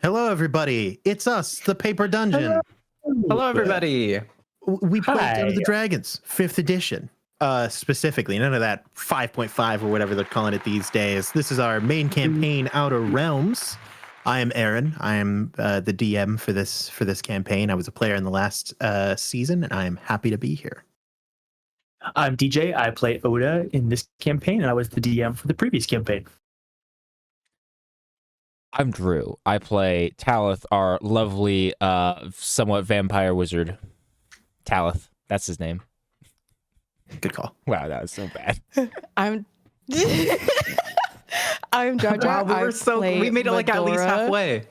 Hello, everybody. It's us, the Paper Dungeon. Hello, everybody. We played Dungeons Hi. the Dragons, 5th edition, specifically. None of that 5.5 or whatever they're calling it these days. This is our main campaign, Outer Realms. I am Aaron. I am the DM for this campaign. I was a player in the last season, and I am happy to be here. I'm DJ. I play Oda in this campaign, and I was the DM for the previous campaign. I'm Drew. I play Talith, our lovely, somewhat vampire wizard. Talith, that's his name. Good call. Wow, that was so bad. I'm Georgia. Wow, we made it like at least halfway.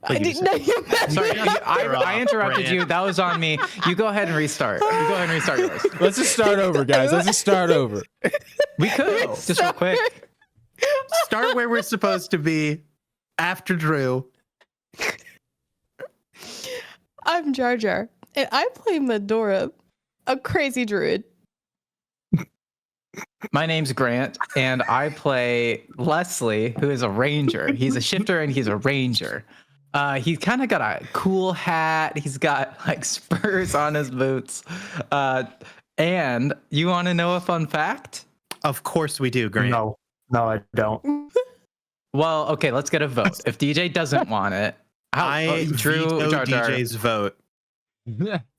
I didn't know you meant Sorry, I interrupted you. That was on me. You go ahead and restart. You go ahead and restart yours. Let's just start over, guys. Let's just start over. We could just real quick. Start where we're supposed to be after Drew. I'm Jar Jar, and I play Medora, a crazy druid. My name's Grant, and I play Leslie, who is a ranger. He's a shifter and he's a ranger. He's kind of got a cool hat. He's got like spurs on his boots. And you want to know a fun fact? Of course we do, Grant. No, I don't. Well, okay, let's get a vote. If DJ doesn't want it, I veto Jar Jar. DJ's vote.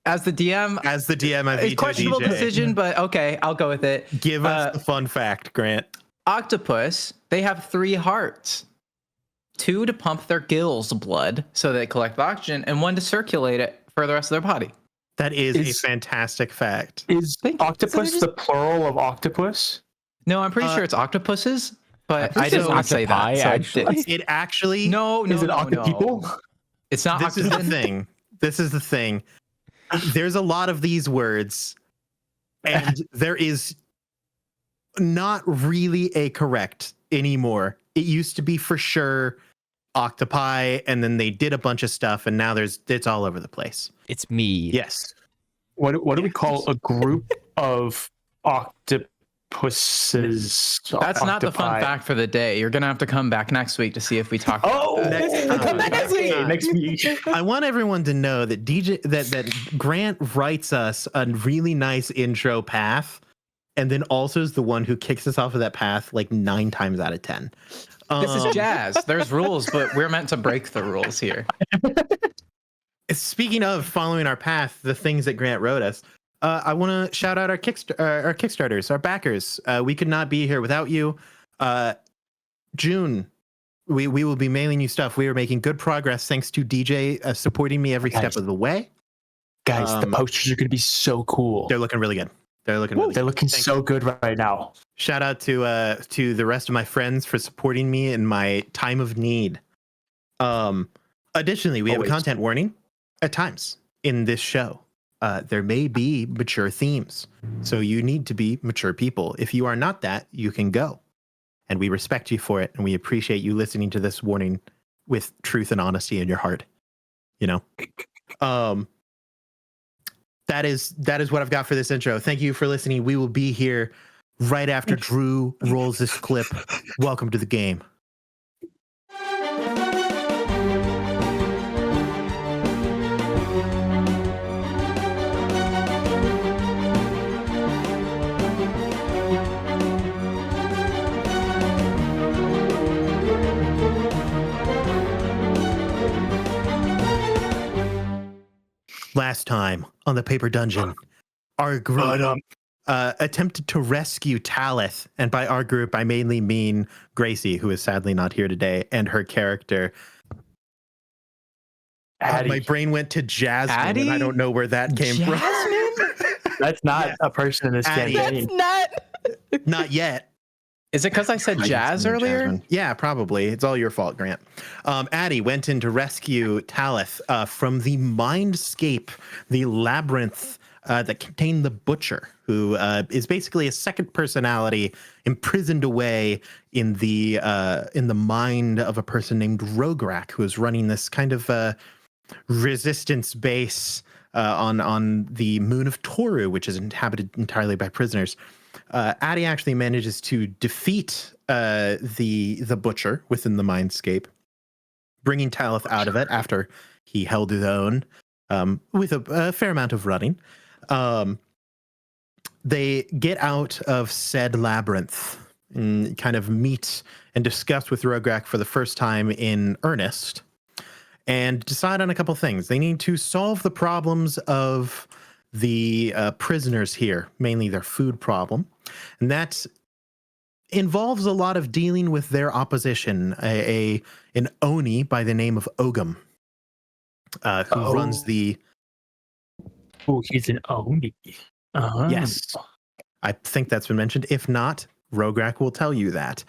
As the DM, I it's veto questionable DJ. decision, but okay, I'll go with it. Give us the fun fact, Grant. Octopus, they have 3 hearts. 2 to pump their gills blood so they collect oxygen, and 1 to circulate it for the rest of their body. That is a fantastic fact. Is Thank you. octopus the plural of octopus? No, I'm pretty sure it's octopuses, but I think didn't it's want to say that. octopi, So I actually. didn't. It actually... No, Is it no. octopeople? It's not This is the octopus. thing. This is the thing. There's a lot of these words, and there is not really a correct anymore. It used to be for sure octopi, and then they did a bunch of stuff, and now it's all over the place. It's me. Yes. What do we call a group of octopuses? That's not the fun fact for the day. You're gonna have to come back next week to see if we talk. Oh, about that. come back next week. Next week. I want everyone to know that that Grant writes us a really nice intro path, and then also is the one who kicks us off of that path like 9 times out of 10. This is jazz. There's rules, but we're meant to break the rules here. Speaking of following our path, the things that Grant wrote us, I want to shout out our Kickstarters, our backers. We could not be here without you. June, we will be mailing you stuff. We are making good progress thanks to DJ supporting me every step of the way. Guys, the posters are going to be so cool. They're looking really good. They're looking really They're looking Thank so you. good right now. Shout out to the rest of my friends for supporting me in my time of need. Additionally, we have a Always. content warning at times in this show. There may be mature themes, so you need to be mature people. If you are not that, you can go, and we respect you for it, and we appreciate you listening to this warning with truth and honesty in your heart. You know, that is what I've got for this intro. Thank you for listening. We will be here right after Drew rolls this clip. Welcome to the game. Last time on the Paper Dungeon, our group attempted to rescue Talith, and by our group, I mainly mean Gracie, who is sadly not here today, and her character. Addy. My brain went to Jasmine, Addy? and I don't know where that came from. That's not a person in this Addy. campaign. That's not. Not yet. Is it because I said jazz earlier? Jasmine. Yeah, probably. It's all your fault, Grant. Addy went in to rescue Talith from the mindscape, the labyrinth that contained the Butcher, who is basically a second personality imprisoned away in the mind of a person named Rograk, who is running this kind of resistance base on the moon of Toru, which is inhabited entirely by prisoners. Addy actually manages to defeat the Butcher within the mindscape, bringing Talith out of it after he held his own with a fair amount of running. They get out of said labyrinth and kind of meet and discuss with Rograk for the first time in earnest and decide on a couple things. They need to solve the problems of the prisoners here, mainly their food problem. And that involves a lot of dealing with their opposition, an Oni by the name of Ogum, who runs the... Oh, he's an Oni. Yes. I think that's been mentioned. If not, Rograk will tell you that.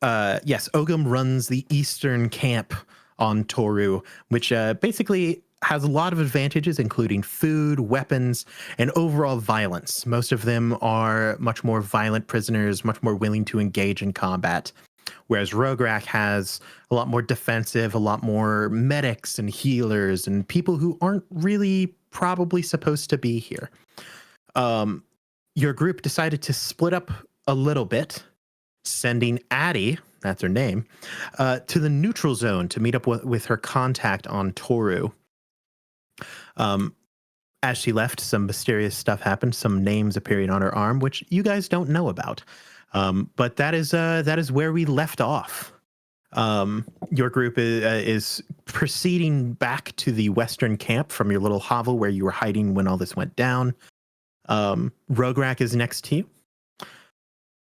Yes, Ogum runs the eastern camp on Toru, which basically has a lot of advantages, including food, weapons, and overall violence. Most of them are much more violent prisoners, much more willing to engage in combat. Whereas Rograk has a lot more defensive, a lot more medics and healers and people who aren't really probably supposed to be here. Your group decided to split up a little bit, sending Addy, that's her name, to the neutral zone to meet up with her contact on Toru. As she left, some mysterious stuff happened, some names appearing on her arm, which you guys don't know about. But that is where we left off. Your group is proceeding back to the western camp from your little hovel where you were hiding when all this went down. Rograk is next to you.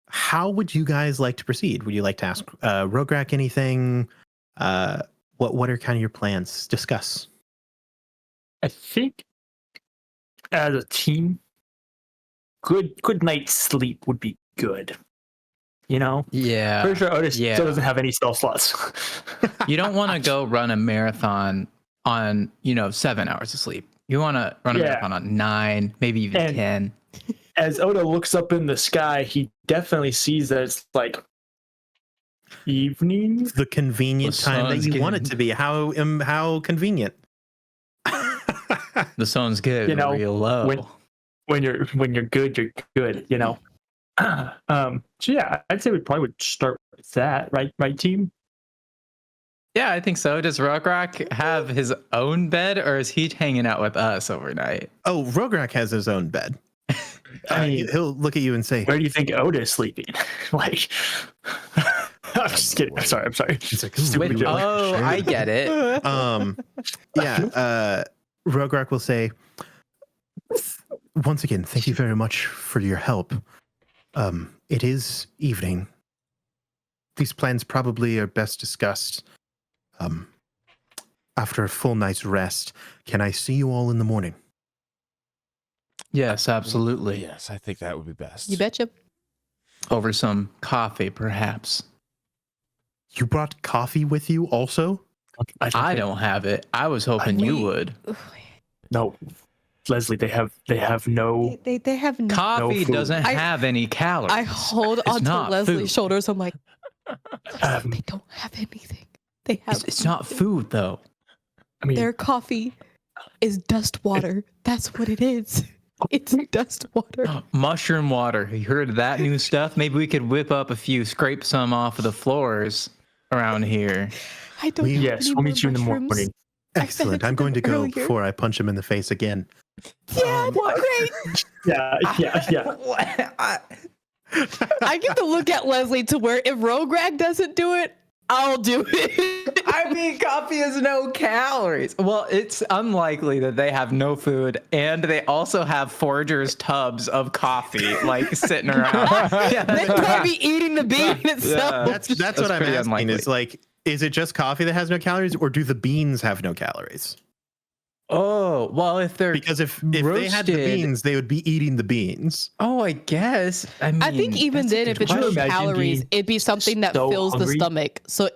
How would you guys like to proceed? Would you like to ask Rograk anything? What are kind of your plans? Discuss. I think as a team, good night's sleep would be good. You know? Yeah. Pretty sure Otis Yeah. still doesn't have any spell slots. You don't want to go run a marathon on, 7 hours of sleep. You want to run a marathon on 9, maybe even 10. As Oda looks up in the sky, he definitely sees that it's like evening. The convenient The time that sun's you want it getting- to be. How convenient. The sun's getting real low. When you're good, you're good. You know. So yeah, I'd say we probably would start with that, right, team? Yeah, I think so. Does Rograk have his own bed, or is he hanging out with us overnight? Oh, Rograk has his own bed. I mean, He'll look at you and say, where do you think Oda is sleeping? Like, I'm just kidding. I'm sorry. He's like, Stupid joke. Oh, I get it. Rograk will say, once again, thank you very much for your help. It is evening. These plans probably are best discussed after a full night's rest. Can I see you all in the morning? Yes, absolutely. Yes, I think that would be best. You betcha. Over some coffee, perhaps. You brought coffee with you also? I don't have it. I was hoping you would. No, Leslie, they have no. They have no. Coffee food. doesn't have any calories. I hold It's onto not Leslie's food. shoulders. I'm like, Um, they don't have anything. They have. It's not food, though. I mean, Their coffee is dust water. That's what it is. It's dust water. Mushroom water. You heard of that new stuff? Maybe we could whip up a few, scrape some off of the floors around here. I don't. have yes, any we'll more meet you in the mushrooms. morning. Excellent. I'm going to go before I punch him in the face again. Yeah, great. Yeah. I get to look at Leslie to where if Rograk doesn't do it, I'll do it. I mean, coffee has no calories. Well, it's unlikely that they have no food, and they also have foragers' tubs of coffee like sitting around. They might be eating the bean itself. That's what I'm pretty asking. unlikely. Is like, is it just coffee that has no calories, or do the beans have no calories? Oh, well, if they're Because if they had the roasted- beans, they would be eating the beans. Oh, I guess. I mean, I think even that's a then, good if it's Could you no imagine calories, being it'd be something that so fills the hungry? stomach. So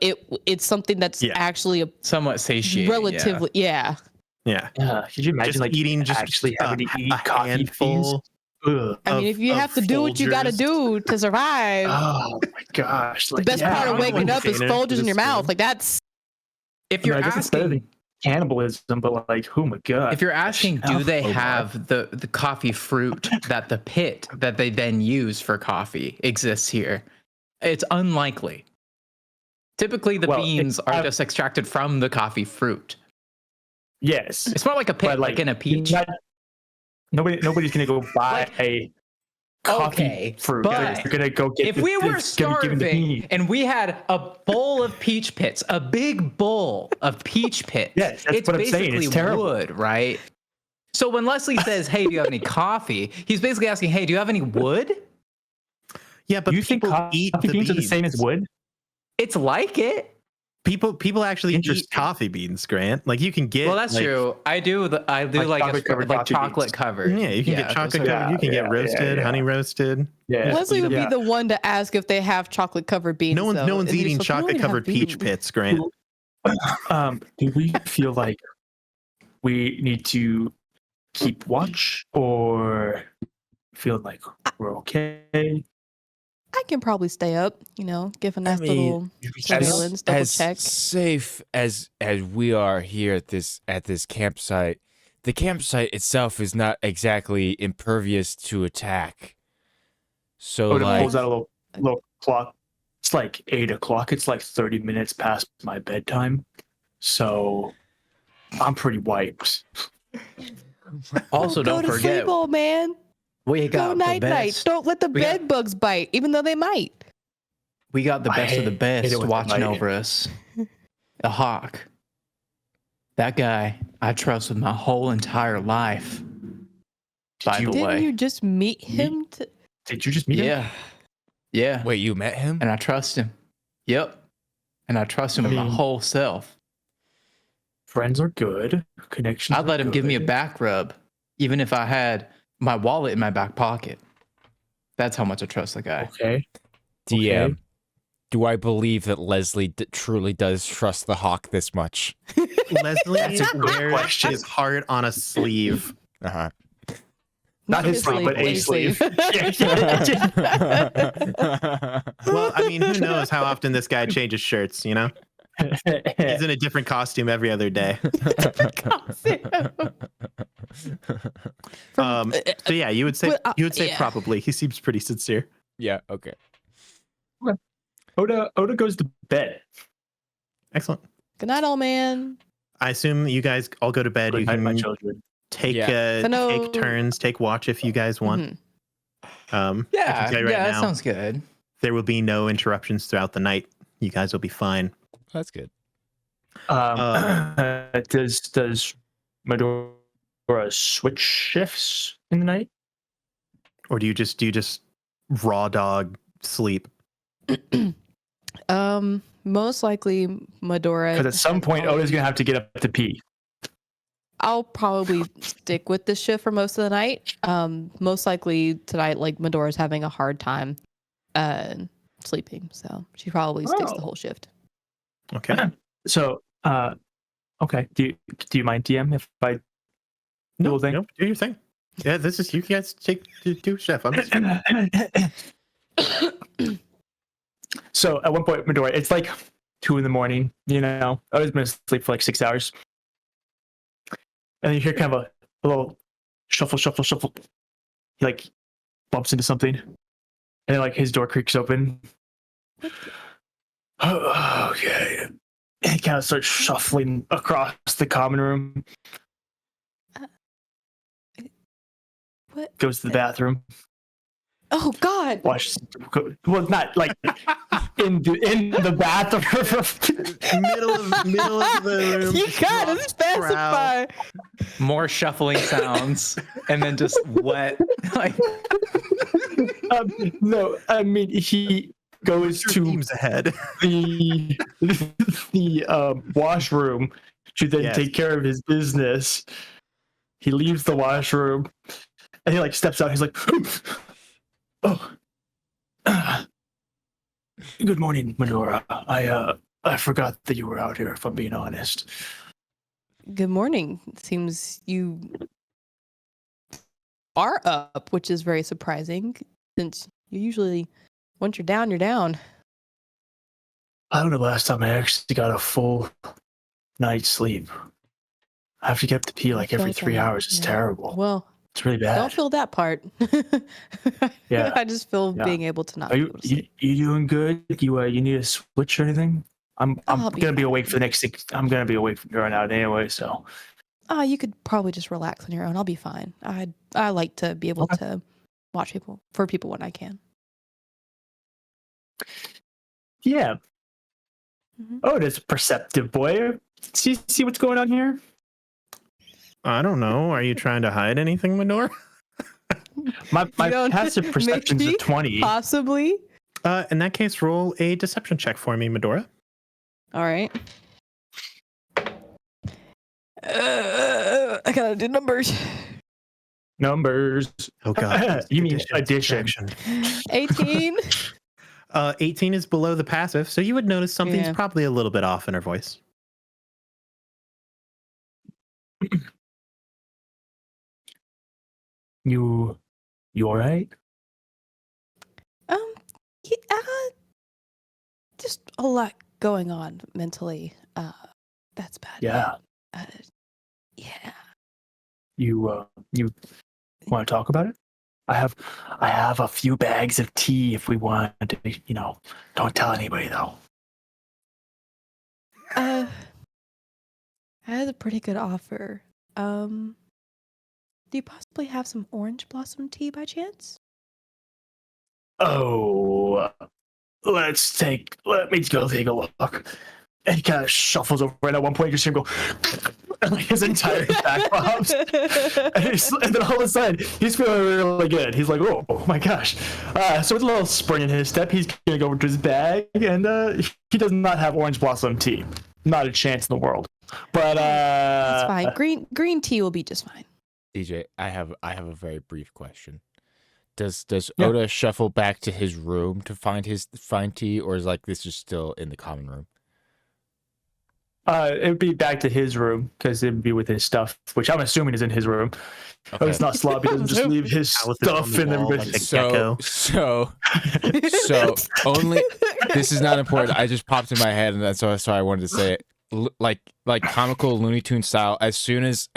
it's something that's Yeah. actually a somewhat satiating. relatively, yeah. Yeah, Could you imagine just like eating just actually having to eat a coffee handful. Ugh. I mean, if you of have to do what you got to Folgers. do to survive, Oh my gosh! the Like, best yeah, part of I don't waking know. up is container Folgers with in a your mouth. spoon. Like that's If I mean, you're I guess it's better asking, than cannibalism, but like, oh my god! if you're asking, do Oh, they my. have the coffee fruit that the pit that they then use for coffee exists here? It's unlikely. Typically, the Well, beans are just extracted from the coffee fruit. Yes. It's more like a pit, But, like in a peach. Nobody's gonna go buy a coffee Okay, fruit. but They're gonna go get. if we were it's gonna be given to starving beans. and we had a bowl of peach pits, a big bowl of peach pits, Yes, that's it's what I'm saying. basically It's terrible. wood, right? So when Leslie says, "Hey, do you have any coffee?" He's basically asking, "Hey, do you have any wood?" Yeah, but You think people coffee eat the beans are the same as wood? It's like it. People actually eat Interesting. coffee beans, Grant. Like you can get. Well, that's like, true. I do Like chocolate-covered like coffee chocolate beans. covered. Yeah, you can get those chocolate are- covered. You can get roasted, honey roasted. Yeah. Leslie would Yeah. be the one to ask if they have chocolate covered beans. No one's though. And eating you're just like, "We don't chocolate even have covered peach beans." pits, Grant. Do we feel like we need to keep watch or feel like we're okay? I can probably stay up, give a nice mean, little surveillance, double check. safe as we are here at this campsite, the campsite itself is not exactly impervious to attack. So Oda like, pulls out a little clock. It's like 8 o'clock. It's like 30 minutes past my bedtime. So I'm pretty wiped. Also, Go don't to forget, sleep, old man. we Go got the night night. best. Don't let the We got- bed bugs bite, even though they might. We got the I best of the hate best it when they watching bite. over us. The hawk. That guy I trust with my whole entire life. By the Didn't way. you just meet him? Did you just meet him? Yeah. Yeah. wait, you met him? And I trust him. Yep. And I trust him with my mean- whole self. Friends are good. Connections. I'd let are him give me a good. back rub, even if I had my wallet in my back pocket. That's how much I trust the guy. Okay. DM. Okay. Do I believe that Leslie truly does trust the hawk this much? Leslie That's a good wears question. his heart on a sleeve. Uh-huh. Not his sleeve, but a sleeve. Well, I mean, who knows how often this guy changes shirts, He's in a different costume every other day. So yeah, you would say Well, yeah. probably. He seems pretty sincere. Yeah, okay. Oda goes to bed. Excellent. Good night, old man. I assume you guys all go to bed. Good You night, my can children. take Yeah. I know- take turns, take watch if you guys want. Mhm. I Yeah. can tell you right That now, sounds good. there will be no interruptions throughout the night. You guys will be fine. That's good. Does Medora switch shifts in the night? Or do you just raw dog sleep? Most likely Medora. Because at some point, Oda's gonna have to get up to pee. I'll probably stick with the shift for most of the night. Most likely tonight, like Medora's having a hard time sleeping, so she probably sticks the Oh. whole shift. Okay. So, okay. Do you mind DM if I No, whole thing? no, do your thing. Yeah, this is you guys do chef. I'm just So at one point, Medora, it's like 2 a.m. I was been asleep for like 6 hours, and then you hear kind of a little shuffle. He like bumps into something, and then like his door creaks open. Okay, and he kind of starts shuffling across the common room. What? Goes to the bathroom. Oh God! Washes. Well, not like in the bathroom. middle of the room. You gotta specify. More shuffling sounds and then just wet. Like, No, I mean he goes to Teams ahead. the washroom to then Yes. take care of his business. He leaves the washroom and he like steps out. He's like, "Oh, good morning, Medora. I forgot that you were out here. If I'm being honest." Good morning. It seems you are up, which is very surprising since you usually, once you're down, you're down. I don't know the last time I actually got a full night's sleep. I have to get up to pee like every Felt 3 that, hours. It's yeah. terrible. Well, It's really bad. don't feel that part. Yeah. I just feel Yeah. being able to not Are be you, able to sleep. you doing good? You need a switch or anything? I'm I'll be gonna be fine. awake for the next 6. I'm gonna be awake from here on out anyway. So You could probably just relax on your own. I'll be fine. I like to be able to watch people when I can. yeah. Mhm. Oh, there's a perceptive boy. See what's going on here? I don't know. Are you trying to hide anything, Medora? My You don't- passive perception's a maybe, 20. Possibly. In that case, roll a deception check for me, Medora. All right. I gotta do numbers. Numbers. Oh God. You mean addition. subtraction. 18. 18 is below the passive, so you would notice something's Yeah. probably a little bit off in her voice. You all right? Yeah, just a lot going on mentally. That's bad. Yeah. Yeah. You want to talk about it? I have a few bags of tea if we want to, don't tell anybody though. I had a pretty good offer. Do you possibly have some orange blossom tea by chance? Oh, let me go take a look. And he kind of shuffles over, and at one point you see him go, and like his entire back pops. And then all of a sudden, he's feeling really good. He's like, oh my gosh. So with a little spring in his step, he's going to go over to his bag, and he does not have orange blossom tea. Not a chance in the world. But That's fine. Green tea will be just fine. DJ, I have a very brief question. Does Yeah. Oda shuffle back to his room to find tea, or is like this is still in the common room? It would be back to his room because it would be with his stuff, which I'm assuming is in his room. Okay. Oh, it's not slob. He doesn't just leave his Alice is on stuff the in wall everybody's. like a gecko. So only this is not important. I just popped in my head, and that's why I wanted to say it. Like comical Looney Tune style. As soon as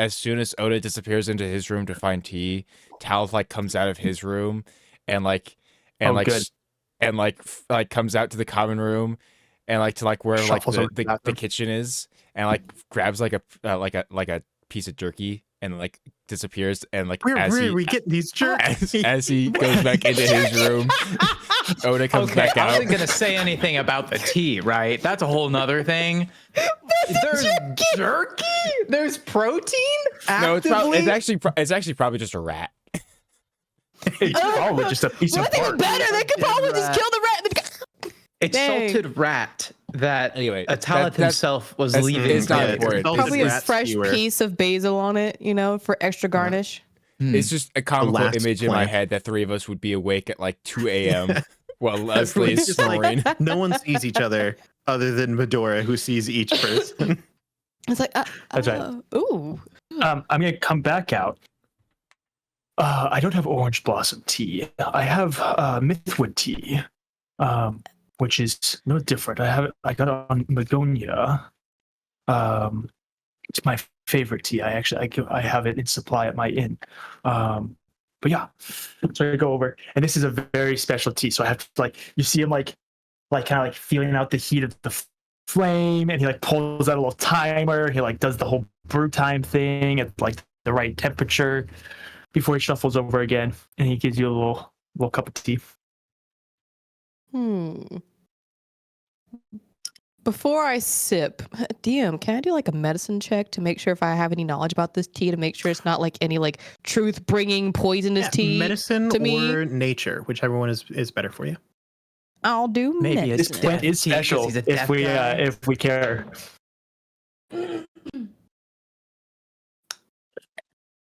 Oda disappears into his room to find tea, Talith like comes out of his room and Good. comes out to the common room and like to like where like Shuffles over to the bathroom. kitchen is and like grabs like a piece of jerky and like disappears and like Where are we getting these jerks? as he goes back into his room, Oda comes Okay, back I out. wasn't gonna say anything about the tea, right? That's a whole nother thing. There's jerky. There's protein. No, Actively? it's actually probably just a rat. It's probably just a piece of What's even bark. better? They could probably just Rat. kill the rat. It's Dang. salted rat that Anyway, Atalith himself was that's- leaving. it's not with. important. Probably a Rat fresh skewer. piece of basil on it, for extra garnish. It's just a comical last image in my plant. head that three of us would be awake at like 2 a.m. while Leslie is It's just like- snoring. No one sees each other other than Medora, who sees each person. It's like, That's right. Ooh. I'm gonna come back out. I don't have orange blossom tea. I have Mythwood tea, which is no different. I got it on Magonia. It's my favorite tea. I have it in supply at my inn. But yeah, so I go over, and this is a very special tea. So I have to you see him like kind of like feeling out the heat of the flame, and he like pulls out a little timer. He like does the whole brew time thing at like the right temperature before he shuffles over again, and he gives you a little cup of tea. Before I sip, DM, can I do like a medicine check to make sure if I have any knowledge about this tea to make sure it's not like any like truth bringing poisonous tea? Medicine to me? or nature, whichever one is better for you. I'll do Maybe This it's medicine. plant death is tea 'cause special he's a death guy. if we care.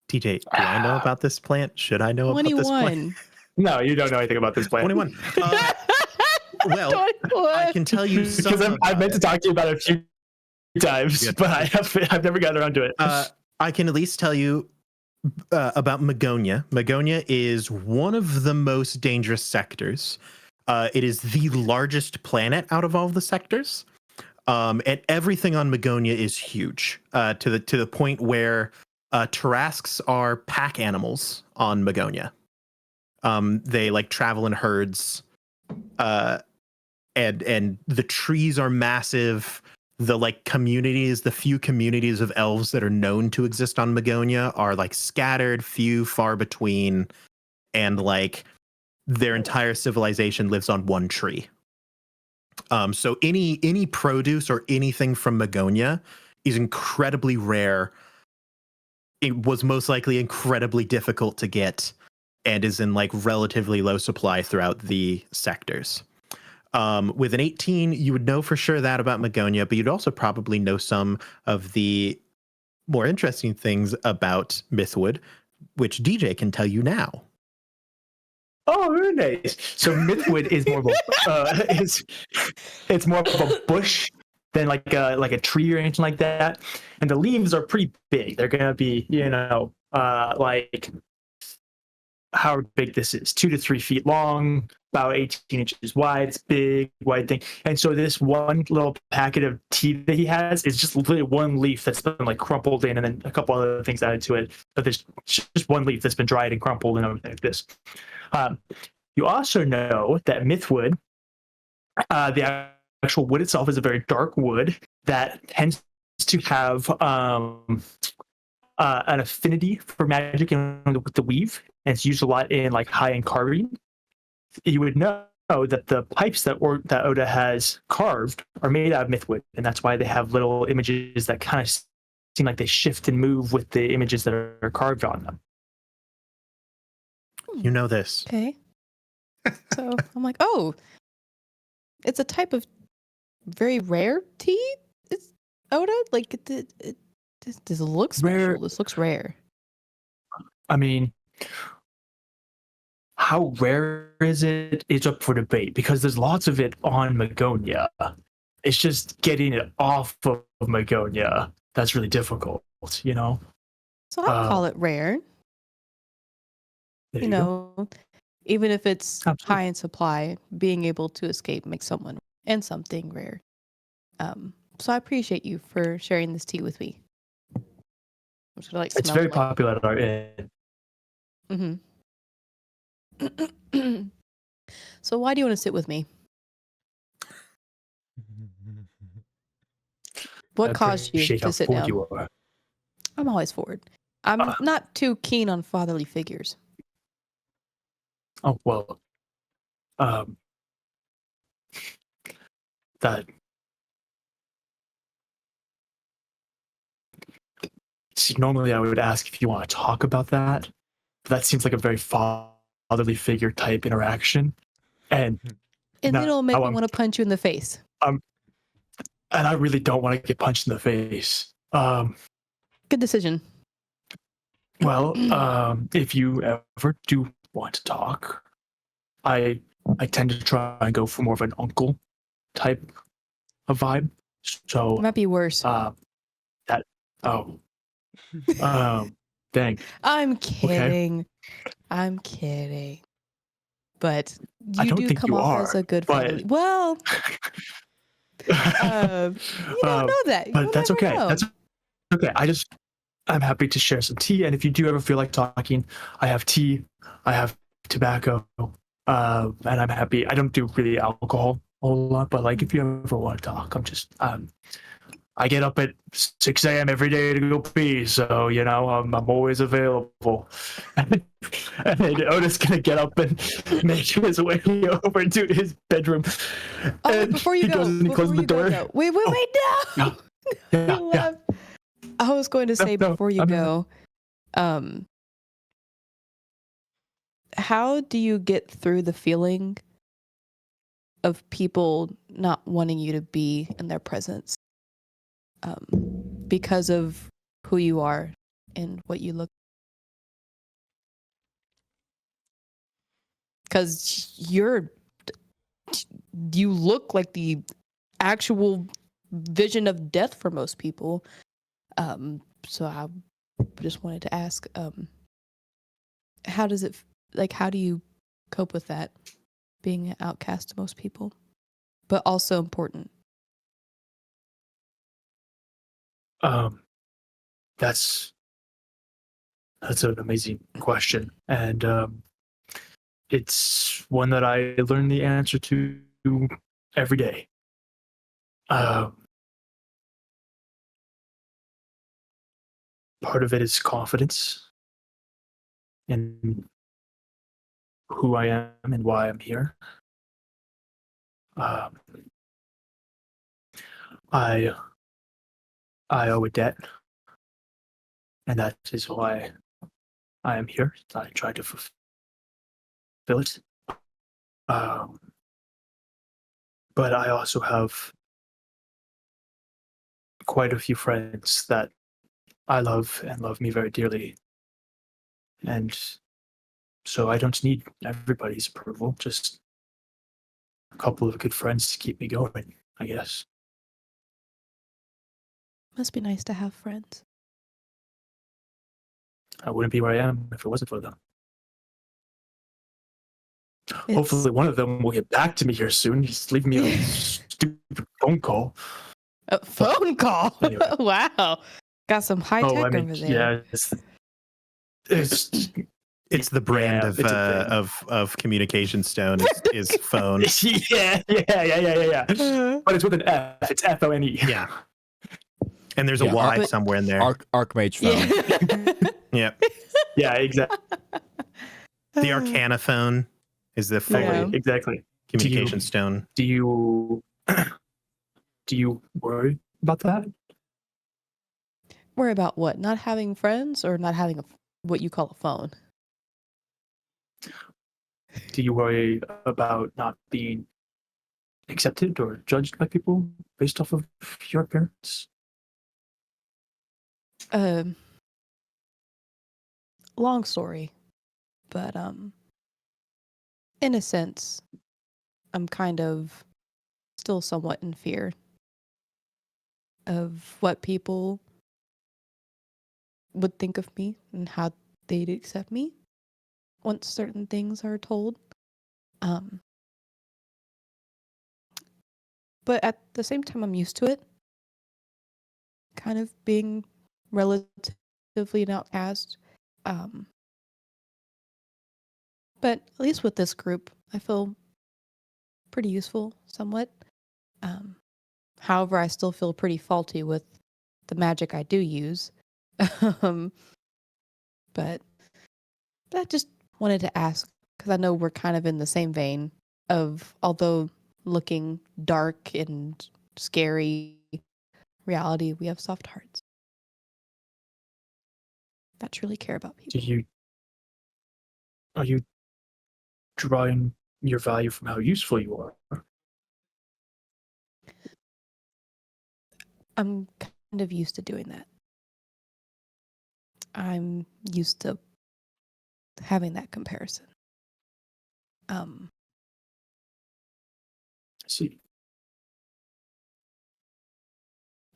TJ, do I know about this plant? Should I know about this plant? 21. No, you don't know anything about this plant. 21. Well, I can tell you some. Because I've meant to talk to you about it a few times, Yeah. but I've never gotten around to it. I can at least tell you about Magonia. Magonia is one of the most dangerous sectors. It is the largest planet out of all the sectors, and everything on Magonia is huge to the point where Tarasques are pack animals on Magonia. They like travel in herds, and the trees are massive. The the few communities of elves that are known to exist on Magonia are like scattered, few, far between, and like their entire civilization lives on one tree. So any produce or anything from Magonia is incredibly rare. It was most likely incredibly difficult to get, and is in like relatively low supply throughout the sectors. With an 18, you would know for sure that about Magonia, but you'd also probably know some of the more interesting things about Mythwood, which DJ can tell you now. Oh, very nice. So Mythwood is more of a it's more of a bush than like a tree or anything like that. And the leaves are pretty big. They're gonna be, like how big this is, 2 to 3 feet long, about 18 inches wide. It's big, wide thing. And so this one little packet of tea that he has is just literally one leaf that's been like crumpled in, and then a couple other things added to it. But there's just one leaf that's been dried and crumpled and everything like this. You also know that Mythwood, the actual wood itself, is a very dark wood that tends to have an affinity for magic and with the weave, and it's used a lot in like high-end carving. You would know that the pipes that Oda has carved are made out of Mythwood, and that's why they have little images that kind of seem like they shift and move with the images that are carved on them. You know this. Okay. So I'm like, oh, it's a type of very rare tea. It's Oda. Like this looks special. Rare. This looks rare. I mean, how rare is it? It's up for debate because there's lots of it on Magonia. It's just getting it off of Magonia that's really difficult, you know? So I call it rare. There You go. know, even if it's Absolutely. high in supply, being able to escape makes someone and something rare. So I appreciate you for sharing this tea with me. Which I like It's smell very like. popular at our inn. Mm-hmm. So why do you want to sit with me? What I caused you appreciate to how sit forward down? you are. I'm always forward. I'm not too keen on fatherly figures. Oh well, that. See, normally I would ask if you want to talk about that, but that seems like a very fatherly figure type interaction, and And then it'll make me I'm- want to punch you in the face. and I really don't want to get punched in the face. Good decision. Well, if you ever do want to talk, I tend to try and go for more of an uncle type of vibe. So It might be worse. Dang. I'm kidding. I'm kidding. But I you don't do think come you off are, as a good but- fatherly. Well, you don't know that. But You'll that's never okay. know. That's okay. I'm happy to share some tea, and if you do ever feel like talking, I have tea, I have tobacco, and I'm happy. I don't do really alcohol a whole lot, but like if you ever want to talk, I'm just I get up at 6 a.m. every day to go pee, so I'm always available. And Otis gonna get up and make his way over to his bedroom. Oh, wait, And before you he go, goes and he before closes the you go, door. though. Wait, no. Yeah, You yeah. laugh. I was going to say No, before you I'm go, how do you get through the feeling of people not wanting you to be in their presence because of who you are and what you look? Because you look like the actual vision of death for most people. So I just wanted to ask, how does it, how do you cope with that, being an outcast to most people, but also important? That's an amazing question, and it's one that I learned the answer to every day. Part of it is confidence in who I am and why I'm here. Um, I owe a debt, and that is why I am here. I try to fulfill it. Um, but I also have quite a few friends that I love and love me very dearly. And so I don't need everybody's approval, just a couple of good friends to keep me going, I guess. Must be nice to have friends. I wouldn't be where I am if it wasn't for them. It's, Hopefully one of them will get back to me here soon. Just leave me a stupid phone call. a phone call. Anyway. Wow. Got some high tech over there. yeah, it's It's the brand Yeah, of it's a of communication stone is phone. yeah. But it's with an F. It's FONE. Yeah. And there's a Yeah, Y but- somewhere in there. Archmage phone. Yeah. Yeah. Yeah, exactly. The Arcana phone is the full Yeah. Exactly. communication stone. Do you worry about that? Worry about what? Not having friends or not having what you call a phone? Do you worry about not being accepted or judged by people based off of your appearance? Long story, but in a sense, I'm kind of still somewhat in fear of what people would think of me and how they'd accept me once certain things are told. But at the same time, I'm used to it. Kind of being relatively an outcast. But at least with this group, I feel pretty useful somewhat. However, I still feel pretty faulty with the magic I do use. But I just wanted to ask, because I know we're kind of in the same vein of, although looking dark and scary reality, we have soft hearts that truly care about people. Are you drawing your value from how useful you are? I'm kind of used to doing that. I'm used to having that comparison. I see.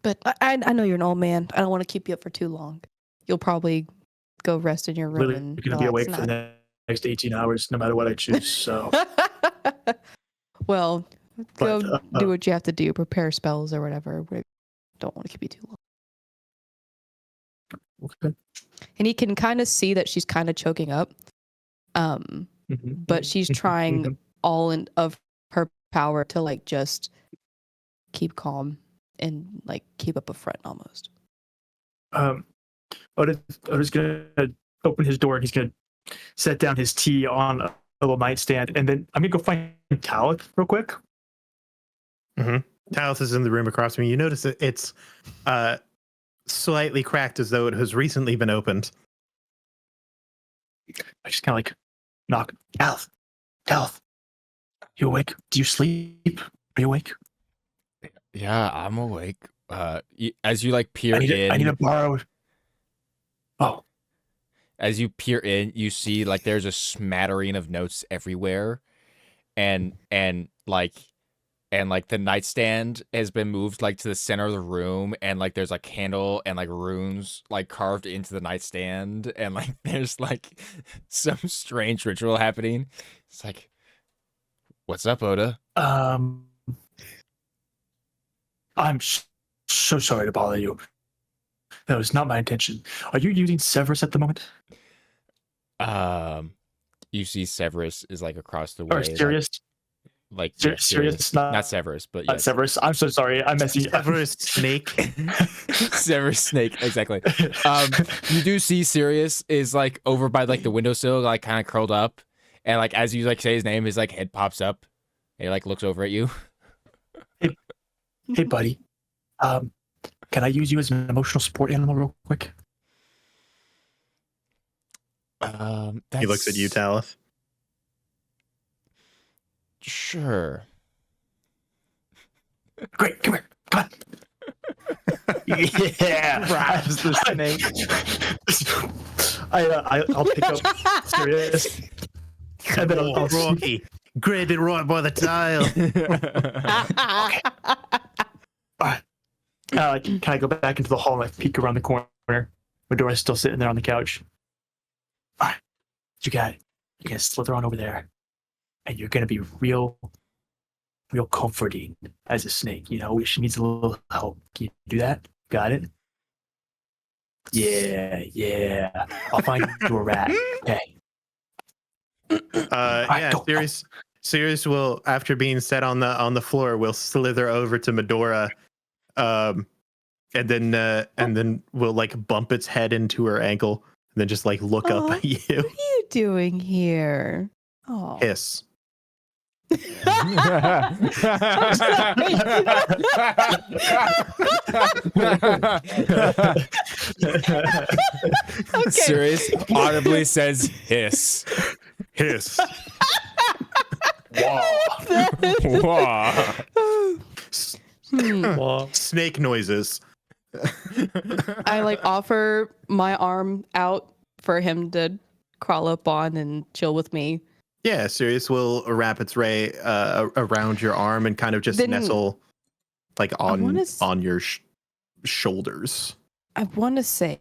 But I know you're an old man. I don't want to keep you up for too long. You'll probably go rest in your room Literally and going to be relax awake for now. the next 18 hours, no matter what I choose. So, Well, go But, do what you have to do. Prepare spells or whatever. We don't want to keep you too long. okay. And he can kind of see that she's kind of choking up. But she's trying all of her power to like just keep calm and like keep up a front almost. Oda's gonna open his door and he's gonna set down his tea on a little nightstand, and then I'm gonna go find Talith real quick. Talos is in the room across from you. You notice that it's slightly cracked as though it has recently been opened. I just kind of like knock. Talith, you awake? Do you sleep? Are you awake? Yeah, I'm awake. As you like peer in, I need to borrow. Oh, as you peer in, you see like there's a smattering of notes everywhere, and like the nightstand has been moved like to the center of the room, and like there's a candle and like runes like carved into the nightstand, and like there's like some strange ritual happening. It's like, what's up, Oda? I'm so sorry to bother you. That was not my intention. Are you using Severus at the moment? You see Severus is like across the way. Or Sirius? like Serious, not Severus, but not yes. Severus. I'm so sorry. I'm messing up. Severus Snake. Severus Snake, exactly. You do see Sirius is like over by like the windowsill, like kind of curled up, and like as you like say his name, his like head pops up, and he like looks over at you. Hey, buddy. Can I use you as an emotional support animal real quick? He looks at you, Talith. Sure. Great, come here. Come on. Yeah. Grabs the snake. I'll pick up Sirius. And then I'll Rocky, grab it right by the tail. Can I go back into the hall and like peek around the corner? Medora's still sitting there on the couch. All right, you got it. You're gonna slither on over there, and you're gonna be real comforting as a snake. You know, she needs a little help. Can you do that? Got it? Yeah. I'll find you a rat. Okay. Yeah, go. Sirius will, after being set on the floor, will slither over to Medora, and then will like bump its head into her ankle, and then just like look up at you. What are you doing here? Oh. Hiss. Okay. Sirius audibly says hiss. Hiss. Wah. Snake noises. I like offer my arm out for him to crawl up on and chill with me. Yeah, Sirius will wrap its ray around your arm and kind of just Then- nestle like wanna on your shoulders. I want to say,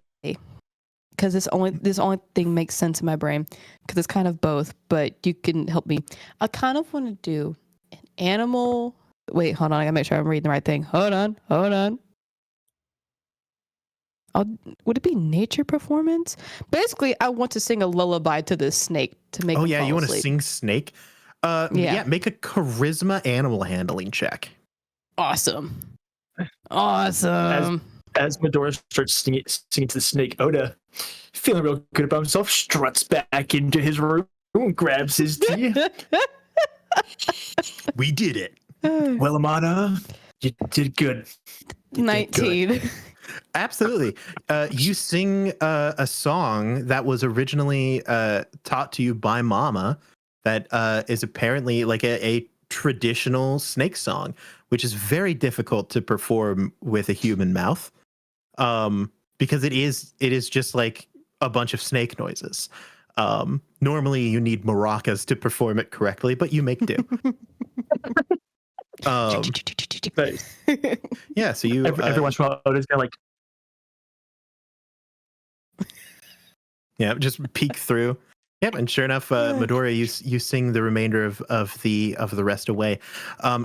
because this only thing makes sense in my brain, because it's kind of both, but you can help me. I kind of want to do an animal. Wait, hold on. I gotta make sure I'm reading the right thing. Hold on. Would it be nature performance? Basically, I want to sing a lullaby to this snake to make. Oh him yeah, fall you want to asleep. sing snake? Yeah, make a charisma animal handling check. Awesome. As Medora starts singing to the snake, Oda, feeling real good about himself, struts back into his room and grabs his tea. We did it. Well, Amana, you did good. You did good. 19. Absolutely. You sing a song that was originally taught to you by Mama that is apparently like a traditional snake song, which is very difficult to perform with a human mouth, because it is just like a bunch of snake noises. Normally you need maracas to perform it correctly, but you make do. Nice. Yeah, so you Every once in a while, Oda's gonna like, yeah, just peek through. Yep, and sure enough, Medora, you sing the remainder of the rest away.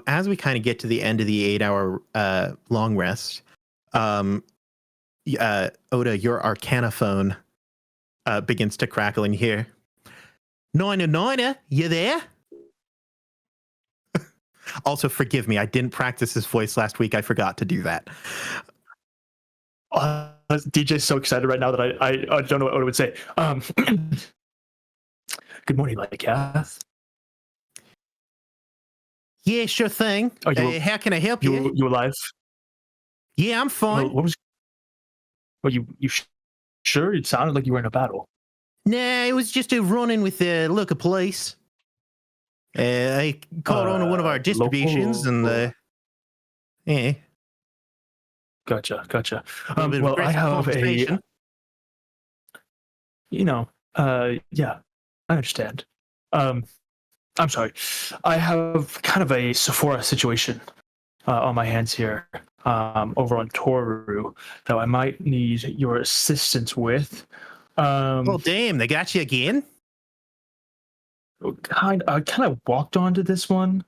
As we kind of get to the end of the 8-hour long rest, Oda, your Arcana phone begins to crackle in here. Niner, you there? Also, forgive me, I didn't practice his voice last week. I forgot to do that. DJ's so excited right now that I don't know what Oda would say. Good morning, Lycath. Yeah, sure thing. How can I help you? You alive? Yeah, I'm fine. What was? Well, you sure? It sounded like you were in a battle. Nah, it was just a run-in with the local police. I caught on to one of our distributions, and yeah. Gotcha. Bit of Well, I aggressive have conversation. yeah, I understand. I'm sorry. I have kind of a Sephora situation on my hands here, over on Toru, that I might need your assistance with. Well, damn, they got you again? I kind of walked onto this one.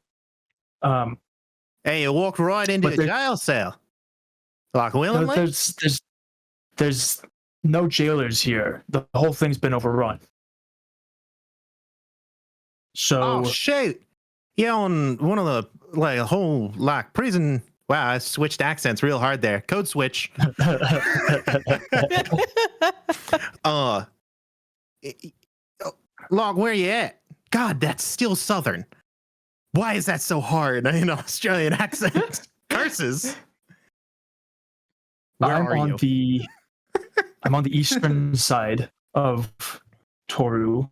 Hey, you walked right into But a jail cell. Like willingly? There's no jailers here. The whole thing's been overrun. So Oh, shoot. Yeah, on one of the like a whole like prison. Wow, I switched accents real hard there. Code switch. Uh, Log, where you at? God, that's still Southern. Why is that so hard in an Australian accent? Curses. Where I'm are on you? I'm on the eastern side of Toru.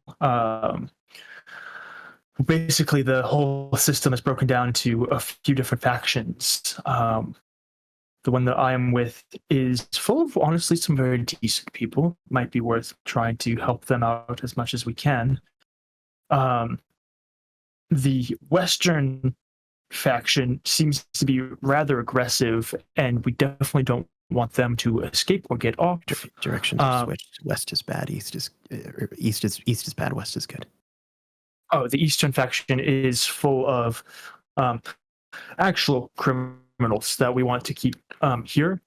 Basically, the whole system is broken down into a few different factions. The one that I am with is full of honestly some very decent people. Might be worth trying to help them out as much as we can. The Western faction seems to be rather aggressive, and we definitely don't want them to escape or get off. Directions are switched. West is bad. East is bad. West is good. Oh, the Eastern faction is full of actual criminals that we want to keep here.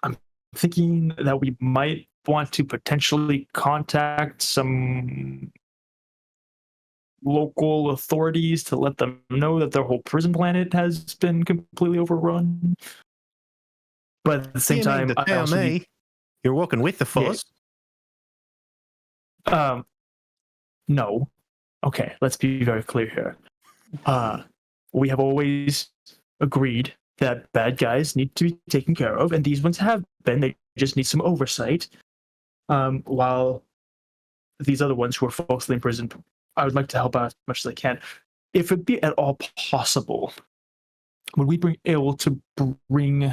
I'm thinking that we might want to potentially contact some local authorities to let them know that their whole prison planet has been completely overrun. But at the same time, I tell also me need, you're working with the force. no. Okay, let's be very clear here. We have always agreed that bad guys need to be taken care of, and these ones have been. They just need some oversight. While these other ones who are falsely imprisoned, I would like to help out as much as I can. If it be at all possible, would we be able to bring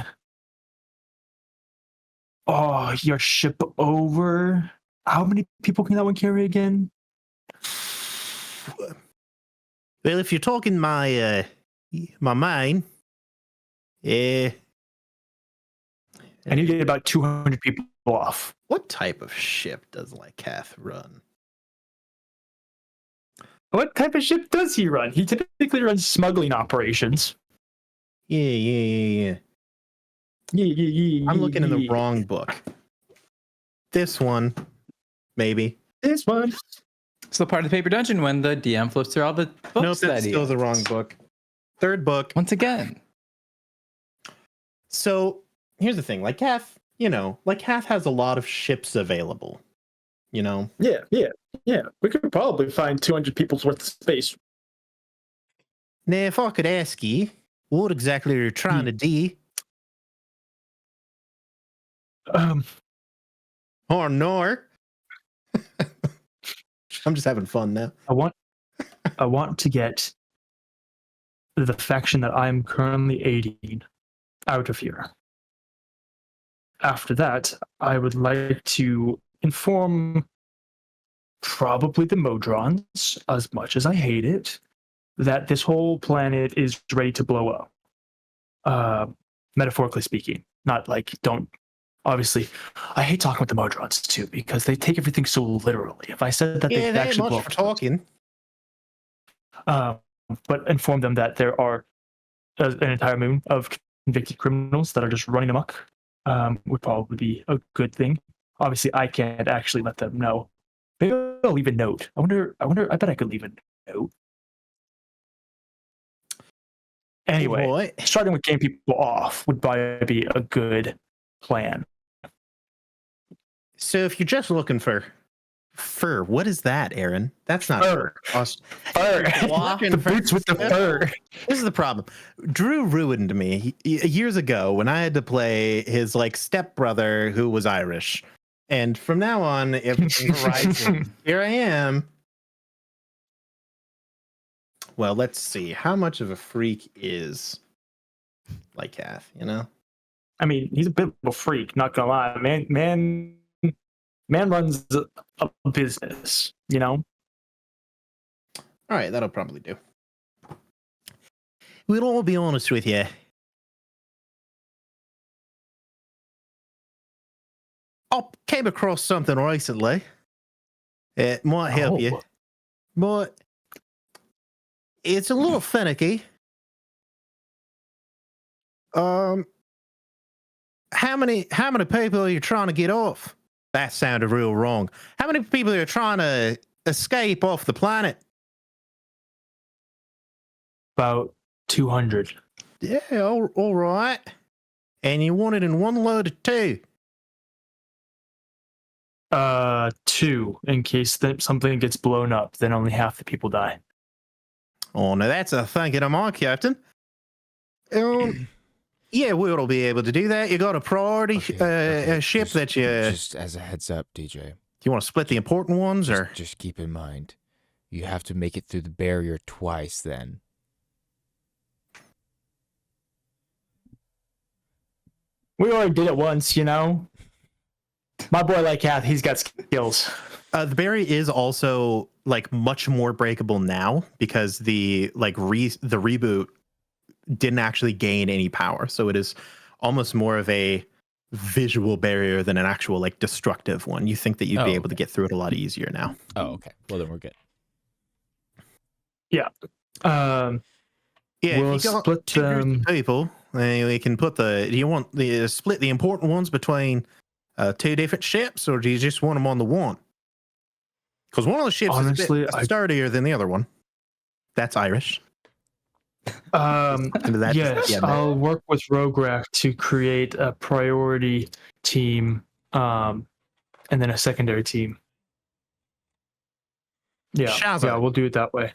your ship over? How many people can that one carry again? Well, if you're talking my main, And you get about 200 people off. what type of ship does Lycath run? What type of ship does he run? He typically runs smuggling operations. Yeah. I'm looking in the wrong book. This one, maybe. This one. So part of the paper dungeon when the DM flips through all the books Nope, that that's he still has. the wrong book. Third book. Once again. So here's the thing: Lycath has a lot of ships available. Yeah. We could probably find 200 people's worth of space. Now, if I could ask you, what exactly are you trying to do? Or nor. I'm just having fun now. I want to get the faction that I'm currently aiding out of here. After that, I would like to inform probably the Modrons, as much as I hate it, that this whole planet is ready to blow up. Metaphorically speaking, not like don't. Obviously, I hate talking with the Modrons too because they take everything so literally. If I said that Yeah, they they ain't actually much blow for up, talking. but inform them that there are an entire moon of convicted criminals that are just running amok. Would probably be a good thing. Obviously, I can't actually let them know. Maybe I'll leave a note. I wonder. I bet I could leave a note. Anyway, Boy. starting with getting people off would probably be a good plan. So if you're just looking for fur, what is that, Aaron? That's not Fur. fur. Fur. The boots with the fur. This is the problem. Drew ruined me years ago when I had to play his stepbrother who was Irish. And from now on, everything's right. Here I am. Well, let's see. How much of a freak is Lycath, I mean, he's a bit of a freak, not gonna lie. Man runs a business, All right, that'll probably do. We'll all be honest with you. I came across something recently. It might help you. But it's a little finicky. How many people are you trying to get off? That sounded real wrong. How many people are trying to escape off the planet? About 200. Yeah, all right. And you want it in one load of 2. 2 in case something gets blown up. Then only half the people die. Oh, now that's a thinking of my captain. Yeah, we'll be able to do that. You got a priority Okay, ship that you... Just as a heads up, DJ. You want to split the important ones, or... Just keep in mind, you have to make it through the barrier twice then. We already did it once, you know? My boy like Kath, he's got skills. The barrier is also like much more breakable now because the reboot didn't actually gain any power, so it is almost more of a visual barrier than an actual like destructive one. You think that you'd be able to get through it a lot easier now. Oh, okay. Well, then we're good. Yeah. Yeah, We'll if you got split 2 groups them. of people, we can put do you want the split the important ones between 2 different ships, or do you just want them on the one? Because one of the ships Honestly, is a bit sturdier than the other one. That's Irish. Yes, yeah, I'll work with Rograk to create a priority team, and then a secondary team. Yeah, Shazza. yeah, we'll do it that way.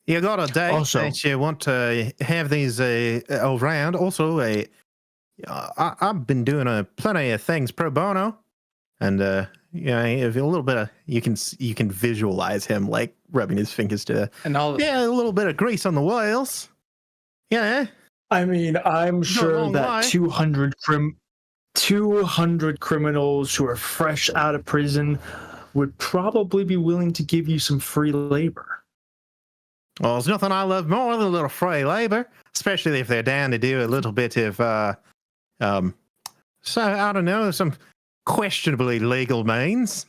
You got a date Also- that you want to have these around. Also, I've been doing plenty of things pro bono, and if a little bit of you can visualize him like rubbing his fingers to And a little bit of grease on the wheels. Yeah, I mean, I'm sure long that way. 200 criminals who are fresh out of prison would probably be willing to give you some free labor. well, there's nothing I love more than a little free labor, especially if they're down to do a little bit of so I don't know, some questionably legal means.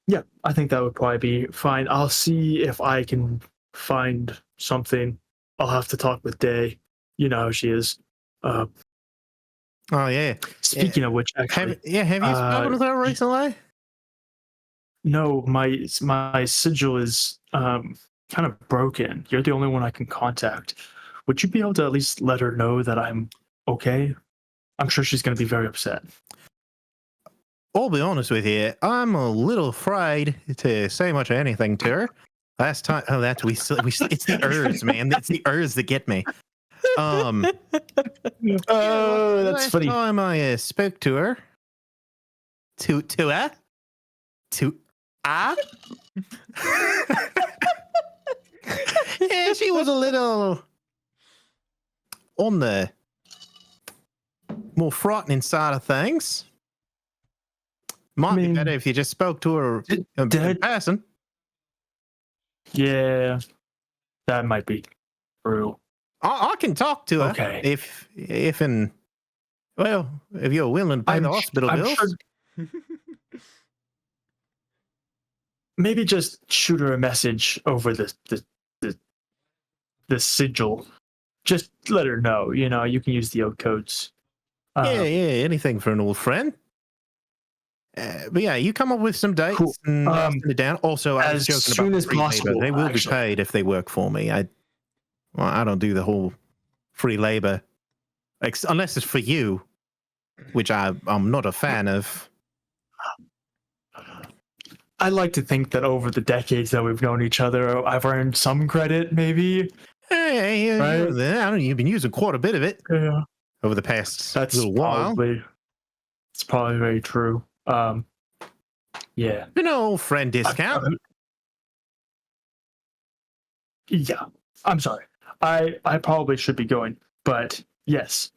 Yeah, I think that would probably be fine. I'll see if I can find something. I'll have to talk with Day. You know how she is. Oh yeah. Speaking of which, actually, Have you spoken with her recently? no, my sigil is kind of broken. You're the only one I can contact. Would you be able to at least let her know that I'm okay? I'm sure she's going to be very upset. I'll be honest with you. I'm a little afraid to say much of anything to her. Last time, it's the Urs, man. It's the Urs that get me. Oh, that's last funny. time I spoke to her, yeah, she was a little on the more frightening side of things. Might be better if you just spoke to her in person. Yeah, that might be true. I can talk to her Okay. if you're willing to pay the hospital bills. Sure, maybe just shoot her a message over the sigil. Just let her know. You know, you can use the old codes. Yeah, anything for an old friend. But yeah, you come up with some dates Cool. and send it down. Also, I was as joking soon about as free possible, labor. They will actually. be paid if they work for me. I don't do the whole free labor, unless it's for you, which I'm not a fan of. I like to think that over the decades that we've known each other, I've earned some credit, maybe. Hey, Right? I don't know, you've been using quite a bit of it Yeah, over the past that's little while. It's probably very true. Yeah. You know, old friend discount. Yeah, I'm sorry. I probably should be going, but yes,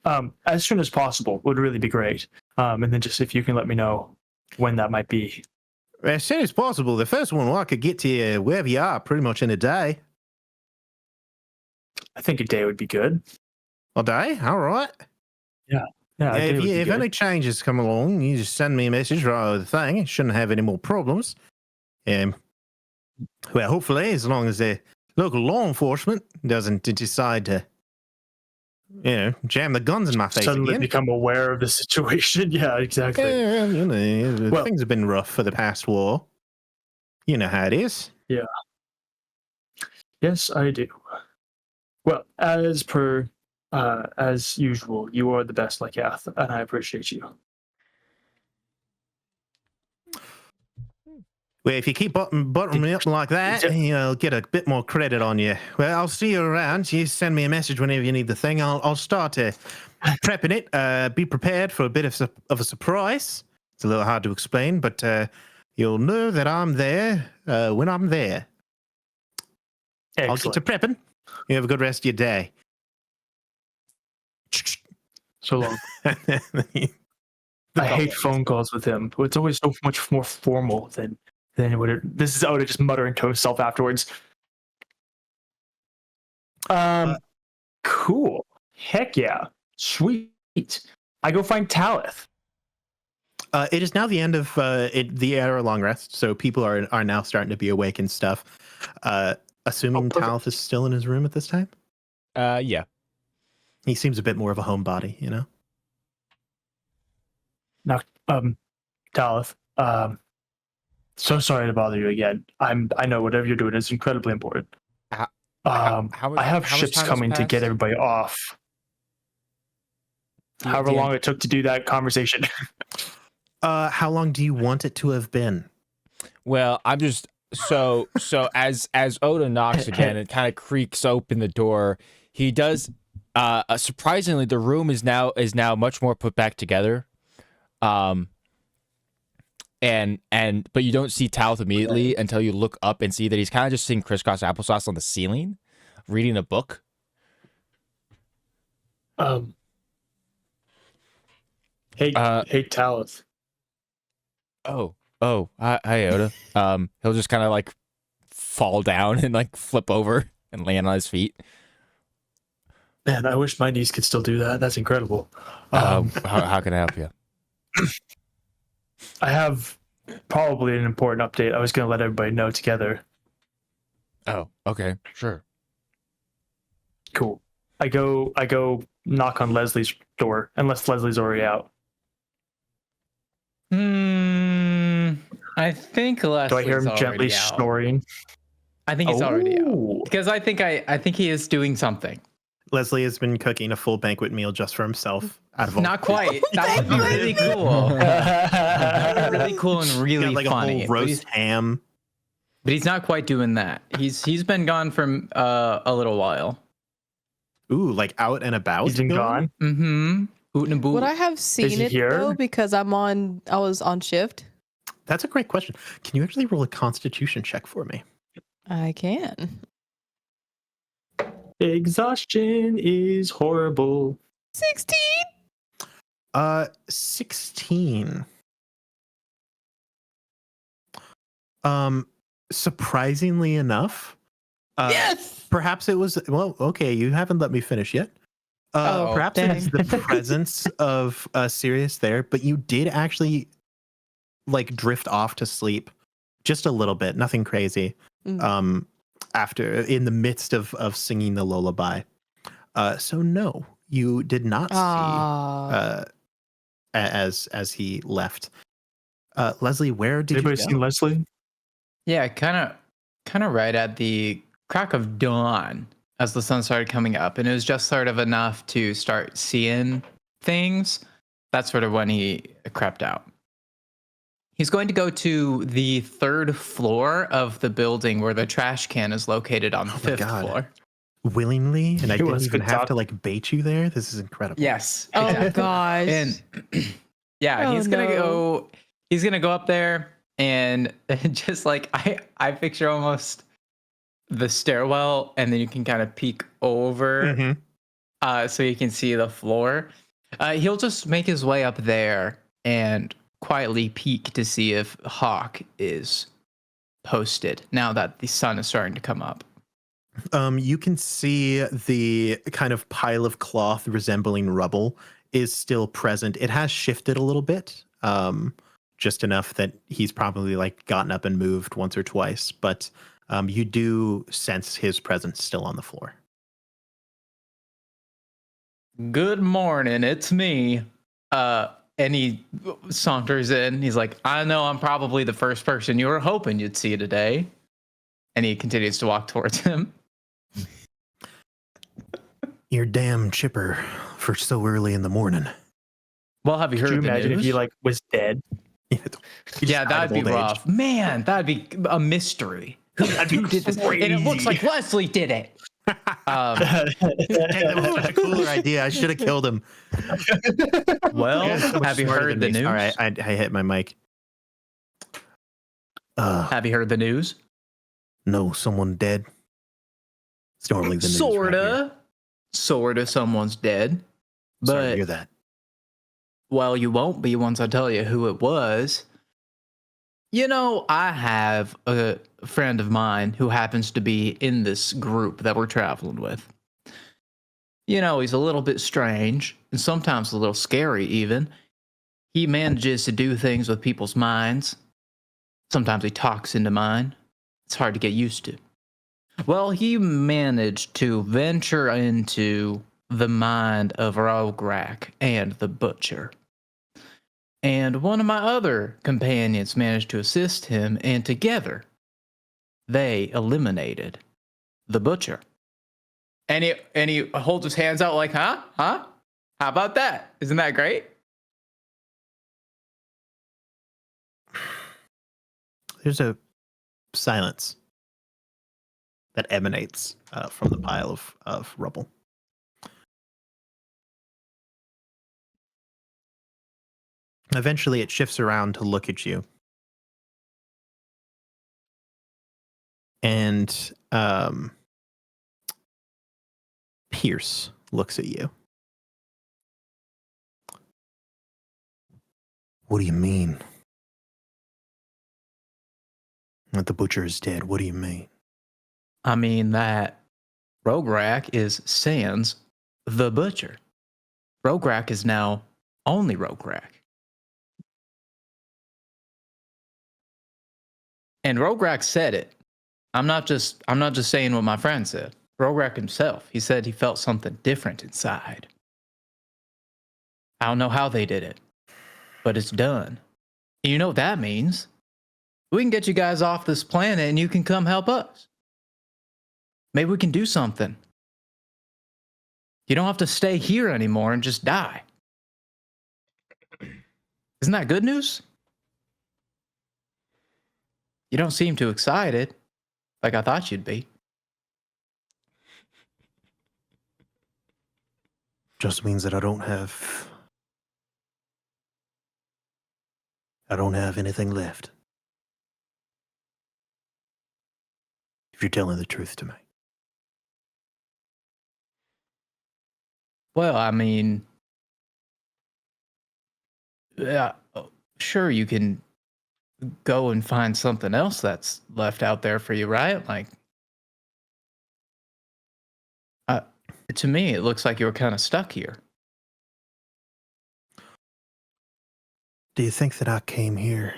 as soon as possible would really be great. And then just if you can let me know when that might be. As soon as possible. The first one, I could get to you wherever you are pretty much in a day. I think a day would be good. A day? All right. Yeah, a day would be If good. any changes come along, you just send me a message right over the thing. You shouldn't have any more problems. Well, hopefully, as long as the local law enforcement doesn't decide to, jam the guns in my face Suddenly again. become aware of the situation. Yeah, exactly. Yeah, Well- things have been rough for the past war. You know how it is. Yes, I do. Well, as usual, you are the best, Lycath, and I appreciate you. Well, if you keep buttoning me up like that, I'll get a bit more credit on you. Well, I'll see you around. You send me a message whenever you need the thing. I'll start prepping it. Be prepared for a bit of a surprise. It's a little hard to explain, but you'll know that I'm there when I'm there. Excellent. I'll get to prepping. You have a good rest of your day. So long. I hate phone calls with him. It's always so much more formal than what it. This is Oda just muttering to himself afterwards. Cool. Heck yeah. Sweet. I go find Talith. It is now the end of the era long rest, so people are now starting to be awake and stuff. Assuming Talith is still in his room at this time. Yeah. He seems a bit more of a homebody, you know. Now, Talith. So sorry to bother you again. I know whatever you're doing is incredibly important. I have ships coming to get everybody off. However long it took to do that conversation. How long do you want it to have been? Well, I'm just so as Oda knocks again, it kind of creaks open the door. He does. Surprisingly, the room is now much more put back together. But you don't see Talith immediately until you look up and see that he's kind of just seeing crisscross applesauce on the ceiling, reading a book. Hey, Talith. Oh, hi Oda. He'll just kind of like fall down and like flip over and land on his feet. Man, I wish my niece could still do that. That's incredible. How can I help you? I have probably an important update. I was going to let everybody know together. Oh, okay, sure. Cool. I go knock on Leslie's door, unless Leslie's already out. I think Leslie's Do I hear him gently out. snoring? I think he's already out. Because I think he is doing something. Leslie has been cooking a full banquet meal just for himself. Out of all Not quite. That would be really cool. Really cool and really like funny. A whole roast ham. But he's not quite doing that. He's been gone for a little while. Ooh, like out and about. He's been gone. Mm-hmm. Oot and boot. Would I have seen it though? Because I was on shift. That's a great question. Can you actually roll a Constitution check for me? I can. Exhaustion is horrible. 16. 16. Surprisingly enough, Yes. Perhaps it was. Well, okay, you haven't let me finish yet. Perhaps it's the presence of Sirius there, but you did actually like drift off to sleep just a little bit, nothing crazy. After in the midst of singing the lullaby. So no, you did not see as he left. Leslie, where did Anybody you go? seen Leslie? Yeah, kind of right at the crack of dawn as the sun started coming up, and it was just sort of enough to start seeing things. That's sort of when he crept out. He's going to go to the 3rd floor of the building where the trash can is located on the 5th floor. Willingly, and I didn't even have to like bait you there. This is incredible. Yes. Oh gosh. And yeah, he's gonna go up there and just like I picture almost the stairwell, and then you can kind of peek over so you can see the floor. He'll just make his way up there and quietly peek to see if Hawk is posted now that the sun is starting to come up. You can see the kind of pile of cloth resembling rubble is still present. It has shifted a little bit, just enough that he's probably like gotten up and moved once or twice, but you do sense his presence still on the floor. Good morning, it's me. And he saunters in. He's like, I know I'm probably the first person you were hoping you'd see today. And he continues to walk towards him. You're damn chipper for so early in the morning. Well, have you Could heard you the imagine news? if he like was dead? Yeah, that'd be rough. Man, that'd be a mystery. Who did this? And it looks like Leslie did it. Dang, that was such a cooler idea. I should have killed him. Well, You're so much have you smarter heard than the me. news? All right, I hit my mic. Have you heard the news? No, someone dead. It's normally the news. right here. Sorta. Someone's dead. Sorry to But hear that. well, you won't be once I tell you who it was. You know, I have a friend of mine who happens to be in this group that we're traveling with. You know, he's a little bit strange and sometimes a little scary, even. He manages to do things with people's minds. Sometimes he talks into mine. It's hard to get used to. Well, he managed to venture into the mind of Rograk and the Butcher. And one of my other companions managed to assist him, and together they eliminated the Butcher. And he holds his hands out like, huh? How about that? Isn't that great? There's a silence that emanates from the pile of rubble. Eventually, it shifts around to look at you. And Pierce looks at you. What do you mean? That the Butcher is dead. What do you mean? I mean that Rograk is sans the Butcher. Rograk is now only Rograk. And Rograk said it. I'm not just saying what my friend said. Rograk himself, he said he felt something different inside. I don't know how they did it, but it's done. And you know what that means? We can get you guys off this planet and you can come help us. Maybe we can do something. You don't have to stay here anymore and just die. Isn't that good news? You don't seem too excited, like I thought you'd be. Just means that I don't have anything left. If you're telling the truth to me. Well, I mean, yeah, sure, you can go and find something else that's left out there for you, right? Like, to me, it looks like you were kind of stuck here. Do you think that I came here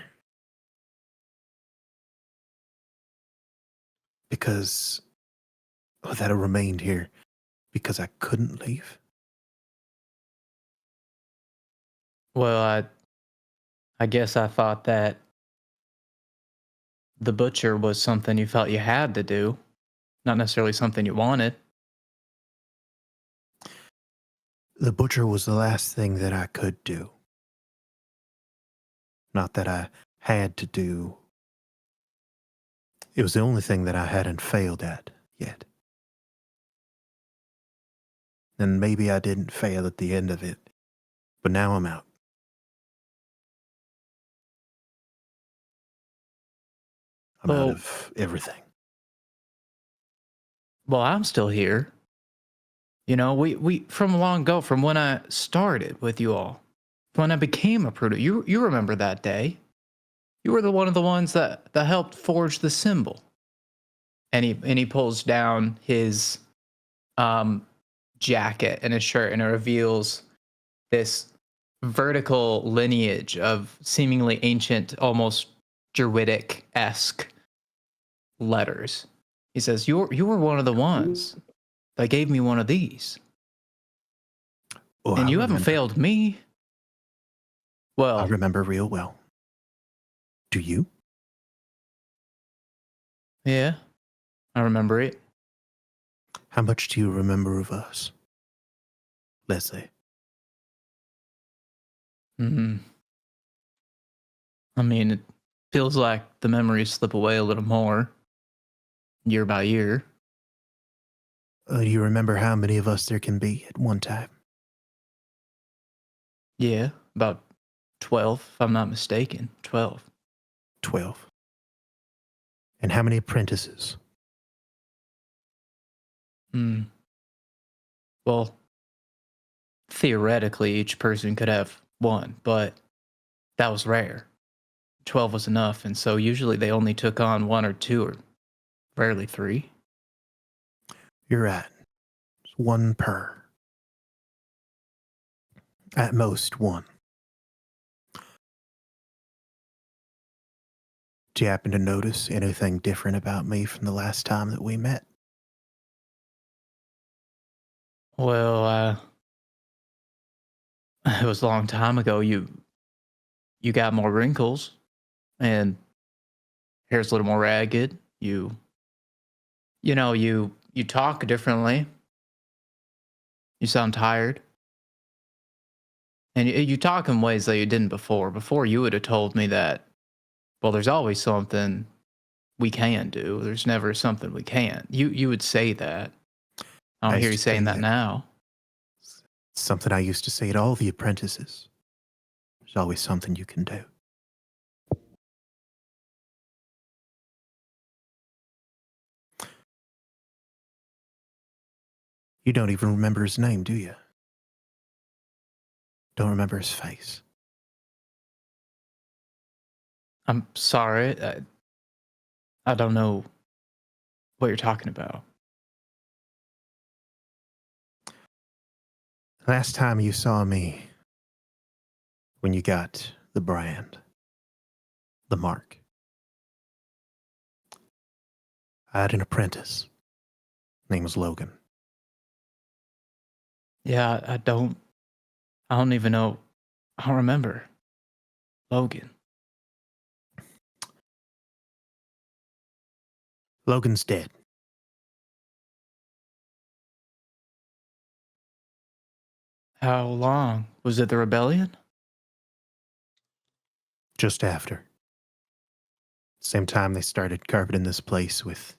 because, or that I remained here because I couldn't leave? Well, I guess I thought that the Butcher was something you felt you had to do, not necessarily something you wanted. The Butcher was the last thing that I could do. Not that I had to do. It was the only thing that I hadn't failed at yet. And maybe I didn't fail at the end of it, but now I'm out. I'm out of everything. Well, I'm still here. You know, we from long ago, from when I started with you all, when I became a Prudo, you remember that day. You were one of the ones that helped forge the symbol. And he pulls down his jacket and his shirt, and it reveals this vertical lineage of seemingly ancient, almost Druidic-esque letters. He says, you were one of the ones that gave me one of these. Oh, And I you haven't remember. failed me. I Well, remember real well. Do you? yeah, I remember it. How much do you remember of us? Leslie? Hmm. I mean, it feels like the memories slip away a little more year by year. Do you remember how many of us there can be at one time? Yeah, about 12, if I'm not mistaken. 12. 12. And how many apprentices? Hmm. Well, theoretically, each person could have one, but that was rare. 12 was enough, and so usually they only took on one or two, or rarely three. You're right. It's one per. At most, one. Do you happen to notice anything different about me from the last time that we met? Well, it was a long time ago. You got more wrinkles, and hair's a little more ragged. You talk differently. You sound tired. And you talk in ways that you didn't before. Before, you would have told me that, well, there's always something we can do. There's never something we can't. You would say that. I I don't hear used you to say saying that that. now. It's something I used to say to all the apprentices. There's always something you can do. You don't even remember his name, do you? Don't remember his face. I'm sorry. I don't know what you're talking about. Last time you saw me, when you got the brand, the mark, I had an apprentice. Name was Logan. Yeah, I don't even know. I don't remember. Logan. Logan's dead. How long? Was it the rebellion? Just after. Same time they started carpeting this place with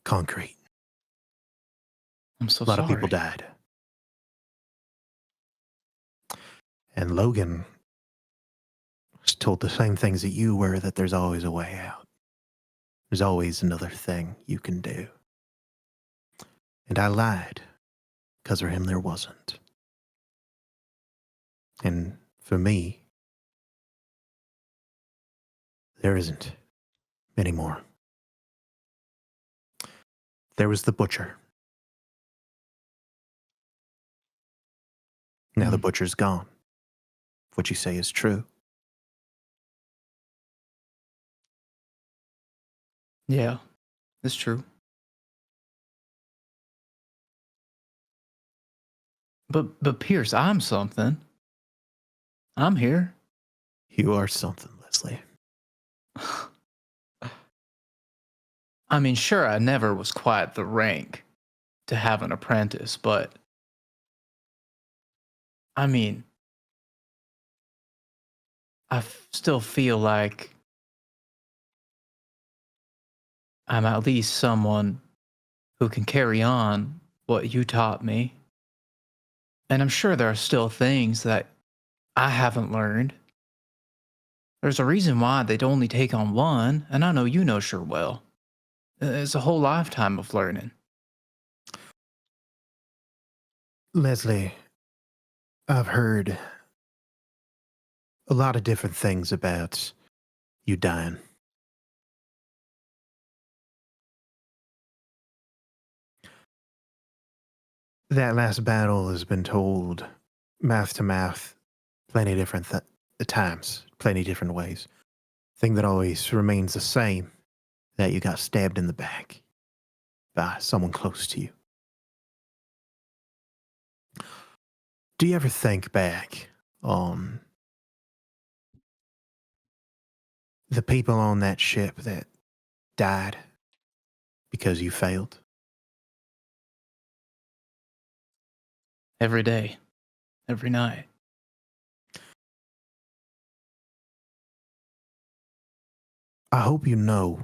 concrete. I'm so A lot sorry. of people died. And Logan was told the same things that you were, that there's always a way out. There's always another thing you can do. And I lied, because for him there wasn't. And for me, there isn't anymore. There was the butcher. Now the Mm. butcher's gone. What you say is true. Yeah, it's true. But Pierce, I'm something. I'm here. You are something, Leslie. I mean, sure, I never was quite the rank to have an apprentice, but I mean, still feel like I'm at least someone who can carry on what you taught me. And I'm sure there are still things that I haven't learned. There's a reason why they'd only take on one, and I know you know sure well. It's a whole lifetime of learning. Leslie, I've heard a lot of different things about you dying. That last battle has been told mouth to mouth plenty different times, plenty different ways. Thing that always remains the same, that you got stabbed in the back by someone close to you. Do you ever think back on the people on that ship that died because you failed? every day, every night. I hope you know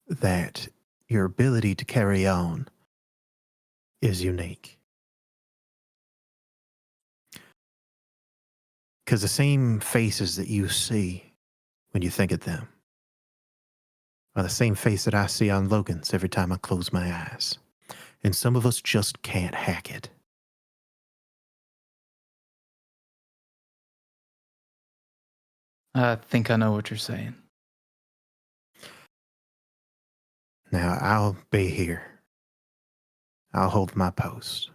that your ability to carry on is unique. Because the same faces that you see when you think of them are the same face that I see on Logan's every time I close my eyes. And some of us just can't hack it. I think I know what you're saying. Now, I'll be here. I'll hold my post.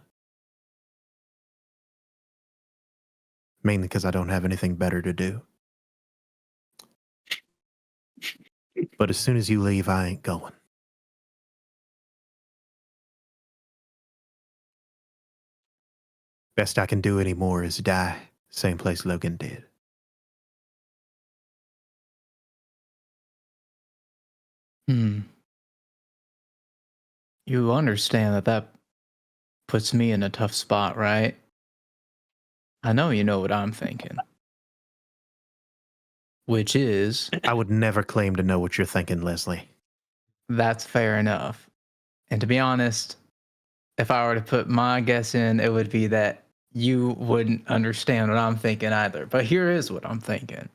Mainly because I don't have anything better to do. But as soon as you leave, I ain't going. Best I can do anymore is die, same place Logan did. You understand that puts me in a tough spot, right? I know you know what I'm thinking. Which is, I would never claim to know what you're thinking, Leslie. that's fair enough. And to be honest, if I were to put my guess in, it would be that you wouldn't understand what I'm thinking either. But here is what I'm thinking.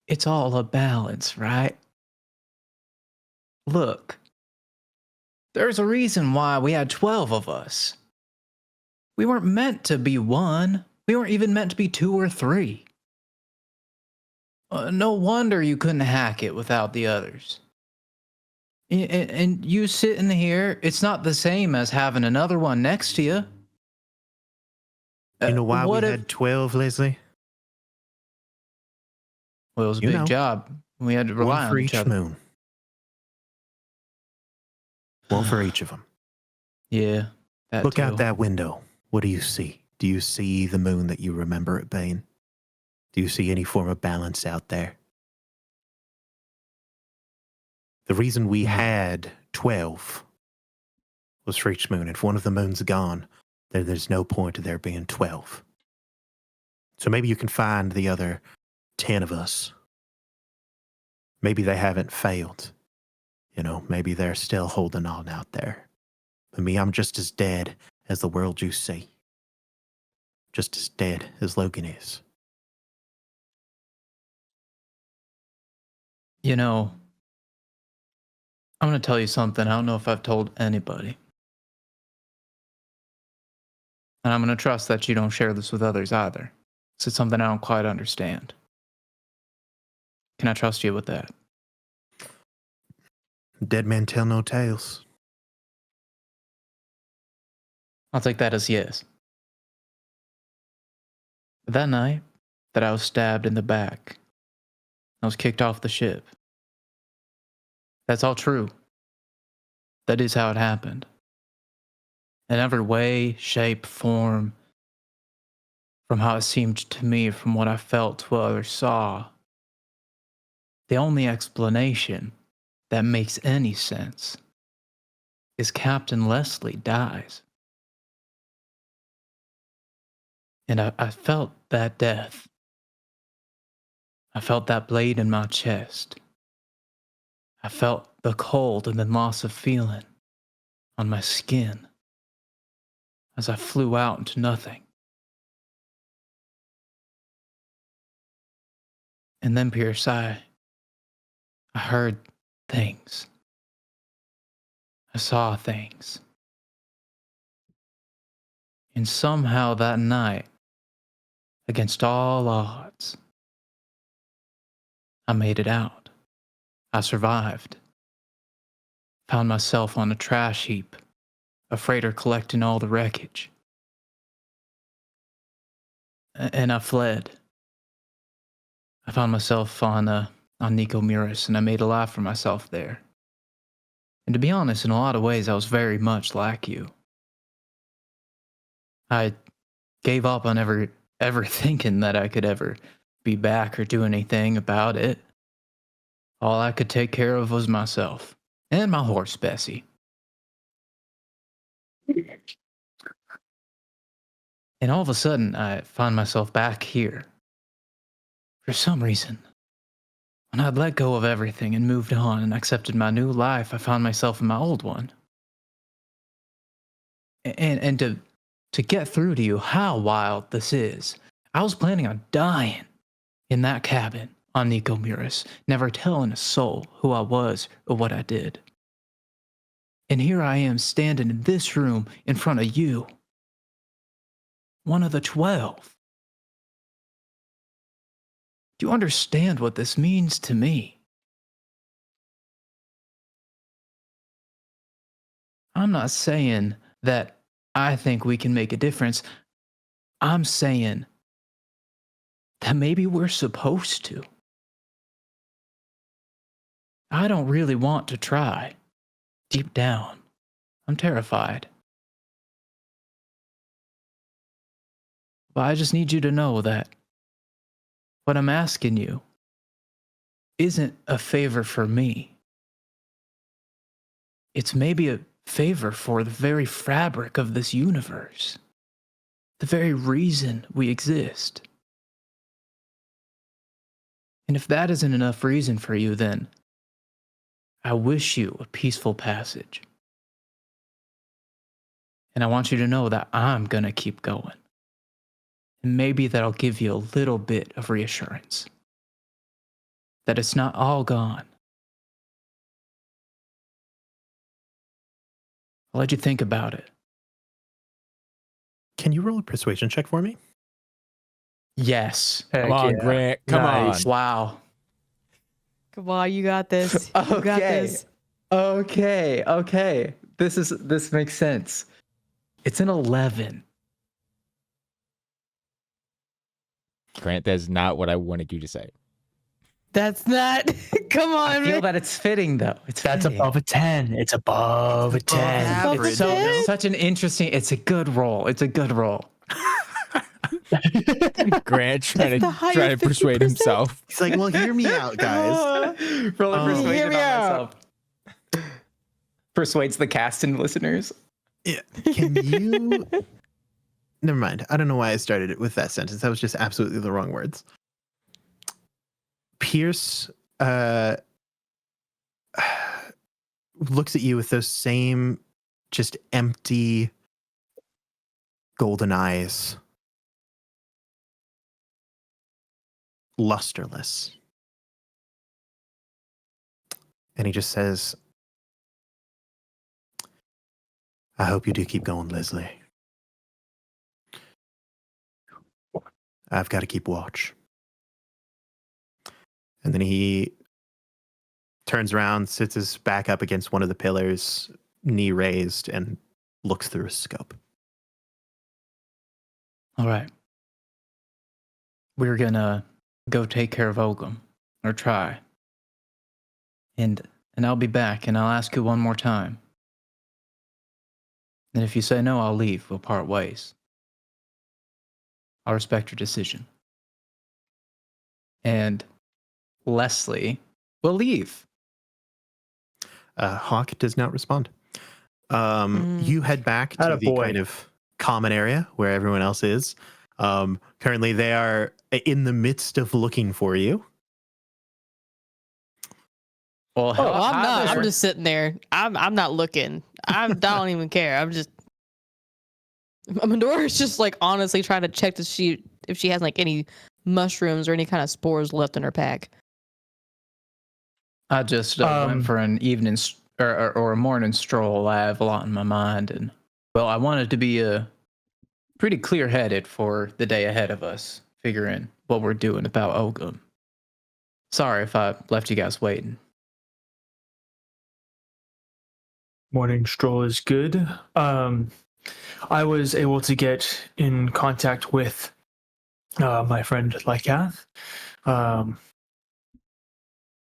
It's all a balance, right? Look, there's a reason why we had 12 of us. We weren't meant to be one. We weren't even meant to be 2 or 3. No wonder you couldn't hack it without the others. And you sitting here, it's not the same as having another one next to you. You know why we what if- had 12, Leslie? Well, it was a You big know. job. We had to rely One for on each each other. moon. One for each of them. Yeah. Look out too. that window. What do you see? Do you see the moon that you remember it being? Do you see any form of balance out there? The reason we No. had 12 was for each moon. If one of the moons gone, then there's no point to there being 12. So maybe you can find the other 10 of us. Maybe they haven't failed. You know, maybe they're still holding on out there. But me, I'm just as dead as the world you see. Just as dead as Logan is. You know, I'm going to tell you something. I don't know if I've told anybody. And I'm going to trust that you don't share this with others either. It's something I don't quite understand. Can I trust you with that? Dead men tell no tales. I'll take that as yes. That night that I was stabbed in the back, I was kicked off the ship. That's all true. That is how it happened. In every way, shape, form, from how it seemed to me, from what I felt to what others saw, the only explanation that makes any sense is Captain Leslie dies. And I felt that death. I felt that blade in my chest. I felt the cold and then loss of feeling on my skin as I flew out into nothing. And then, Pierce, I heard things. I saw things. And somehow that night, against all odds, I made it out. I survived. Found myself on a trash heap, a freighter collecting all the wreckage. And I fled. I found myself on Nico Muris, and I made a life for myself there. And to be honest, in a lot of ways, I was very much like you. I gave up on ever thinking that I could ever be back or do anything about it. All I could take care of was myself and my horse, Bessie. And all of a sudden, I find myself back here. For some reason, when I'd let go of everything and moved on and accepted my new life, I found myself in my old one. And to get through to you how wild this is, I was planning on dying in that cabin on Nico Muris, never telling a soul who I was or what I did. And here I am standing in this room in front of you, one of the 12. Do you understand what this means to me? I'm not saying that I think we can make a difference. I'm saying that maybe we're supposed to. I don't really want to try. Deep down, I'm terrified. But I just need you to know that what I'm asking you isn't a favor for me. It's maybe a favor for the very fabric of this universe, the very reason we exist. And if that isn't enough reason for you, then I wish you a peaceful passage. And I want you to know that I'm gonna keep going. And maybe that'll give you a little bit of reassurance that it's not all gone. I'll let you think about it. Can you roll a persuasion check for me? Yes. Heck Come on, yeah. Grant. Come Nice. on. Wow. Come on, you got this. You got this. Okay. This makes sense. It's an 11. Grant, that's not what I wanted you to say. That's not. Come on, I feel man. that it's fitting though. That's above a 10. It's above a 10. average. It's so It's- such an interesting. It's a good roll. It's a good roll. Grant trying the to highest persuade 50%. himself. He's like, well, hear me out, guys. Rolling Oh. persuasion Hear on me out. myself. Persuades the cast and listeners. Yeah. Can you? Never mind. I don't know why I started it with that sentence. That was just absolutely the wrong words. Pierce looks at you with those same just empty golden eyes. Lusterless. And he just says, I hope you do keep going, Leslie. I've got to keep watch. And then he turns around, sits his back up against one of the pillars, knee raised, and looks through his scope. All right. We're gonna go take care of Ogham, or try. And I'll be back, and I'll ask you one more time. And if you say no, I'll leave. We'll part ways. I'll respect your decision. And Leslie will leave. Hawk does not respond. Mm. You head back to the Attaboy. kind of common area where everyone else is. Currently, they are in the midst of looking for you. Well, Oh, I'm not. Heather- I'm just sitting there. I'm not looking. I don't even care. I'm just. Medora's just like honestly trying to check to see if she has like any mushrooms or any kind of spores left in her pack. I just Um, went for an evening or a morning stroll. I have a lot in my mind, and well, I wanted to be pretty clear-headed for the day ahead of us, figuring what we're doing about Ogham. Sorry if I left you guys waiting. Morning stroll is good. I was able to get in contact with my friend Lycath.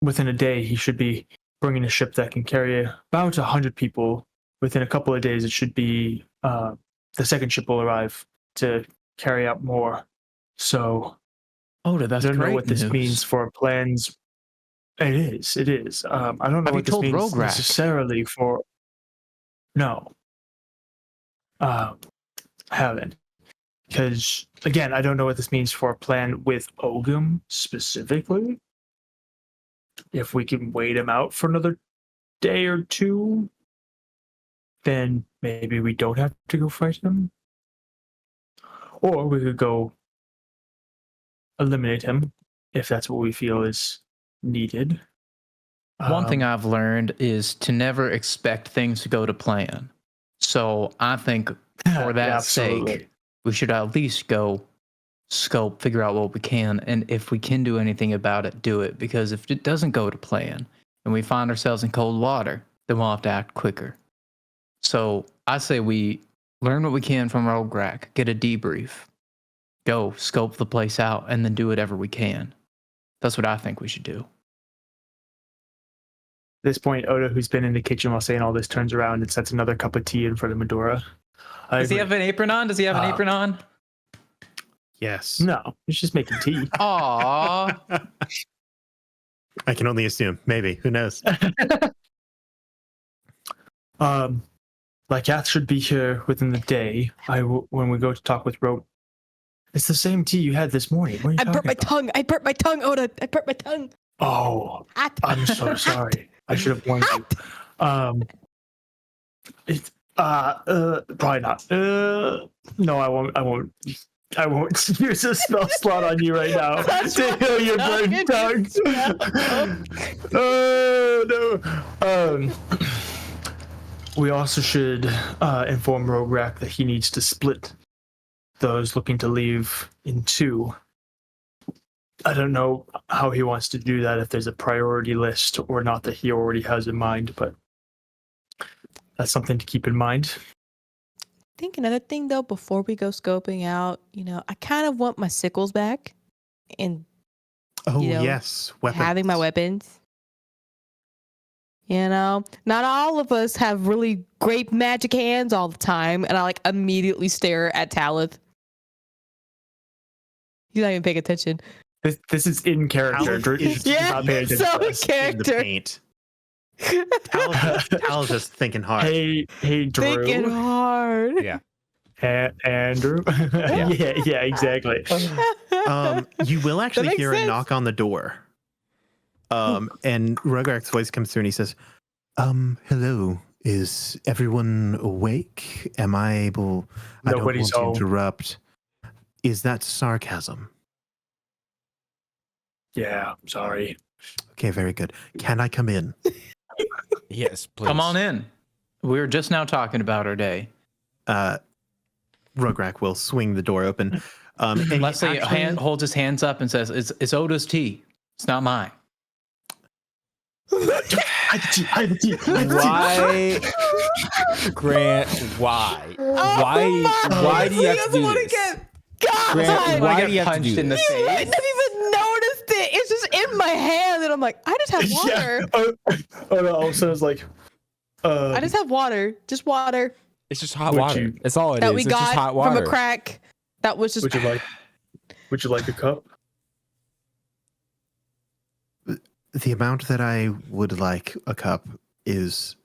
Within a day, he should be bringing a ship that can carry about 100 people. Within a couple of days, it should be the second ship will arrive to carry out more. So Oh, I that's don't know great what this news. means for plans. It is. It is. I don't know Have you what this told means Rograk? necessarily for. No. haven't. Because, again, I don't know what this means for a plan with Ogum specifically. If we can wait him out for another day or two, then maybe we don't have to go fight him. Or we could go eliminate him if that's what we feel is needed. One thing I've learned is to never expect things to go to plan. So I think for that Yeah, sake, absolutely. we should at least go scope, figure out what we can, and if we can do anything about it, do it. Because if it doesn't go to plan and we find ourselves in cold water, then we'll have to act quicker. So I say we learn what we can from Rograk, get a debrief, go scope the place out, and then do whatever we can. That's what I think we should do. At this point, Oda, who's been in the kitchen while saying all this, turns around and sets another cup of tea in front of Medora. Does he have an apron on? Does he have an apron on? Yes. No, he's just making tea. Aww. I can only assume. Maybe. Who knows? Lycath should be here within the day. When we go to talk with Rogue. It's the same tea you had this morning. What are you I talking burnt my about? tongue. I burnt my tongue, Oda. I burnt my tongue. Oh, I'm so sorry. I should have warned you. It's probably not. No, I won't. I won't use a spell slot on you right now to heal your burnt tongue. Oh no. We also should inform Rograk that he needs to split those looking to leave in two. I don't know how he wants to do that, if there's a priority list or not that he already has in mind, but that's something to keep in mind. I think another thing though, before we go scoping out, I kind of want my sickles back and Oh, You know, yes. Weapons. having my weapons. Not all of us have really great magic hands all the time, and I immediately stare at Talith. He's not even paying attention. This is in character. Talith is Yeah, not paying attention so to in us. in the character. paint. Tal's just thinking hard. Hey, Drew. Thinking hard. Yeah. Andrew. yeah, exactly. You will actually makes hear a sense. knock on the door. And Rograk's voice comes through and he says, hello. Is everyone awake? Am I able? Nobody's I don't home. want to interrupt. Is that sarcasm? Yeah, I'm sorry. Okay, very good. Can I come in? Yes, please. Come on in. We were just now talking about our day. Rograk will swing the door open. And he Leslie actually- holds his hands up and says, it's Oda's tea. It's not mine. Why, Grant? Why? Why do you have to do this? Grant, God, why do you have to punched do in the this? I face? didn't even notice it. It's just in my hand, and I'm like, I just have water. Oh no! All of a sudden it's like, I just have water. Just water It's just hot Would water. you- That's all it that is. we It's just hot got water. from a crack. That was just. would you like a cup? The amount that I would like a cup is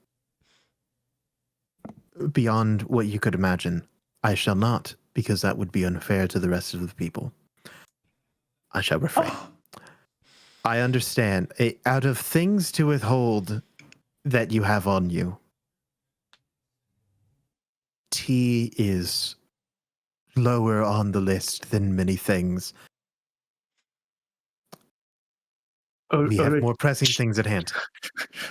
beyond what you could imagine. I shall not, because that would be unfair to the rest of the people. I shall refrain. I understand. Out of things to withhold that you have on you, tea is lower on the list than many things. We have more pressing things at hand.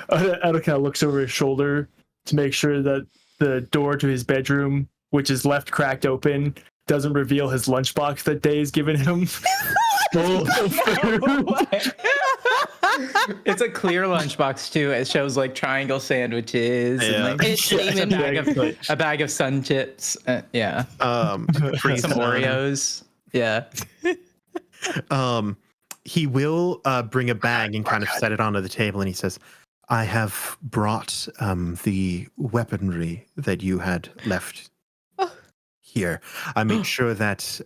Oda kind of looks over his shoulder to make sure that the door to his bedroom, which is left cracked open, doesn't reveal his lunchbox that Day has given him. Full of food. It's a clear lunchbox too. It shows triangle sandwiches Yeah. and It's it's steaming. a bag of sun chips. Yeah, Freeze some them. Oreos. Yeah. He will bring a bag and kind of set it onto the table, and he says, I have brought the weaponry that you had left here. I made sure that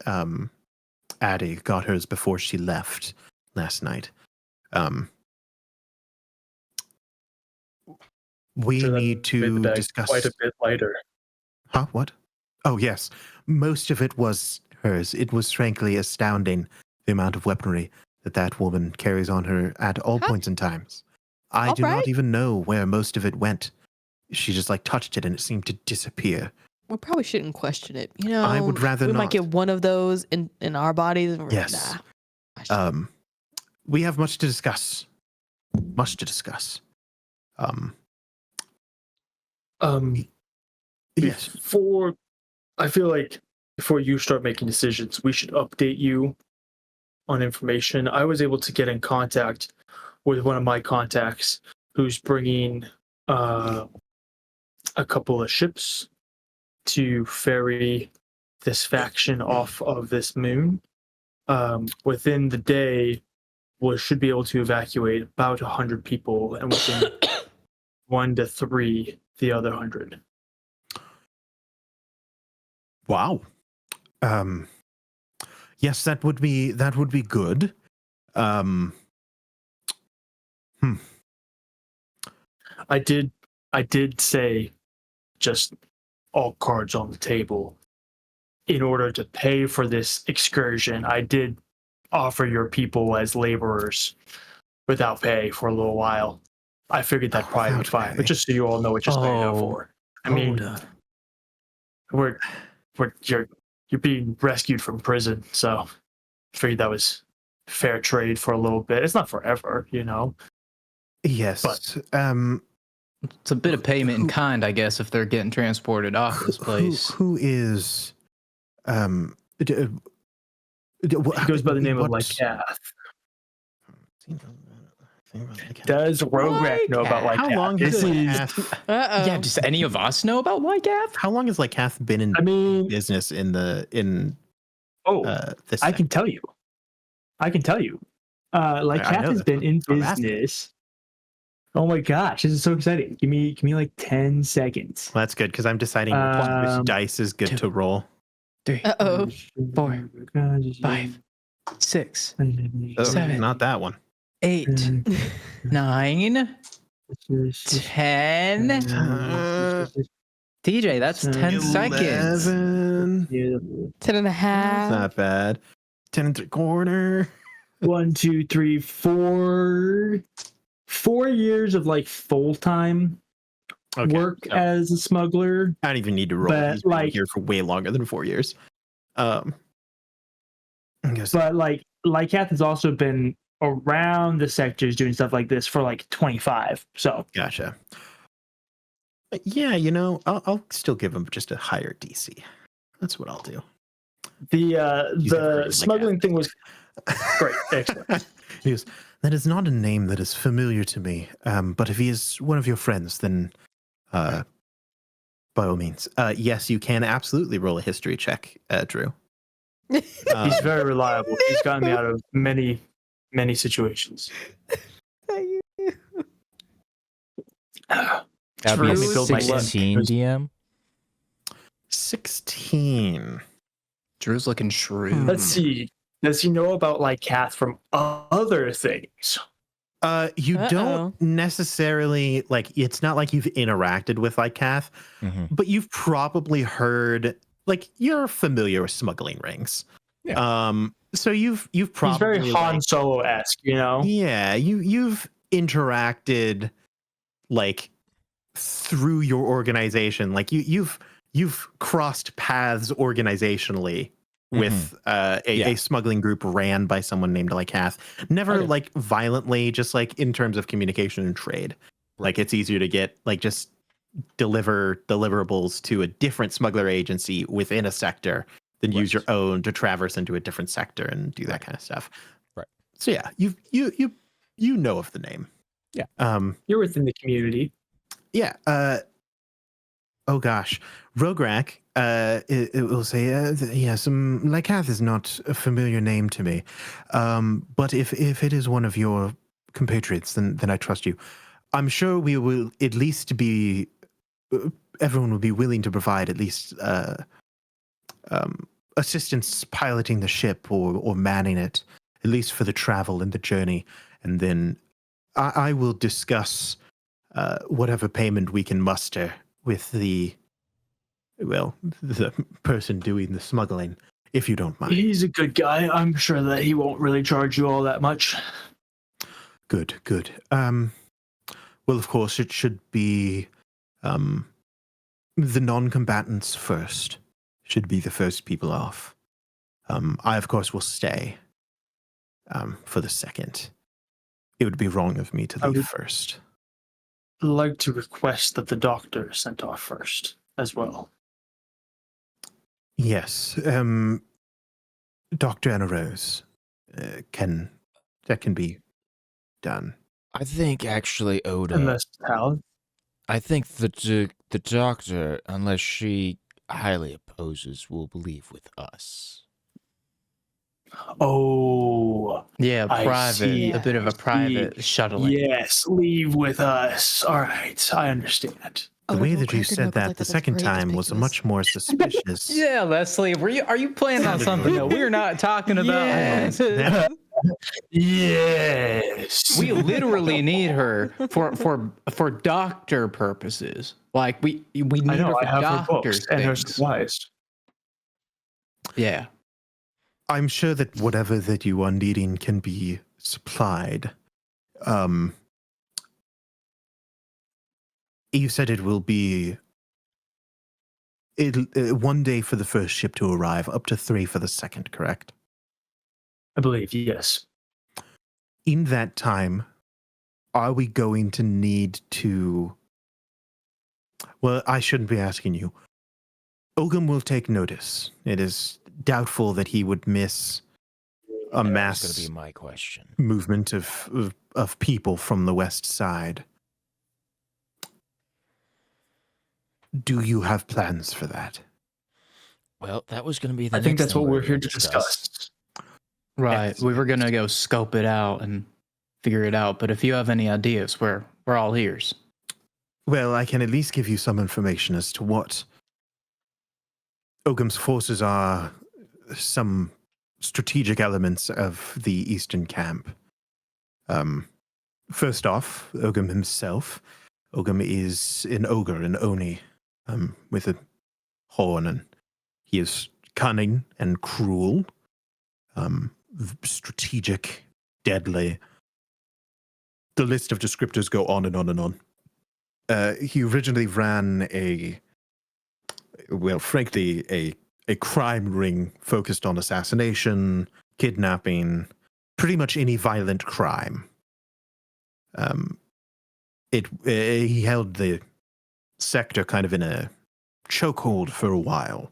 Addy got hers before she left last night. We Sure, that need made the to bag discuss. quite a bit lighter. Huh? What? Oh, yes. Most of it was hers. It was frankly astounding, the amount of weaponry that woman carries on her at all Huh? points and times. I All do not right. even know where most of it went. She just like touched it and it seemed to disappear. We probably shouldn't question it. You know, I would rather we not. might get one of those in our bodies. And we're like, Yes. nah. We have much to discuss. Much to discuss. Yes. Before, I feel like before you start making decisions, we should update you on information. I was able to get in contact with one of my contacts who's bringing a couple of ships to ferry this faction off of this moon. Within the day, we should be able to evacuate about 100 people, and within 1 to 3, the other 100. Wow. Yes, that would be good. I did say, just all cards on the table. In order to pay for this excursion, I did offer your people as laborers without pay for a little while. I figured that probably would be Without fine, pay. but just so you all know what you're signing up Oh, for. I mean, we're you're being rescued from prison, so I figured that was fair trade for a little bit. It's not forever, you know. Yes. But- it's a bit of payment in kind, I guess, if they're getting transported off this place. Who is He goes by the name of Lycath. Does Rograk know about Lycath? How long has This is- Lycath? Yeah, does any of us know about Lycath? How long has Lycath been in I mean, business in oh, this? I can tell you. Lycath know has that. been in I'm asking. business. Oh my gosh, this is so exciting. Give me like 10 seconds. Well, that's good because I'm deciding which dice is good two. to roll. 3, Uh-oh. 4, 5, 6, Oh, 7. not that one. 8, 9, 10. DJ, that's 10 seconds. 11. 10 and a That's half. not bad. 10 and 3/4. 1, 2, 3, 4. 4 years of like full time work so as a smuggler. I don't even need to roll. but, He's been like- here for way longer than 4 years. I guess- But like Lycath has also been around the sectors doing stuff like this for like 25. So Gotcha. Yeah, you know, I'll still give him just a higher DC. That's what I'll do. the He's never heard of smuggling thing was great. Excellent. He goes, that is not a name that is familiar to me. But if he is one of your friends, then by all means. Yes, you can absolutely roll a history check, Drew. He's very reliable. He's gotten me out of many situations. That'd be Drew a is built my 16 luck. DM. 16. Drew's looking shrewd. Let's see. Does he know about Lycath from other things? You Uh-oh. don't necessarily like. It's not like you've interacted with Lycath, Mhm. but you've probably heard. Like you're familiar with smuggling rings. Yeah. So you've probably He's very Han like, Solo-esque, you know? yeah, you've interacted like through your organization. Like you've crossed paths organizationally with a smuggling group ran by someone named Lycath. Never Okay. like violently, just like in terms of communication and trade. Like it's easier to get like just deliver deliverables to a different smuggler agency within a sector than use your own to traverse into a different sector and do that kind of stuff. Right. So yeah, you know of the name. Yeah. You're within the community. Yeah. Oh gosh, Rograk. It will say, yes. Lycath is not a familiar name to me. But if it is one of your compatriots, then I trust you. I'm sure we will at least be. Everyone will be willing to provide at least assistance piloting the ship or manning it, at least for the travel and the journey. And then I will discuss whatever payment we can muster with the well, the person doing the smuggling, if you don't mind. He's a good guy. I'm sure that he won't really charge you all that much. Good, good. Well, of course, it should be the non-combatants first. Should be the first people off. I, of course, will stay for the second. It would be wrong of me to leave first. I'd like to request that the doctor is sent off first as well. Yes, Dr. Anna Rose, that can be done. I think actually, Oda. Unless Tal. I think the doctor, unless she highly opposes, will leave with us. Oh, Yeah, I private, see. a bit of a private shuttling. yes, leave with us. All right, I understand. The Oh, way well, that you crack a said knuckle that like the that's second great, time was ridiculous. much more suspicious. Yeah, Leslie, are you planning on something that we're not talking about? Yes. That- Yes. We literally need her for doctor purposes. Like we need I know. her I for have her doctor books and her things. supplies. Yeah. I'm sure that whatever that you are needing can be supplied. You said it will be one day for the first ship to arrive, up to 3 for the second, correct? I believe. Yes. In that time, are we going to need to... Well, I shouldn't be asking you. Ogum will take notice. It is doubtful that he would miss a That's mass going to be my question. movement of people from the west side. Do you have plans for that? Well, that was going to be the I think next that's thing what we we're were here gonna to discuss. Right. Yes, We were yes. gonna go scope it out and figure it out. But if you have any ideas, we're all ears. Well, I can at least give you some information as to what Ogum's forces are, some strategic elements of the eastern camp. First off, Ogum himself. Ogum is an ogre, an oni, with a horn, and he is cunning and cruel, strategic, deadly. The list of descriptors go on and on and on. He originally ran frankly, a crime ring focused on assassination, kidnapping, pretty much any violent crime. He held the sector kind of in a chokehold for a while.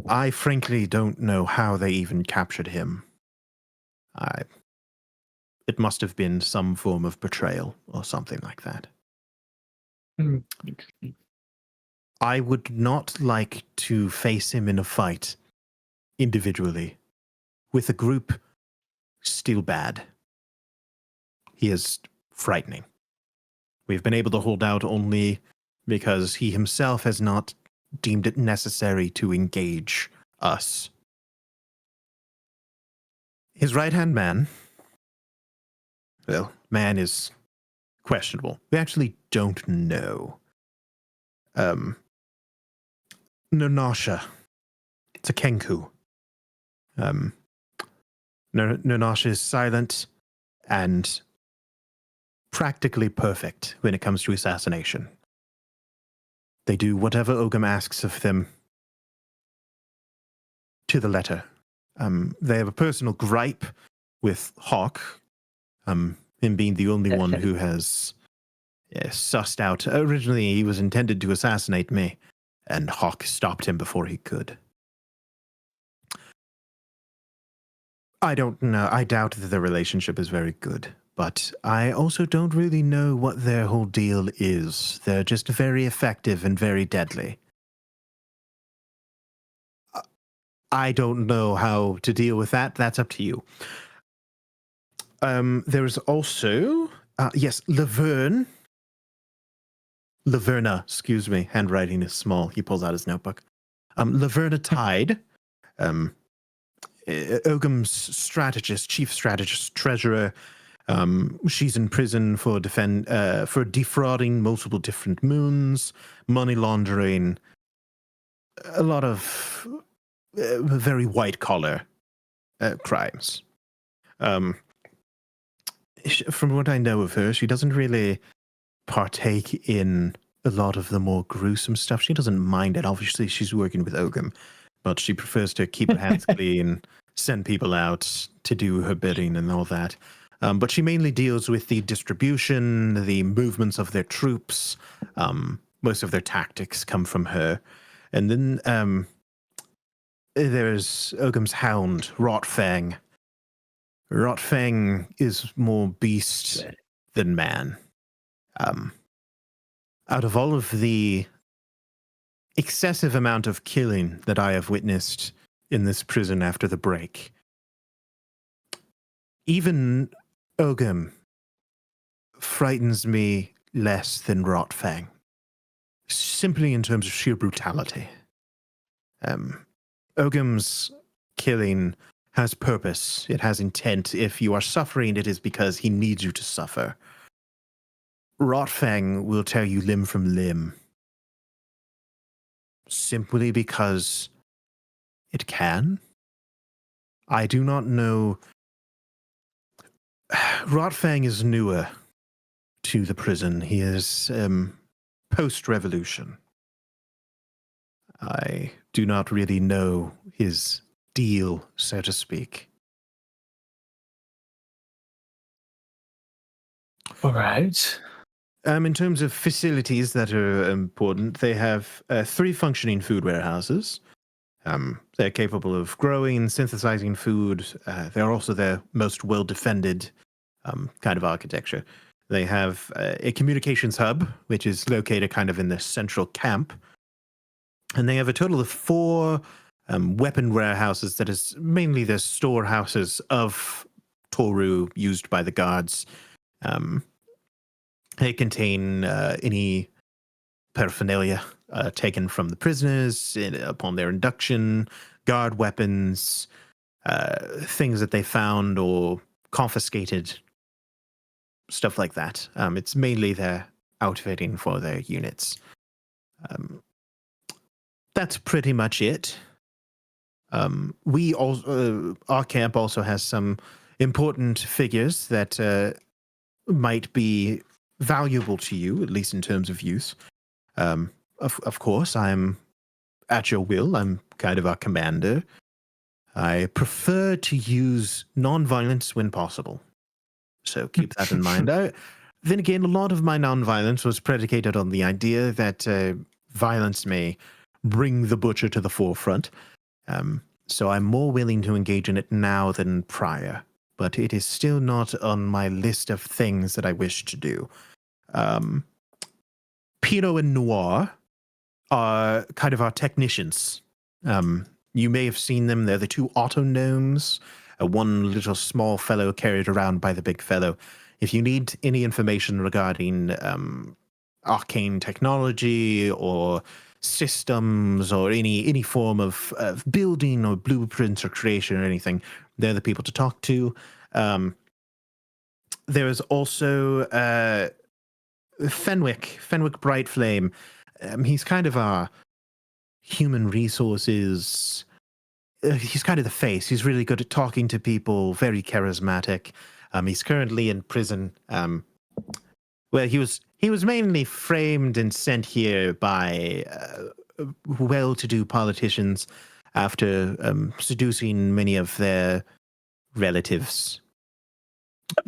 I frankly don't know how they even captured him. It must have been some form of betrayal or something like that. Interesting. I would not like to face him in a fight individually. With a group, still bad. He is frightening. We've been able to hold out only because he himself has not deemed it necessary to engage us. His right-hand man, well, man is questionable. We actually don't know. Nonasha. It's a Kenku. Nonasha is silent and practically perfect when it comes to assassination. They do whatever Ogum asks of them to the letter. They have a personal gripe with Hawk, him being the only one who has sussed out. Originally, he was intended to assassinate me, and Hawk stopped him before he could. I don't know. I doubt that their relationship is very good, but I also don't really know what their whole deal is. They're just very effective and very deadly. I don't know how to deal with that. That's up to you. There is also, yes, Laverna, excuse me, handwriting is small. He pulls out his notebook. Laverna Tide, Ogum's strategist, chief strategist, treasurer, She's in prison for defrauding multiple different moons, money laundering, a lot of very white collar crimes. From what I know of her, she doesn't really partake in a lot of the more gruesome stuff. She doesn't mind it. Obviously, she's working with Ogum, but she prefers to keep her hands clean, send people out to do her bidding and all that. But she mainly deals with the distribution, the movements of their troops. Most of their tactics come from her. And then there's Ogum's hound, Rotfang. Rotfang is more beast than man. Out of all of the excessive amount of killing that I have witnessed in this prison after the break, even Ogum frightens me less than Rotfang, simply in terms of sheer brutality. Ogum's killing has purpose. It has intent. If you are suffering, it is because he needs you to suffer. Rotfang will tear you limb from limb simply because it can. I do not know. Rotfang is newer to the prison. He is post-revolution. I do not really know his deal, so to speak. All right. In terms of facilities that are important, they have 3 functioning food warehouses. They're capable of growing, synthesizing food. They're also their most well-defended kind of architecture. They have a communications hub, which is located kind of in the central camp. And they have a total of 4 weapon warehouses that is mainly the storehouses of Toru used by the guards. They contain any paraphernalia taken from the prisoners upon their induction, guard weapons, things that they found or confiscated, stuff like that. It's mainly their outfitting for their units. That's pretty much it. We also, our camp also has some important figures that might be valuable to you, at least in terms of use. Of course, I'm at your will. I'm kind of our commander. I prefer to use non-violence when possible. So keep that in mind. Then again, a lot of my non-violence was predicated on the idea that violence may bring the butcher to the forefront. So I'm more willing to engage in it now than prior. But it is still not on my list of things that I wish to do. Pinot and Noir are kind of our technicians. You may have seen them. They're the 2 autognomes, one little small fellow carried around by the big fellow. If you need any information regarding arcane technology or systems or any form of building or blueprints or creation or anything, they're the people to talk to. There is also Fenwick Brightflame. He's kind of our human resources. He's kind of the face. He's really good at talking to people, very charismatic. He's currently in prison. Well, he was mainly framed and sent here by well-to-do politicians after seducing many of their relatives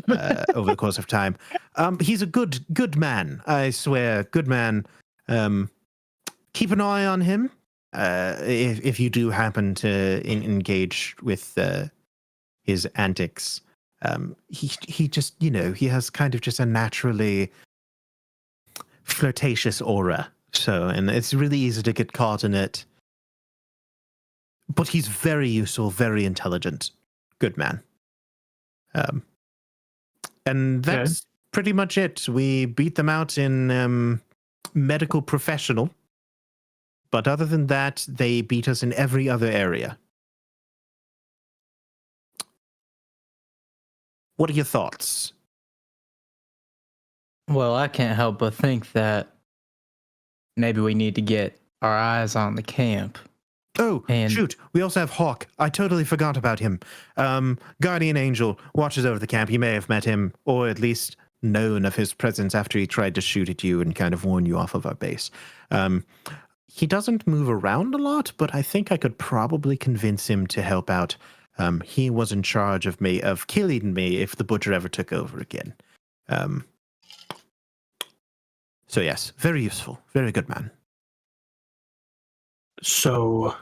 over the course of time. He's a good man, I swear, good man. Keep an eye on him if you do happen to engage with his antics. He just, he has kind of just a naturally flirtatious aura. So, and it's really easy to get caught in it. But he's very useful, very intelligent. Good man. And that's pretty much it. We beat them out in medical professional. But other than that, they beat us in every other area. What are your thoughts? Well, I can't help but think that maybe we need to get our eyes on the camp. Oh, And- shoot. We also have Hawk. I totally forgot about him. Guardian Angel watches over the camp. You may have met him, or at least known of his presence after he tried to shoot at you and kind of warn you off of our base. He doesn't move around a lot, but I think I could probably convince him to help out. He was in charge of killing me if the Butcher ever took over again. So yes, very useful. Very good man. So,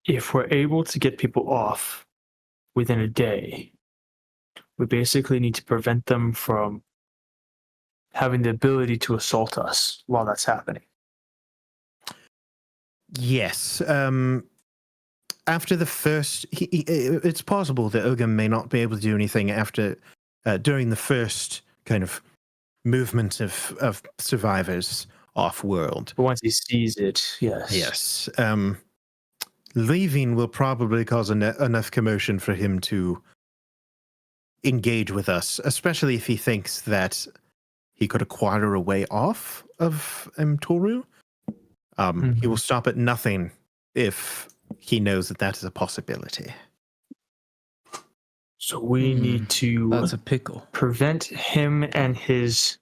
if we're able to get people off within a day, we basically need to prevent them from having the ability to assault us while that's happening. Yes. After the first, it's possible that Ogum may not be able to do anything during the first kind of movement of survivors off-world. But once he sees it, yes. Yes. Leaving will probably cause enough commotion for him to engage with us, especially if he thinks that he could acquire a way off of Toru. He will stop at nothing if he knows that is a possibility. So we need to That's a pickle. prevent him and his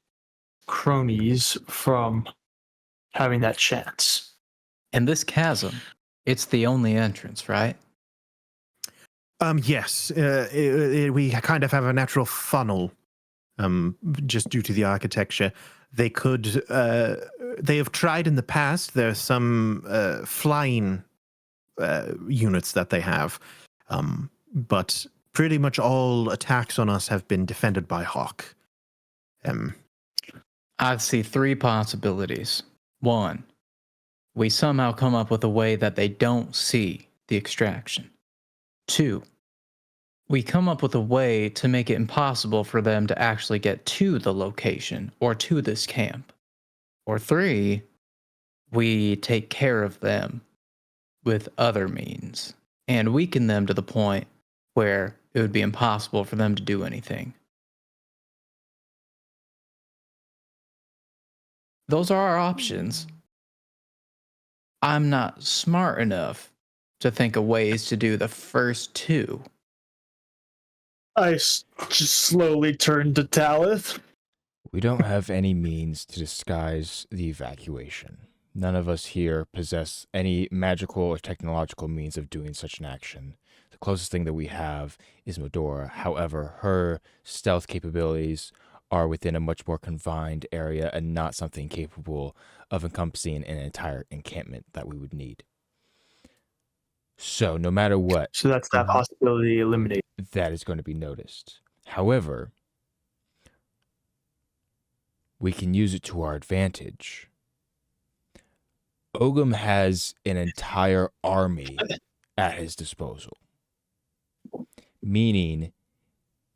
cronies from having that chance. And this chasm, it's the only entrance, right? Yes. We kind of have a natural funnel, just due to the architecture. They have tried in the past. There's some flying units that they have, but pretty much all attacks on us have been defended by Hawk. I see three possibilities. One, we somehow come up with a way that they don't see the extraction. Two, we come up with a way to make it impossible for them to actually get to the location or to this camp. Or three, we take care of them with other means and weaken them to the point where it would be impossible for them to do anything. Those are our options. I'm not smart enough to think of ways to do the first two. I just slowly turned to Talith. We don't have any means to disguise the evacuation. None of us here possess any magical or technological means of doing such an action. The closest thing that we have is Medora. However, her stealth capabilities are within a much more confined area and not something capable of encompassing an entire encampment that we would need. So no matter what, So that's that possibility eliminated. that is going to be noticed. However, we can use it to our advantage. Ogum has an entire army at his disposal, meaning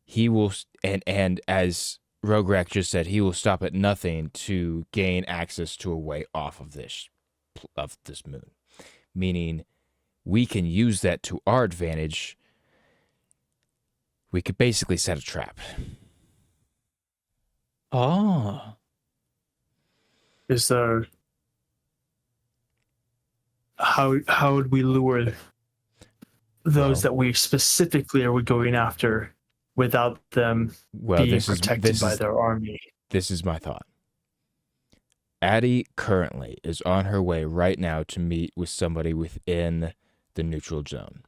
he will, and as Rograk just said, he will stop at nothing to gain access to a way off of this moon, meaning we can use that to our advantage. We could basically set a trap. Oh. Is there how would we lure those that we specifically are going after without them being protected by their army? This is my thought. Addy currently is on her way right now to meet with somebody within the neutral zone.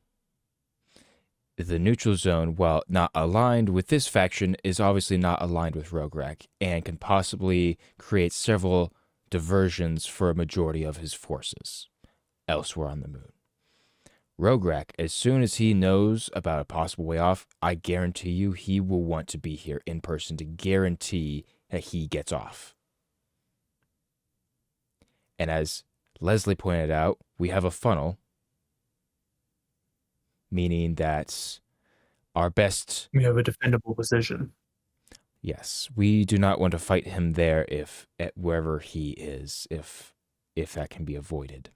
The neutral zone, while not aligned with this faction, is obviously not aligned with Rograk and can possibly create several diversions for a majority of his forces elsewhere on the moon. Rograk, as soon as he knows about a possible way off, I guarantee you he will want to be here in person to guarantee that he gets off. And as Leslie pointed out, we have a funnel, meaning that our best... We have a defendable position. Yes, we do not want to fight him there at wherever he is, if that can be avoided.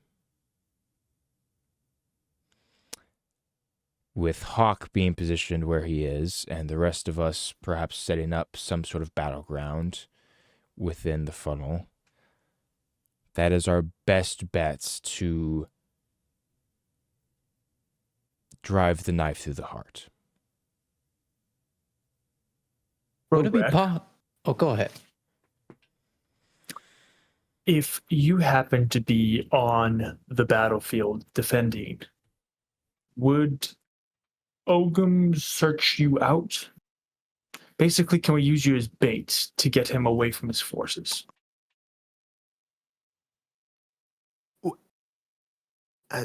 with Hawk being positioned where he is, and the rest of us perhaps setting up some sort of battleground within the funnel, that is our best bets to drive the knife through the heart. Would it be Rograk, Oh, go ahead. if you happen to be on the battlefield defending, would Ogum search you out? Basically, can we use you as bait to get him away from his forces?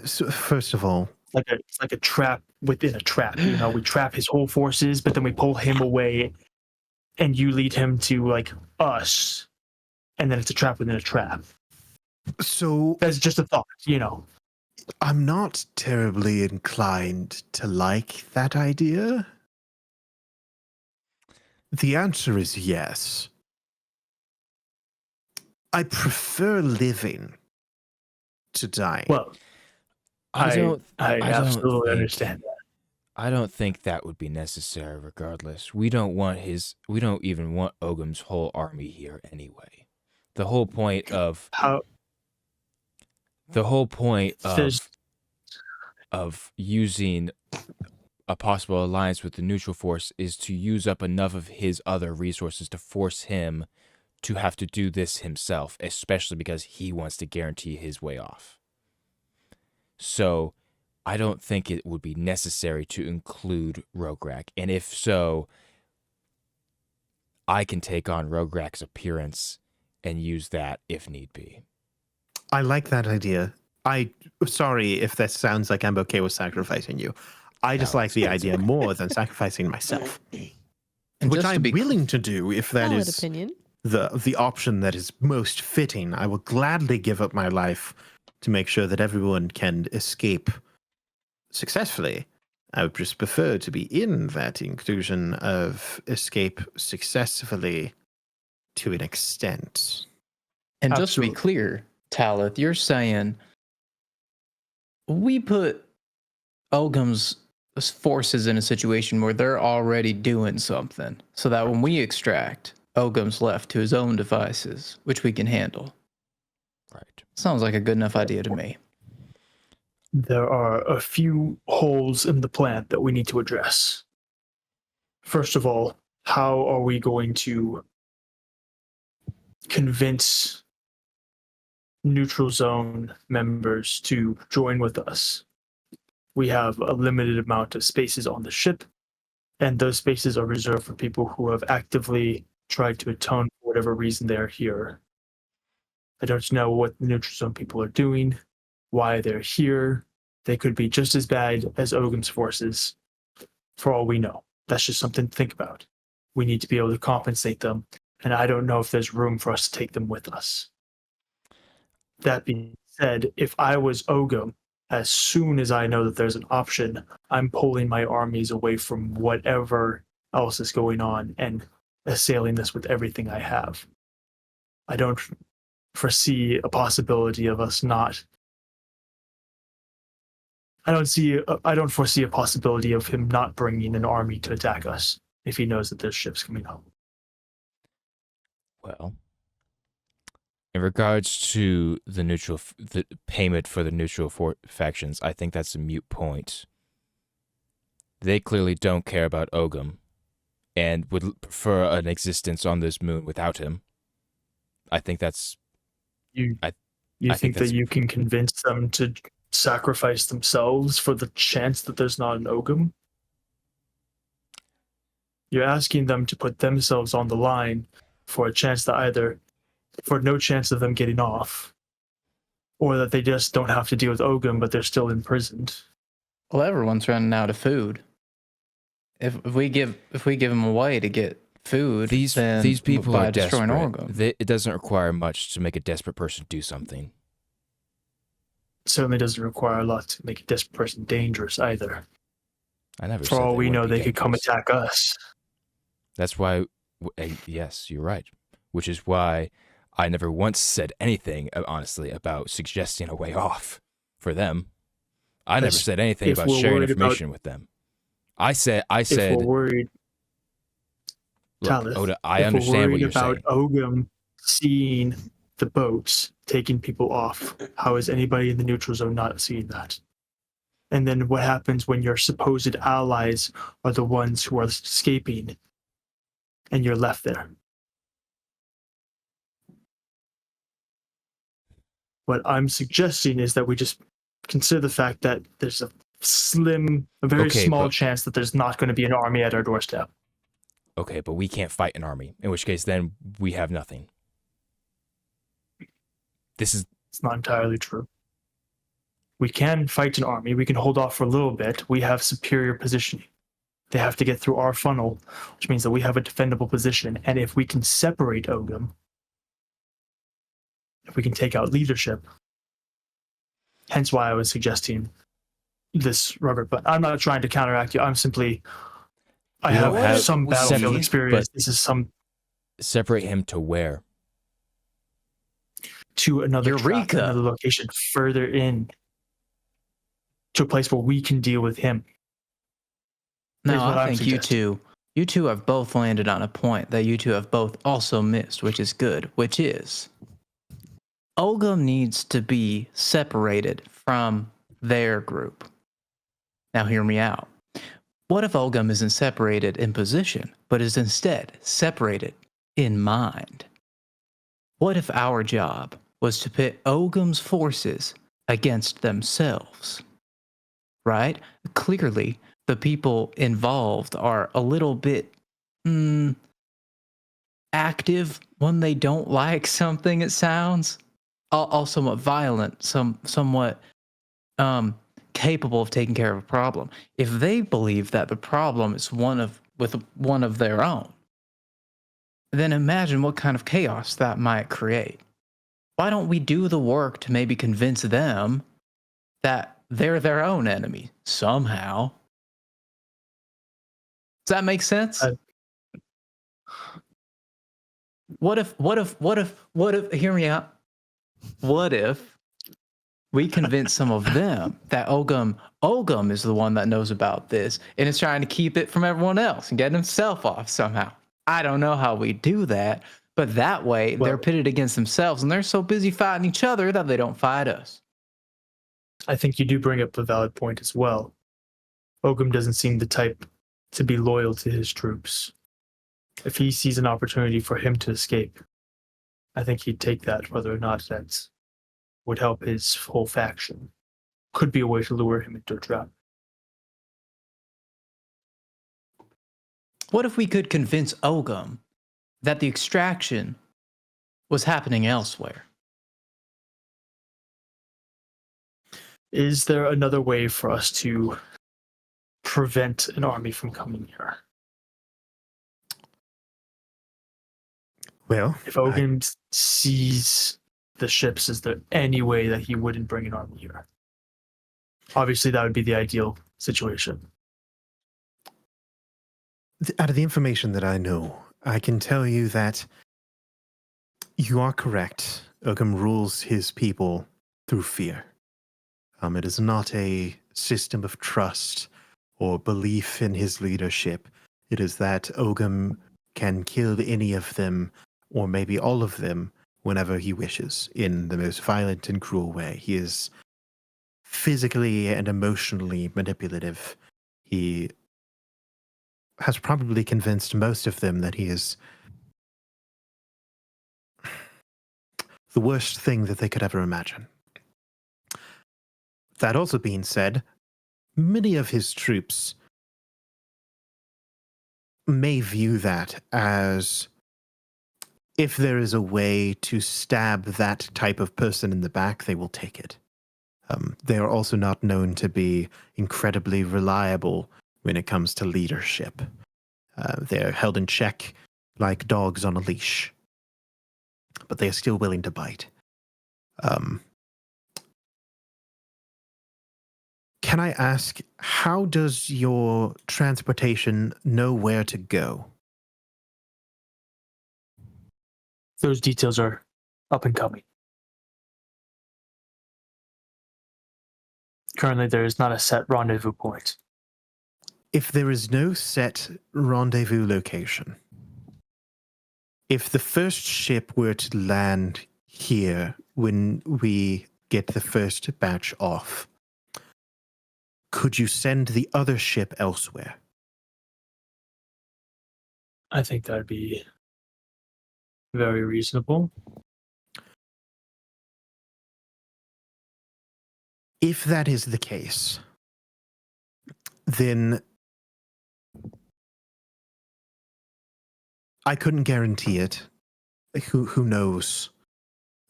So first of all, It's like a trap within a trap. You know, we trap his whole forces, but then we pull him away, and you lead him to like us, and then it's a trap within a trap. so That's just a thought, you know. I'm not terribly inclined to like that idea. The answer is yes. I prefer living to dying. Well, I don't absolutely think- understand that. I don't think that would be necessary regardless. We don't even want Ogum's whole army here anyway. The whole point of How there's of using a possible alliance with the neutral force is to use up enough of his other resources to force him to have to do this himself, especially because he wants to guarantee his way off. So I don't think it would be necessary to include Rograk. And if so, I can take on Rograk's appearance and use that if need be. I like that idea. Sorry if that sounds like I'm okay with sacrificing you. I just No, like the it's idea okay. more than sacrificing myself, And which just to I'm be willing to do if that Valid is opinion. the option that is most fitting. I will gladly give up my life to make sure that everyone can escape successfully. I would just prefer to be in that inclusion of escape successfully to an extent. And just to be Absolutely. clear, Talith, you're saying we put Ogum's forces in a situation where they're already doing something so that when we extract, Ogum's left to his own devices, which we can handle. Right. Sounds like a good enough idea to me. there are a few holes in the plan that we need to address. First of all, how are we going to convince neutral zone members to join with us? We have a limited amount of spaces on the ship, and those spaces are reserved for people who have actively tried to atone for whatever reason they're here. I don't know what the neutral zone people are doing, why they're here. They could be just as bad as Ogum's forces, for all we know. That's just something to think about. We need to be able to compensate them, and I don't know if there's room for us to take them with us. That being said, if I was Ogum, as soon as I know that there's an option, I'm pulling my armies away from whatever else is going on and assailing this with everything I have. I don't foresee a possibility of us not. I don't foresee a possibility of him not bringing an army to attack us if he knows that there's ships coming home. Well, in regards to the payment for the neutral factions, I think that's a moot point. They clearly don't care about Ogum and would prefer an existence on this moon without him. I think that's... You I think think that that's- you can convince them to sacrifice themselves for the chance that there's not an Ogum? You're asking them to put themselves on the line for a chance to for no chance of them getting off, or that they just don't have to deal with Ogum, but they're still imprisoned. Well, everyone's running out of food. If we give them away to get food, These then people by are destroying desperate. Ogum. It doesn't require much to make a desperate person do something. Certainly doesn't require a lot to make a desperate person dangerous either. I never For said all they we know, wouldn't be they could come dangerous. attack us. That's why, yes, you're right. Which is why I never once said anything, honestly, about suggesting a way off for them. I never That's- said anything if about we're sharing worried about- information with them. I said, If we're worried, look, Talith, Oda, I if we're understand what worried you're about saying. Ogum seeing the boats taking people off, how is anybody in the neutral zone not seeing that? And then what happens when your supposed allies are the ones who are escaping and you're left there? What I'm suggesting is that we just consider the fact that there's a very Okay, small but- chance that there's not going to be an army at our doorstep. Okay, but we can't fight an army, in which case then we have nothing. This is It's not entirely true. We can fight an army. We can hold off for a little bit. We have superior positioning. They have to get through our funnel, which means that we have a defendable position. And if we can separate Ogum, if we can take out leadership, hence why I was suggesting this, Robert. But I'm not trying to counteract you. I'm simply, I We don't have have some battlefield separate- experience. but- This is some separate him to where? to another track, Eureka. another location further in, to a place where we can deal with him. Here's No, what I I'm think you two have both landed on a point that you two have both also missed, which is good, which is Ogum needs to be separated from their group. Now hear me out. What if Ogum isn't separated in position, but is instead separated in mind? What if our job was to pit Ogum's forces against themselves? Right? Clearly, the people involved are a little bit active when they don't like something, it sounds. All somewhat violent, somewhat capable of taking care of a problem. If they believe that the problem is one of their own, then imagine what kind of chaos that might create. Why don't we do the work to maybe convince them that they're their own enemy somehow? Does that make sense? What if, hear me out. What if we convince some of them that Ogum is the one that knows about this and is trying to keep it from everyone else and get himself off somehow? I don't know how we do that, but that way they're pitted against themselves and they're so busy fighting each other that they don't fight us. I think you do bring up a valid point as well. Ogum doesn't seem the type to be loyal to his troops. If he sees an opportunity for him to escape, I think he'd take that, whether or not that would help his whole faction. Could be a way to lure him into a trap. What if we could convince Ogum that the extraction was happening elsewhere? Is there another way for us to prevent an army from coming here? Well, If Ogum sees the ships, is there any way that he wouldn't bring an army here? Obviously, that would be the ideal situation. Out of the information that I know, I can tell you that you are correct. Ogum rules his people through fear. It is not a system of trust or belief in his leadership. It is that Ogum can kill any of them, or maybe all of them, whenever he wishes, in the most violent and cruel way. He is physically and emotionally manipulative. He has probably convinced most of them that he is the worst thing that they could ever imagine. That also being said, many of his troops may view that as, if there is a way to stab that type of person in the back, they will take it. They are also not known to be incredibly reliable when it comes to leadership. They're held in check like dogs on a leash, but they are still willing to bite. Can I ask, how does your transportation know where to go? Those details are up and coming. Currently, there is not a set rendezvous point. If there is no set rendezvous location, if the first ship were to land here when we get the first batch off, could you send the other ship elsewhere? I think that'd be very reasonable. If that is the case, then I couldn't guarantee it. Who knows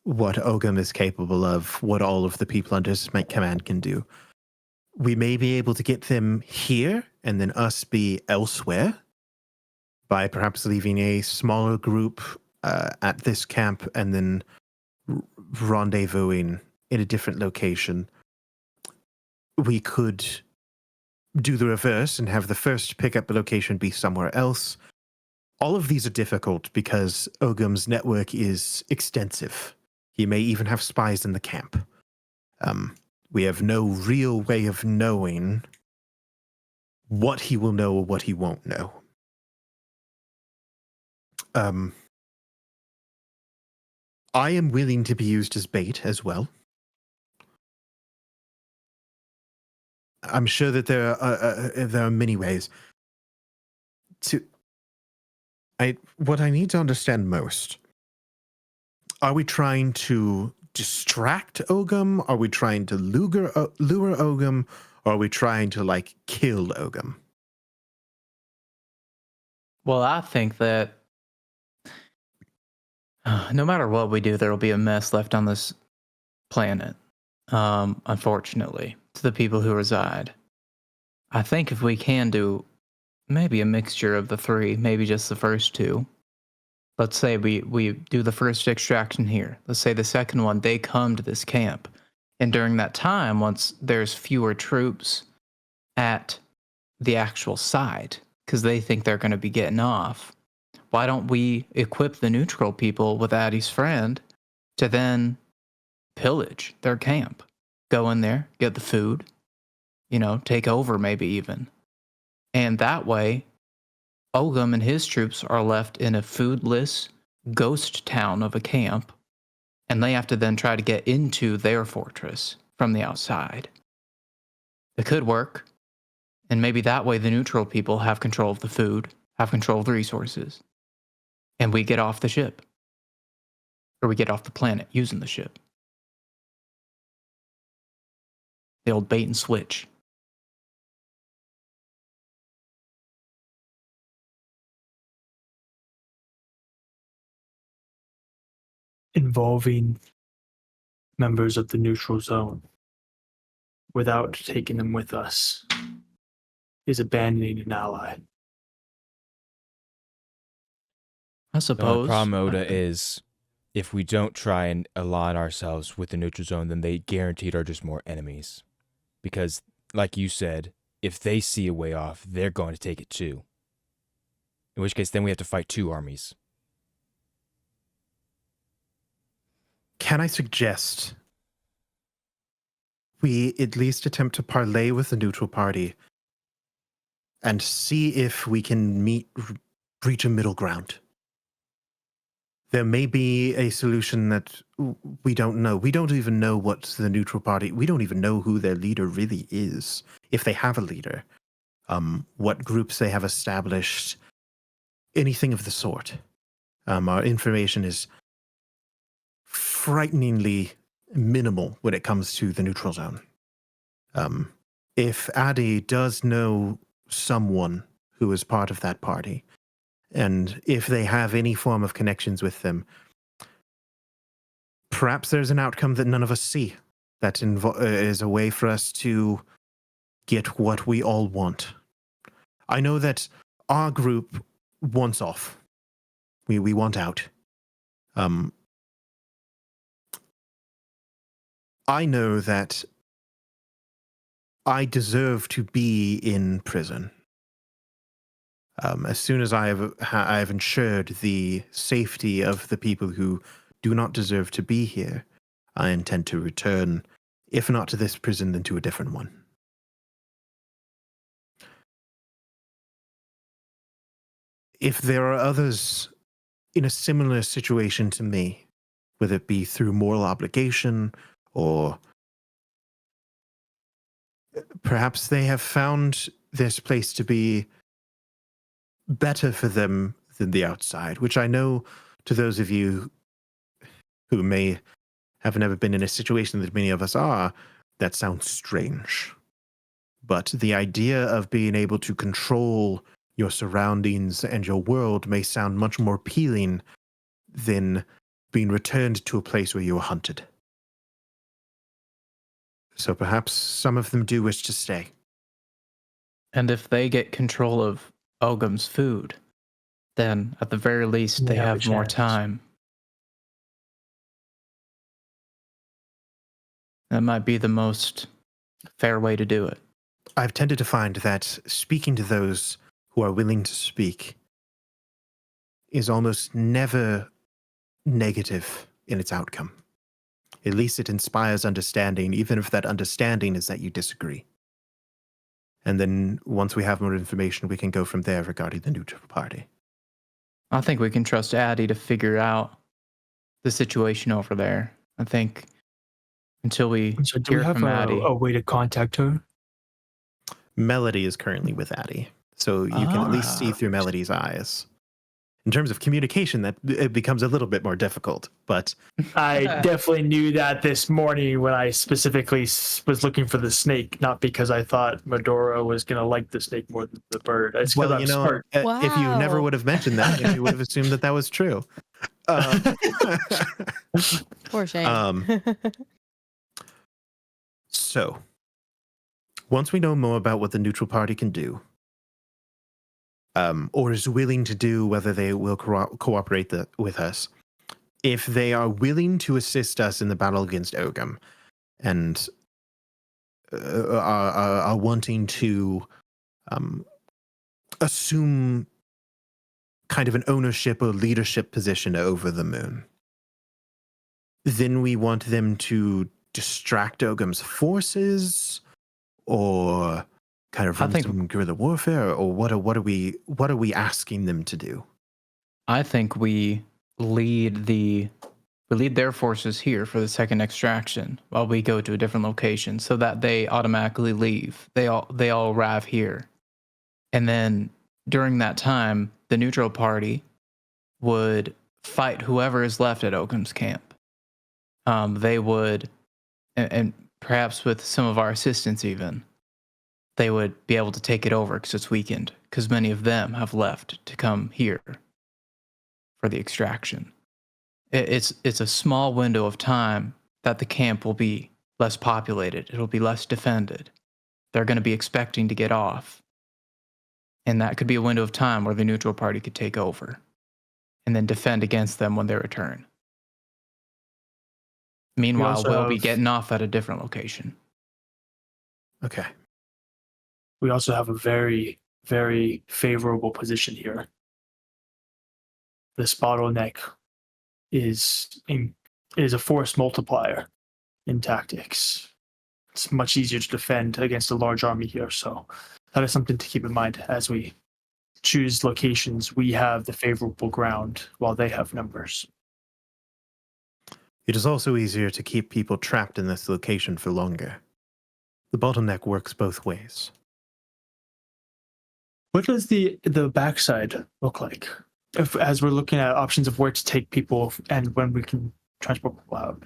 what Ogum is capable of, what all of the people under his command can do. We may be able to get them here and then us be elsewhere by perhaps leaving a smaller group at this camp and then rendezvousing in a different location. We could do the reverse and have the first pickup location be somewhere else. All of these are difficult because Ogum's network is extensive. He may even have spies in the camp. We have no real way of knowing what he will know or what he won't know. I am willing to be used as bait as well. I'm sure that there are many ways to. What I need to understand most: are we trying to distract Ogum? Are we trying to lure Ogum? Or are we trying to kill Ogum? Well, I think that no matter what we do, there will be a mess left on this planet. Unfortunately, to the people who reside. I think if we can do maybe a mixture of the three, maybe just the first two. Let's say we do the first extraction here. Let's say the second one, they come to this camp. And during that time, once there's fewer troops at the actual site, because they think they're going to be getting off, why don't we equip the neutral people with Addy's friend to then pillage their camp? Go in there, get the food, take over maybe even. And that way, Ogum and his troops are left in a foodless ghost town of a camp, and they have to then try to get into their fortress from the outside. It could work, and maybe that way the neutral people have control of the food, have control of the resources, and we get off the ship. Or we get off the planet using the ship. The old bait and switch. Involving members of the neutral zone without taking them with us is abandoning an ally. I The suppose. problem, Oda, is if we don't try and align ourselves with the neutral zone, then they guaranteed are just more enemies. Because, like you said, if they see a way off, they're going to take it too. In which case, then we have to fight two armies. Can I suggest we at least attempt to parlay with the neutral party and see if we can reach a middle ground? There may be a solution that we don't know. We don't even know what the neutral party, we don't even know who their leader really is, if they have a leader, what groups they have established, anything of the sort. Our information is frighteningly minimal when it comes to the neutral zone. If Addy does know someone who is part of that party, and if they have any form of connections with them, perhaps there's an outcome that none of us see that is a way for us to get what we all want. I know that our group wants off. We want out. I know that I deserve to be in prison. As soon as I have ensured the safety of the people who do not deserve to be here, I intend to return, if not to this prison, then to a different one. if there are others in a similar situation to me, whether it be through moral obligation or perhaps they have found this place to be better for them than the outside, which I know to those of you who may have never been in a situation that many of us are, that sounds strange. But the idea of being able to control your surroundings and your world may sound much more appealing than being returned to a place where you were hunted. So perhaps some of them do wish to stay. And if they get control of Ogum's food, then at the very least they They have a have more chance. time. That might be the most fair way to do it. I've tended to find that speaking to those who are willing to speak is almost never negative in its outcome. At least it inspires understanding, even if that understanding is that you disagree. And then once we have more information, we can go from there regarding the neutral party. I think we can trust Addy to figure out the situation over there. I think until we So do we hear have from Addy. a way to contact her? Melody is currently with Addy, so you can at least see through Melody's eyes. In terms of communication, that it becomes a little bit more difficult, but I definitely knew that this morning when I specifically was looking for the snake, not because I thought Medora was going to like the snake more than the bird. It's because well, I'm smart. if you never Wow. would have mentioned that, then you would have assumed that that was true. Poor Shane. So, once we know more about what the neutral party can do, or is willing to do, whether they will cooperate with us, if they are willing to assist us in the battle against Ogum, and are wanting to assume kind of an ownership or leadership position over the moon, then we want them to distract Ogum's forces, or kind of I run think- some guerrilla warfare, or what are we asking them to do? I think we lead their forces here for the second extraction while we go to a different location so that they automatically leave. They all arrive here. And then during that time, the neutral party would fight whoever is left at Ogum's camp. They would, and perhaps with some of our assistance even, they would be able to take it over because it's weakened, because many of them have left to come here for the extraction. It's a small window of time that the camp will be less populated. It'll be less defended. They're going to be expecting to get off. And that could be a window of time where the neutral party could take over and then defend against them when they return. Meanwhile, also we'll be have- getting off at a different location. Okay. We also have a very, very favorable position here. This bottleneck is a force multiplier in tactics. It's much easier to defend against a large army here, so that is something to keep in mind as we choose locations. We have the favorable ground while they have numbers. It is also easier to keep people trapped in this location for longer. The bottleneck works both ways. What does the backside look like? As we're looking at options of where to take people and when we can transport people out.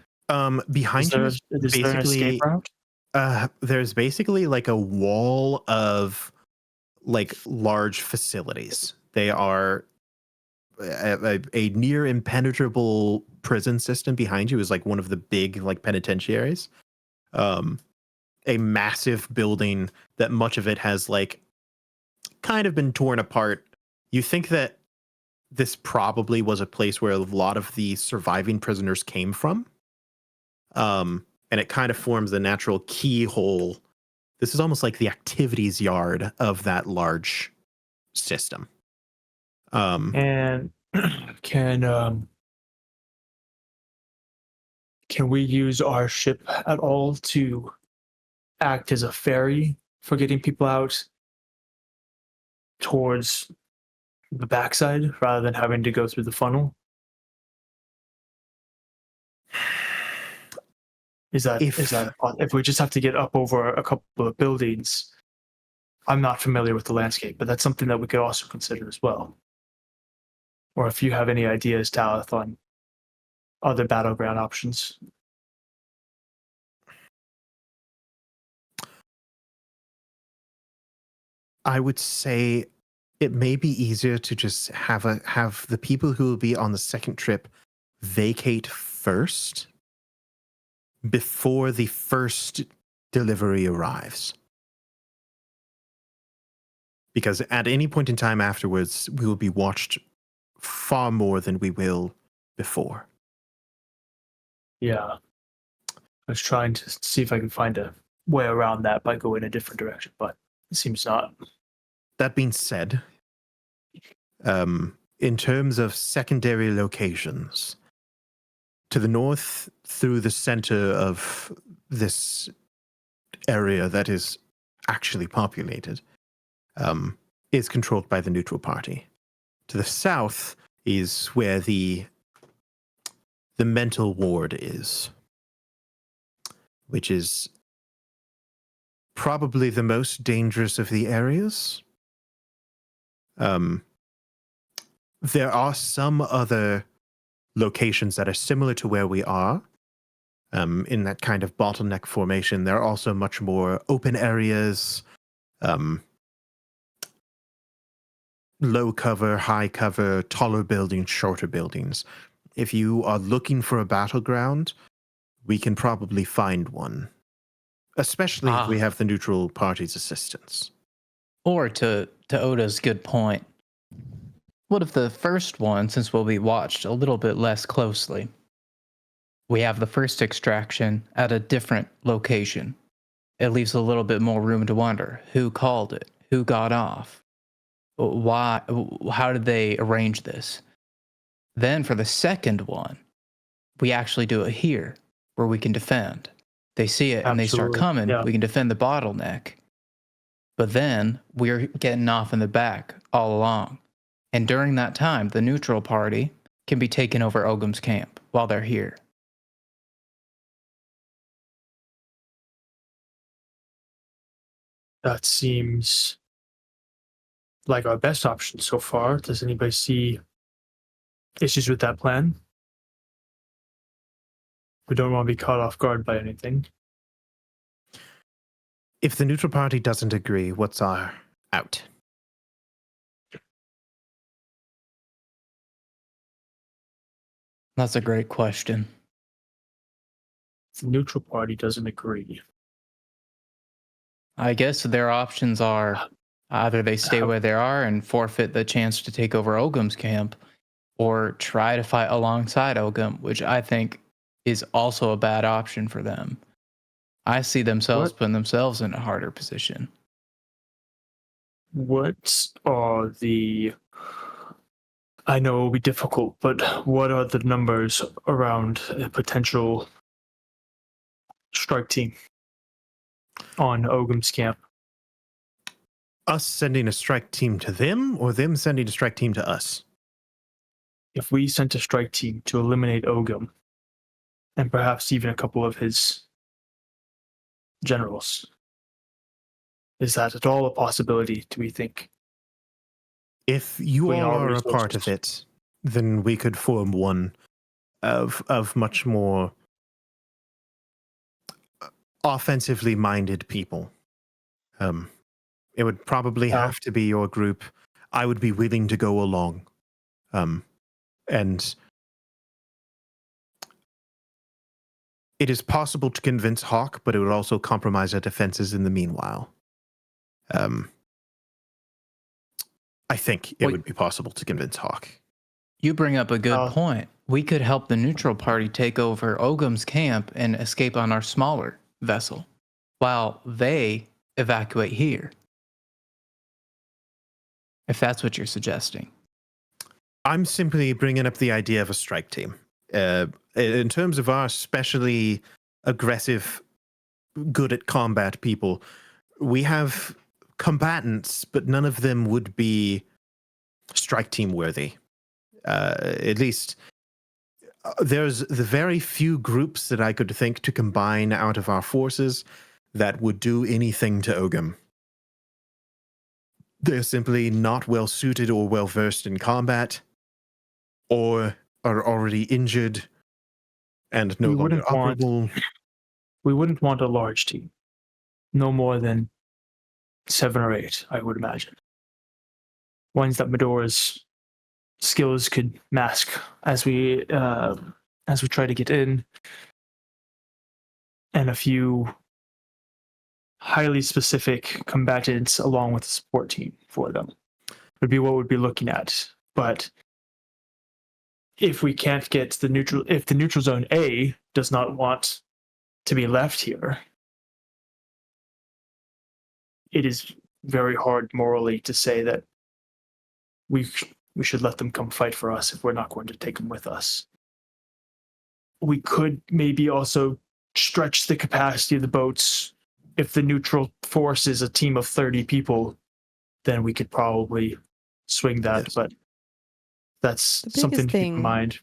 Behind you is Is there an basically escape route? there's basically like a wall of like large facilities. They are a near impenetrable prison system behind you is like one of the big like penitentiaries. A massive building that much of it has like kind of been torn apart. You think that this probably was a place where a lot of the surviving prisoners came from. And it kind of forms a natural keyhole. This is almost like the activities yard of that large system. And can we use our ship at all to act as a ferry for getting people out towards the backside rather than having to go through the funnel? Is that if we just have to get up over a couple of buildings? I'm not familiar with the landscape, but that's something that we could also consider as well. Or if you have any ideas, Talith, on other battleground options. I would say it may be easier to just have the people who will be on the second trip vacate first before the first delivery arrives. Because at any point in time afterwards, we will be watched far more than we will before. Yeah. I was trying to see if I can find a way around that by going a different direction, but it seems not. That being said, in terms of secondary locations, to the north through the center of this area that is actually populated, is controlled by the neutral party. To the south is where the mental ward is, which is probably the most dangerous of the areas. There are some other locations that are similar to where we are, in that kind of bottleneck formation. There are also much more open areas, low cover, high cover, taller buildings, shorter buildings. If you are looking for a battleground, we can probably find one, especially if we have the neutral party's assistance. Or to Oda's good point, what if the first one, since we'll be watched a little bit less closely, we have the first extraction at a different location? It leaves a little bit more room to wonder. Who called it? Who got off? Why? How did they arrange this? Then for the second one, we actually do it here, where we can defend. They see it and they start Absolutely, coming. yeah. We can defend the bottleneck. But then we're getting off in the back all along. And during that time, the neutral party can be taking over Ogum's camp while they're here. That seems like our best option so far. Does anybody see issues with that plan? We don't want to be caught off guard by anything. If the neutral party doesn't agree, what's our out? That's a great question. If the neutral party doesn't agree. I guess their options are either they stay where they are and forfeit the chance to take over Ogum's camp, or try to fight alongside Ogum, which I think is also a bad option for them. I see themselves putting themselves in a harder position. What are the... I know it will be difficult, but what are the numbers around a potential strike team on Ogum's camp? Us sending a strike team to them, or them sending a strike team to us? If we sent a strike team to eliminate Ogum, and perhaps even a couple of his generals, is that at all a possibility, do we think? If you We all are are a part of it, then we could form one of much more offensively minded people. It would probably have to be your group. I would be willing to go along. And it is possible to convince Hawk, but it would also compromise our defenses in the meanwhile. I think it would be possible to convince Hawk. You bring up a good point. We could help the neutral party take over Ogum's camp and escape on our smaller vessel, while they evacuate here. If that's what you're suggesting. I'm simply bringing up the idea of a strike team. In terms of our especially aggressive, good at combat people, we have combatants, but none of them would be strike team worthy. At least there's the very few groups that I could think to combine out of our forces that would do anything to Ogum. They're simply not well suited or well versed in combat, or are already injured and no We longer wouldn't want- operable. We wouldn't want a large team. No more than 7 or 8, I would imagine. Ones that Medora's skills could mask as we try to get in, and a few highly specific combatants along with a support team for them would be what we'd be looking at. But if we can't get the neutral, if the neutral zone A does not want to be left here, it is very hard morally to say that we should let them come fight for us if we're not going to take them with us. We could maybe also stretch the capacity of the boats. If the neutral force is a team of 30 people, then we could probably swing that. Yes. But that's The something biggest to keep in thing- mind.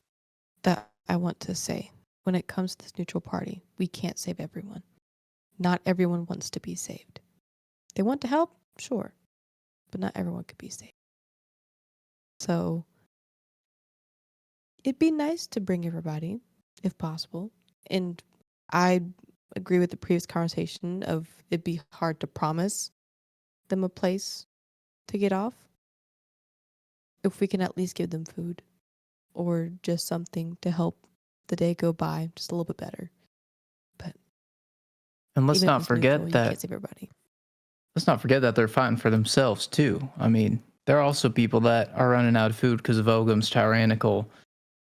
That I want to say, when it comes to this neutral party, we can't save everyone. Not everyone wants to be saved. They want to help, sure, but not everyone could be saved. So it'd be nice to bring everybody, if possible. And I agree with the previous conversation of it'd be hard to promise them a place to get off. If we can at least give them food or just something to help the day go by just a little bit better. But And let's even not if it's neutral, forget you that can't save everybody. let's not forget that they're fighting for themselves too. I mean, there are also people that are running out of food because of Ogum's tyrannical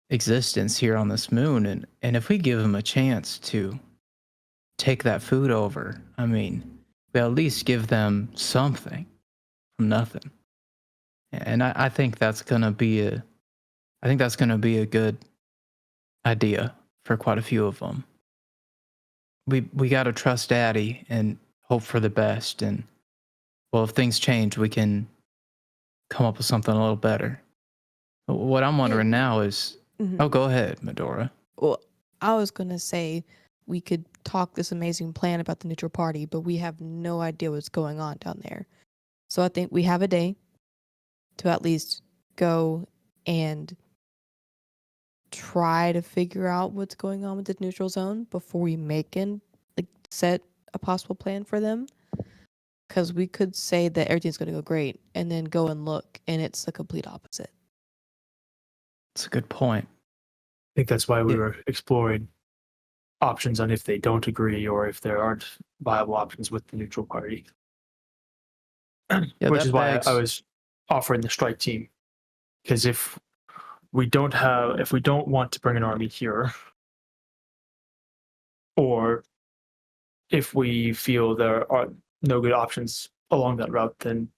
existence here on this moon, and if we give them a chance to take that food over, I mean, we at least give them something from nothing. And I think that's gonna be a good idea for quite a few of them. We gotta trust Addy and hope for the best, and well, if things change, we can come up with something a little better. What I'm wondering now is, Mhm. oh, go ahead, Medora. Well, I was going to say we could talk this amazing plan about the neutral party, but we have no idea what's going on down there. So I think we have a day to at least go and try to figure out what's going on with the neutral zone before we set a possible plan for them. Because we could say that everything's going to go great and then go and look and it's the complete opposite. It's a good point. I think that's why we Yeah. were exploring options on if they don't agree or if there aren't viable options with the neutral party. Yeah, Which that is why begs- I was offering the strike team. Because if we don't want to bring an army here, or if we feel there are no good options along that route, then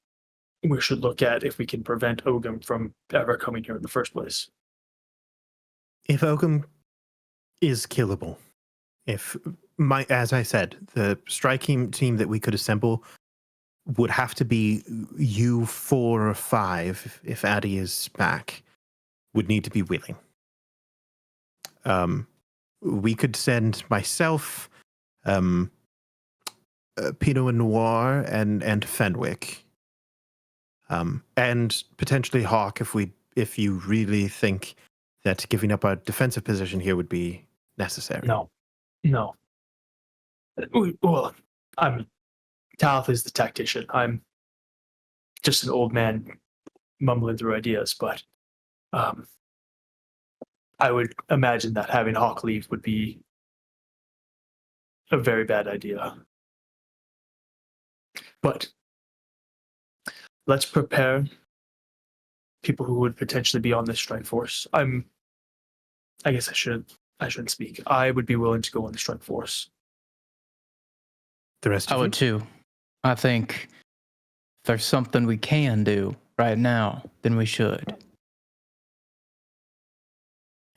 we should look at if we can prevent Ogum from ever coming here in the first place. If Ogum is killable, as I said, the striking team that we could assemble would have to be you 4 or 5 if Addy is back, would need to be willing. We could send myself, Pinot Noir and Fenwick, and potentially Hawk if you really think that giving up our defensive position here would be necessary. No. Well, Talith is the tactician. I'm just an old man mumbling through ideas, but I would imagine that having Hawk leave would be a very bad idea. But let's prepare people who would potentially be on this strike force. I guess I shouldn't speak. I would be willing to go on the strike force. The rest I of would too. I think if there's something we can do right now, then we should.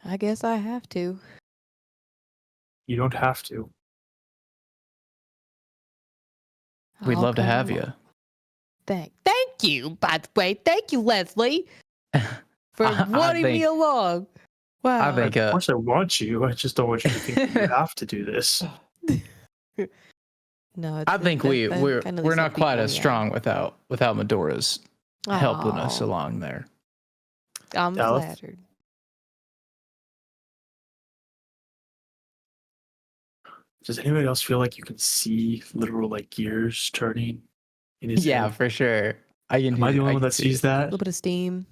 I guess I have to. You don't have to. We'd I'll love to come have along. you. Thank you, by the way. Thank you, Leslie. for I wanting me think- along. Wow. I think Of course, I want you. I just don't want you to think that you have to do this. No, I think I know we're these not quite people, as yeah. strong without Medora's helping us Aw, along there. I'm Dallas? flattered. Does anybody else feel like you can see literal like gears turning in his Yeah, head? for sure. I can. Am I the only one can that see sees it. A that? little bit of steam.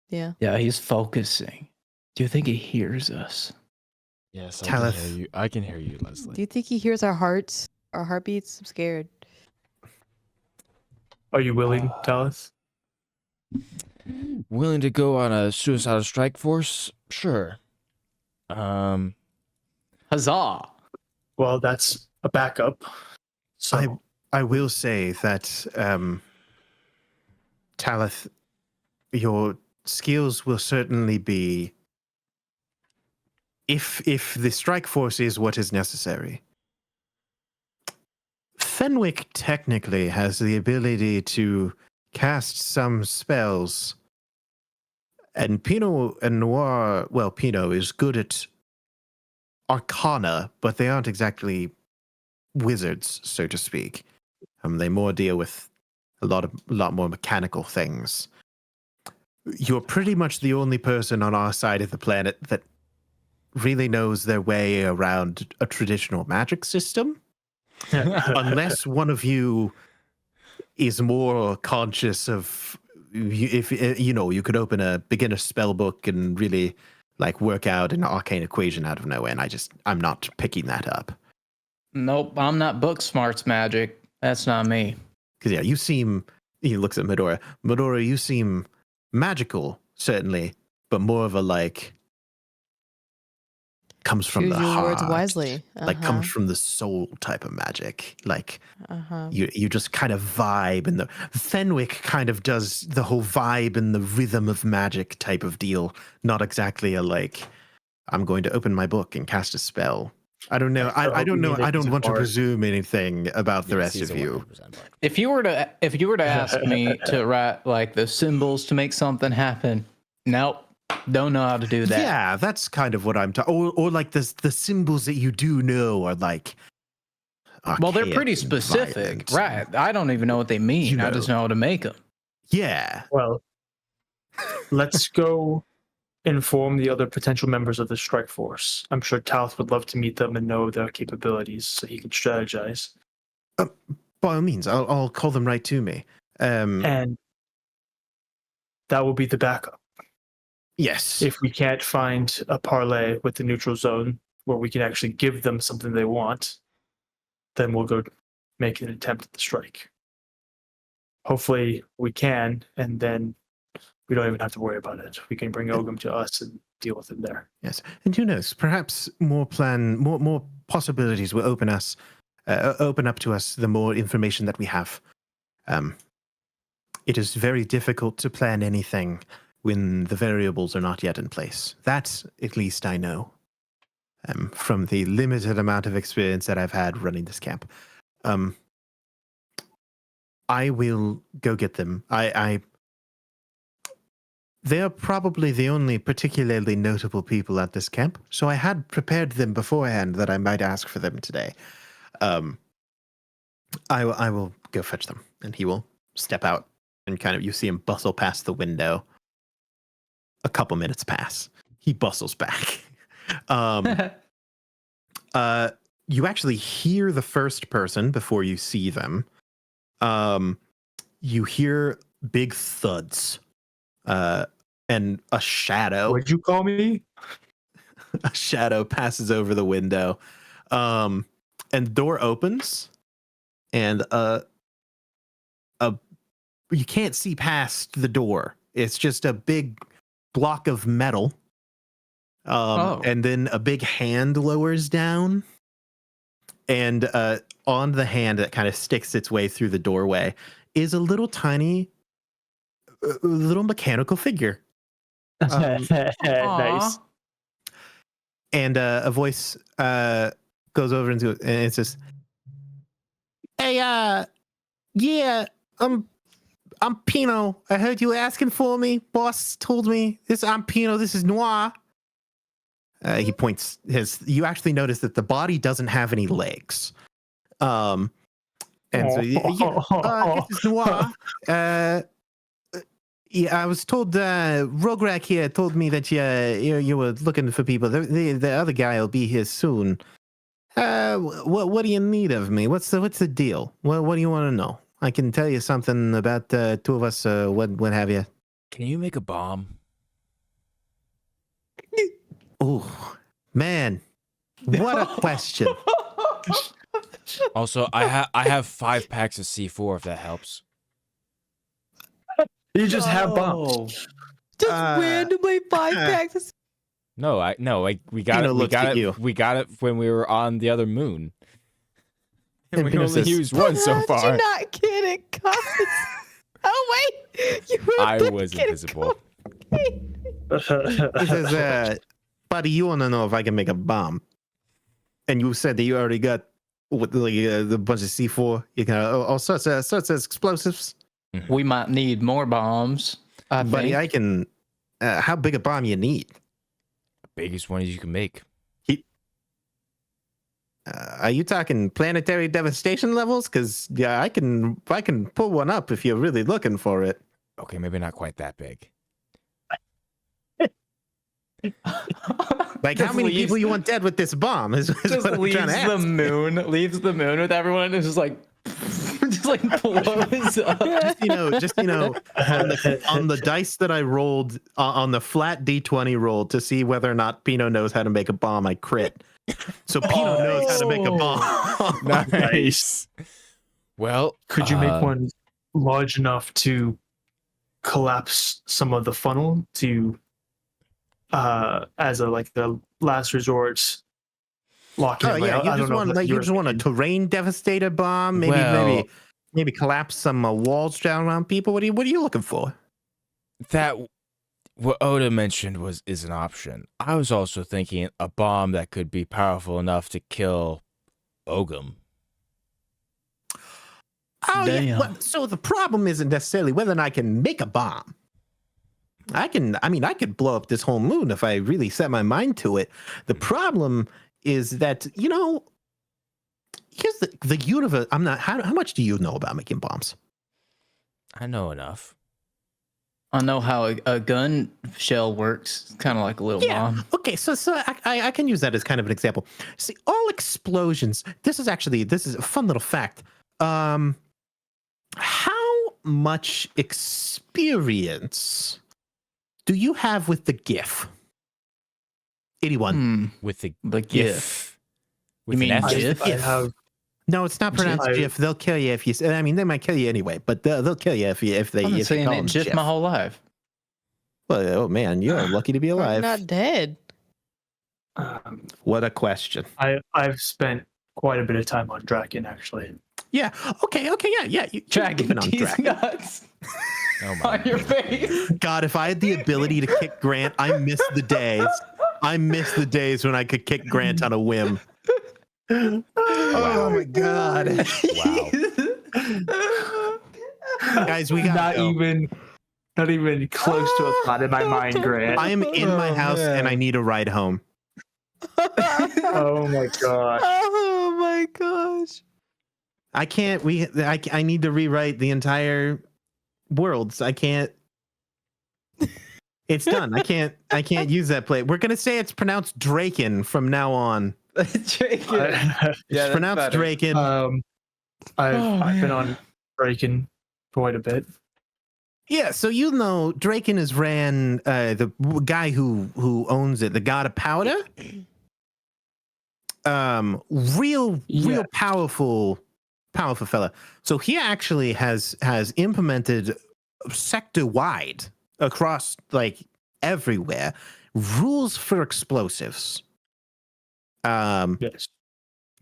Yeah. Yeah, he's focusing. Do you think he hears us? Yes, I can Talith. hear you. I can hear you, Leslie. Do you think he hears our hearts, our heartbeats? I'm scared. Are you willing, Dallas? Willing to go on a suicidal strike force? Sure. Huzzah! Well, that's a backup. So I will say that Talith, your skills will certainly be, if the strike force is what is necessary. Fenwick technically has the ability to cast some spells, and Pinot and Noir, well, Pinot is good at arcana, but they aren't exactly wizards, so to speak. They more deal with a lot more mechanical things. You're pretty much the only person on our side of the planet that really knows their way around a traditional magic system. Unless one of you is more conscious of, if you know, you could open a beginner spell book and really like work out an arcane equation out of nowhere, and I'm not picking that up. Nope, I'm not book smarts magic. That's not me. Because yeah, he looks at Medora. Medora, you seem magical, certainly, but more of a like comes from Choose the your heart, words wisely. like comes from the soul type of magic. Like Uh-huh. you just kind of vibe, and the Fenwick kind of does the whole vibe and the rhythm of magic type of deal. Not exactly a like, I'm going to open my book and cast a spell. I don't know. I don't know. I don't want to presume anything about the rest of you. If you were to ask me to write like the symbols to make something happen, nope, don't know how to do that. Yeah, that's kind of what I'm talking. Or like the symbols that you do know are like. Well, they're archaic pretty and specific, violent. right? I don't even know what they mean. You I just know. know how to make them. Yeah. well, let's go inform the other potential members of the strike force. I'm sure Talith would love to meet them and know their capabilities so he can strategize. By all means, I'll call them right to me. And that will be the backup. Yes. If we can't find a parlay with the neutral zone where we can actually give them something they want, then we'll go make an attempt at the strike. Hopefully we can, and then we don't even have to worry about it. We can bring Ogum to us and deal with it there. Yes, and who knows? Perhaps more possibilities will open up to us the more information that we have. It is very difficult to plan anything when the variables are not yet in place. That, at least, I know from the limited amount of experience that I've had running this camp. I will go get them. They're probably the only particularly notable people at this camp, so I had prepared them beforehand that I might ask for them today. I will go fetch them, and he will step out, and kind of you see him bustle past the window. A couple minutes pass. He bustles back. You actually hear the first person before you see them. You hear big thuds. And a shadow. What'd you call me? A shadow passes over the window. And the door opens, and you can't see past the door. It's just a big block of metal. And then a big hand lowers down. And on the hand that kind of sticks its way through the doorway is a little tiny, little mechanical figure. Nice. And a voice goes over into it, and it says, "Hey, yeah, I'm Pino. I heard you asking for me. Boss told me this. I'm Pino. This is Noir. He points his. You actually notice that the body doesn't have any legs. And so this is Noir. Yeah, I was told Rograk here told me that you were looking for people. The other guy will be here soon. What do you need of me? What's the deal? What do you want to know? I can tell you something about two of us. What have you? Can you make a bomb? Oh, man, what a question. Also, I have 5 packs of C4 if that helps. You just have bombs. Just Uh, randomly 5 packs. Of- We got Pino looks at you. We got it when we were on the other moon. And And we Pino only says, used one so far. You're not kidding, guys. Oh wait, you were I was kidding, invisible. He says, buddy, you want to know if I can make a bomb? And you said that you already got the bunch of C4. You got all sorts of explosives. We might need more bombs. Buddy, think. I can. How big a bomb you need? Biggest one you can make. Are you talking planetary devastation levels? Because yeah, I can pull one up if you're really looking for it. Okay, maybe not quite that big. Like, how Just many leaves- people you want dead with this bomb? Is Just what I'm leaves trying to the ask. moon, leaves the moon with everyone, and it's just like, just like blows up. Just on the dice that I rolled on the flat D20 roll to see whether or not Pino knows how to make a bomb, I crit. So Pino knows how to make a bomb. Nice. Well, Could you make one large enough to collapse some of the funnel to as the last resort lock in? Oh yeah, you just want a terrain devastator bomb, maybe collapse some walls down around people. What are you looking for? that what Oda mentioned is an option. I was also thinking a bomb that could be powerful enough to kill Ogum. Oh yeah. Damn. Well, so the problem isn't necessarily whether or not I can make a bomb. I could blow up this whole moon if I really set my mind to it. The problem is that, here's the universe. How much do you know about making bombs? I know enough. I know how a gun shell works, kind of like a little bomb. Okay, so I can use that as kind of an example. See, all explosions. This is a fun little fact. How much experience do you have with the GIF? 81. With the GIF. With You an mean F? GIF? I have No, it's not pronounced GIF. GIF. They'll kill you if you. I mean, they might kill you anyway, but they'll kill you if they. I've been if you saying call it them GIF my whole life. Well, oh man, you're lucky to be I'm alive. not dead. What a question. I've spent quite a bit of time on Draken actually. Yeah. Okay. Yeah. You've Dragon been on teeth Draken. nuts Oh my on your face. God, if I had the ability to kick Grant, I miss the days. I miss the days when I could kick Grant on a whim. Oh my God. Wow. Guys, we got not even close to a thought in my mind, Grant. I am in my house and I need a ride home. Oh my gosh. Oh my gosh. I can't. I need to rewrite the entire worlds. I can't. It's done. I can't use that play. We're gonna say it's pronounced Draken from now on. Draken. It's pronounced Draken. I've been on Draken quite a bit. Yeah, so Draken is ran the guy who owns it, the God of Powder. Real powerful fella. So he actually has implemented sector wide across like everywhere rules for explosives. Yes.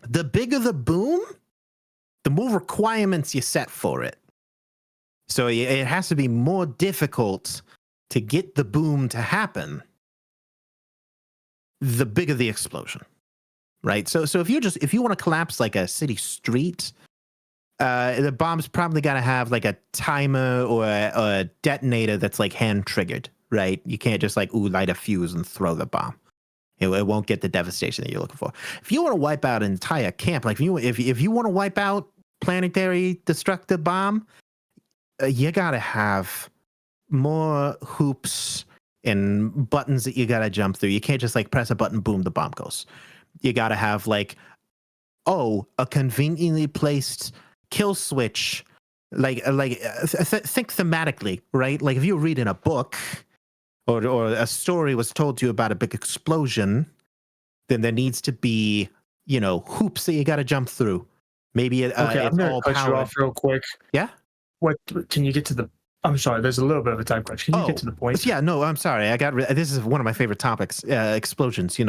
The bigger the boom, the more requirements you set for it. So it has to be more difficult to get the boom to happen, the bigger the explosion, right? So if you want to collapse like a city street, the bomb's probably got to have like a timer or a detonator that's like hand triggered, right? You can't just like light a fuse and throw the bomb. It won't get the devastation that you're looking for. If you want to wipe out an entire camp, like if you want to wipe out planetary destructive bomb, you gotta have more hoops and buttons that you gotta jump through. You can't just like press a button, boom, the bomb goes. You gotta have like, a conveniently placed kill switch. Think thematically, right? Like if you're reading a book or a story was told to you about a big explosion, then there needs to be, hoops that you gotta jump through. Maybe Okay, I'm it's gonna all cut you powered. off real quick. Yeah? What can you get to the? I'm sorry, there's a little bit of a time crunch. Can you get to the point? Yeah, no, I'm sorry. This is one of my favorite topics, explosions,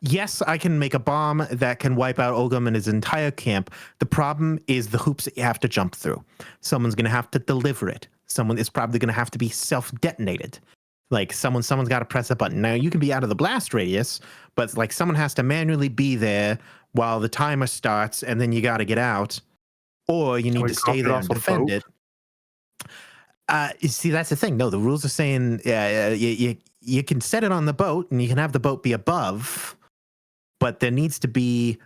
Yes, I can make a bomb that can wipe out Ogum and his entire camp. The problem is the hoops that you have to jump through. Someone's going to have to deliver it. Someone is probably going to have to be self-detonated. Like someone's got to press a button. Now, you can be out of the blast radius, but like someone has to manually be there while the timer starts, and then you got to get out. Or you need to stay there and defend it. You see, that's the thing. No, the rules are saying you can set it on the boat and you can have the boat be above, but there needs to be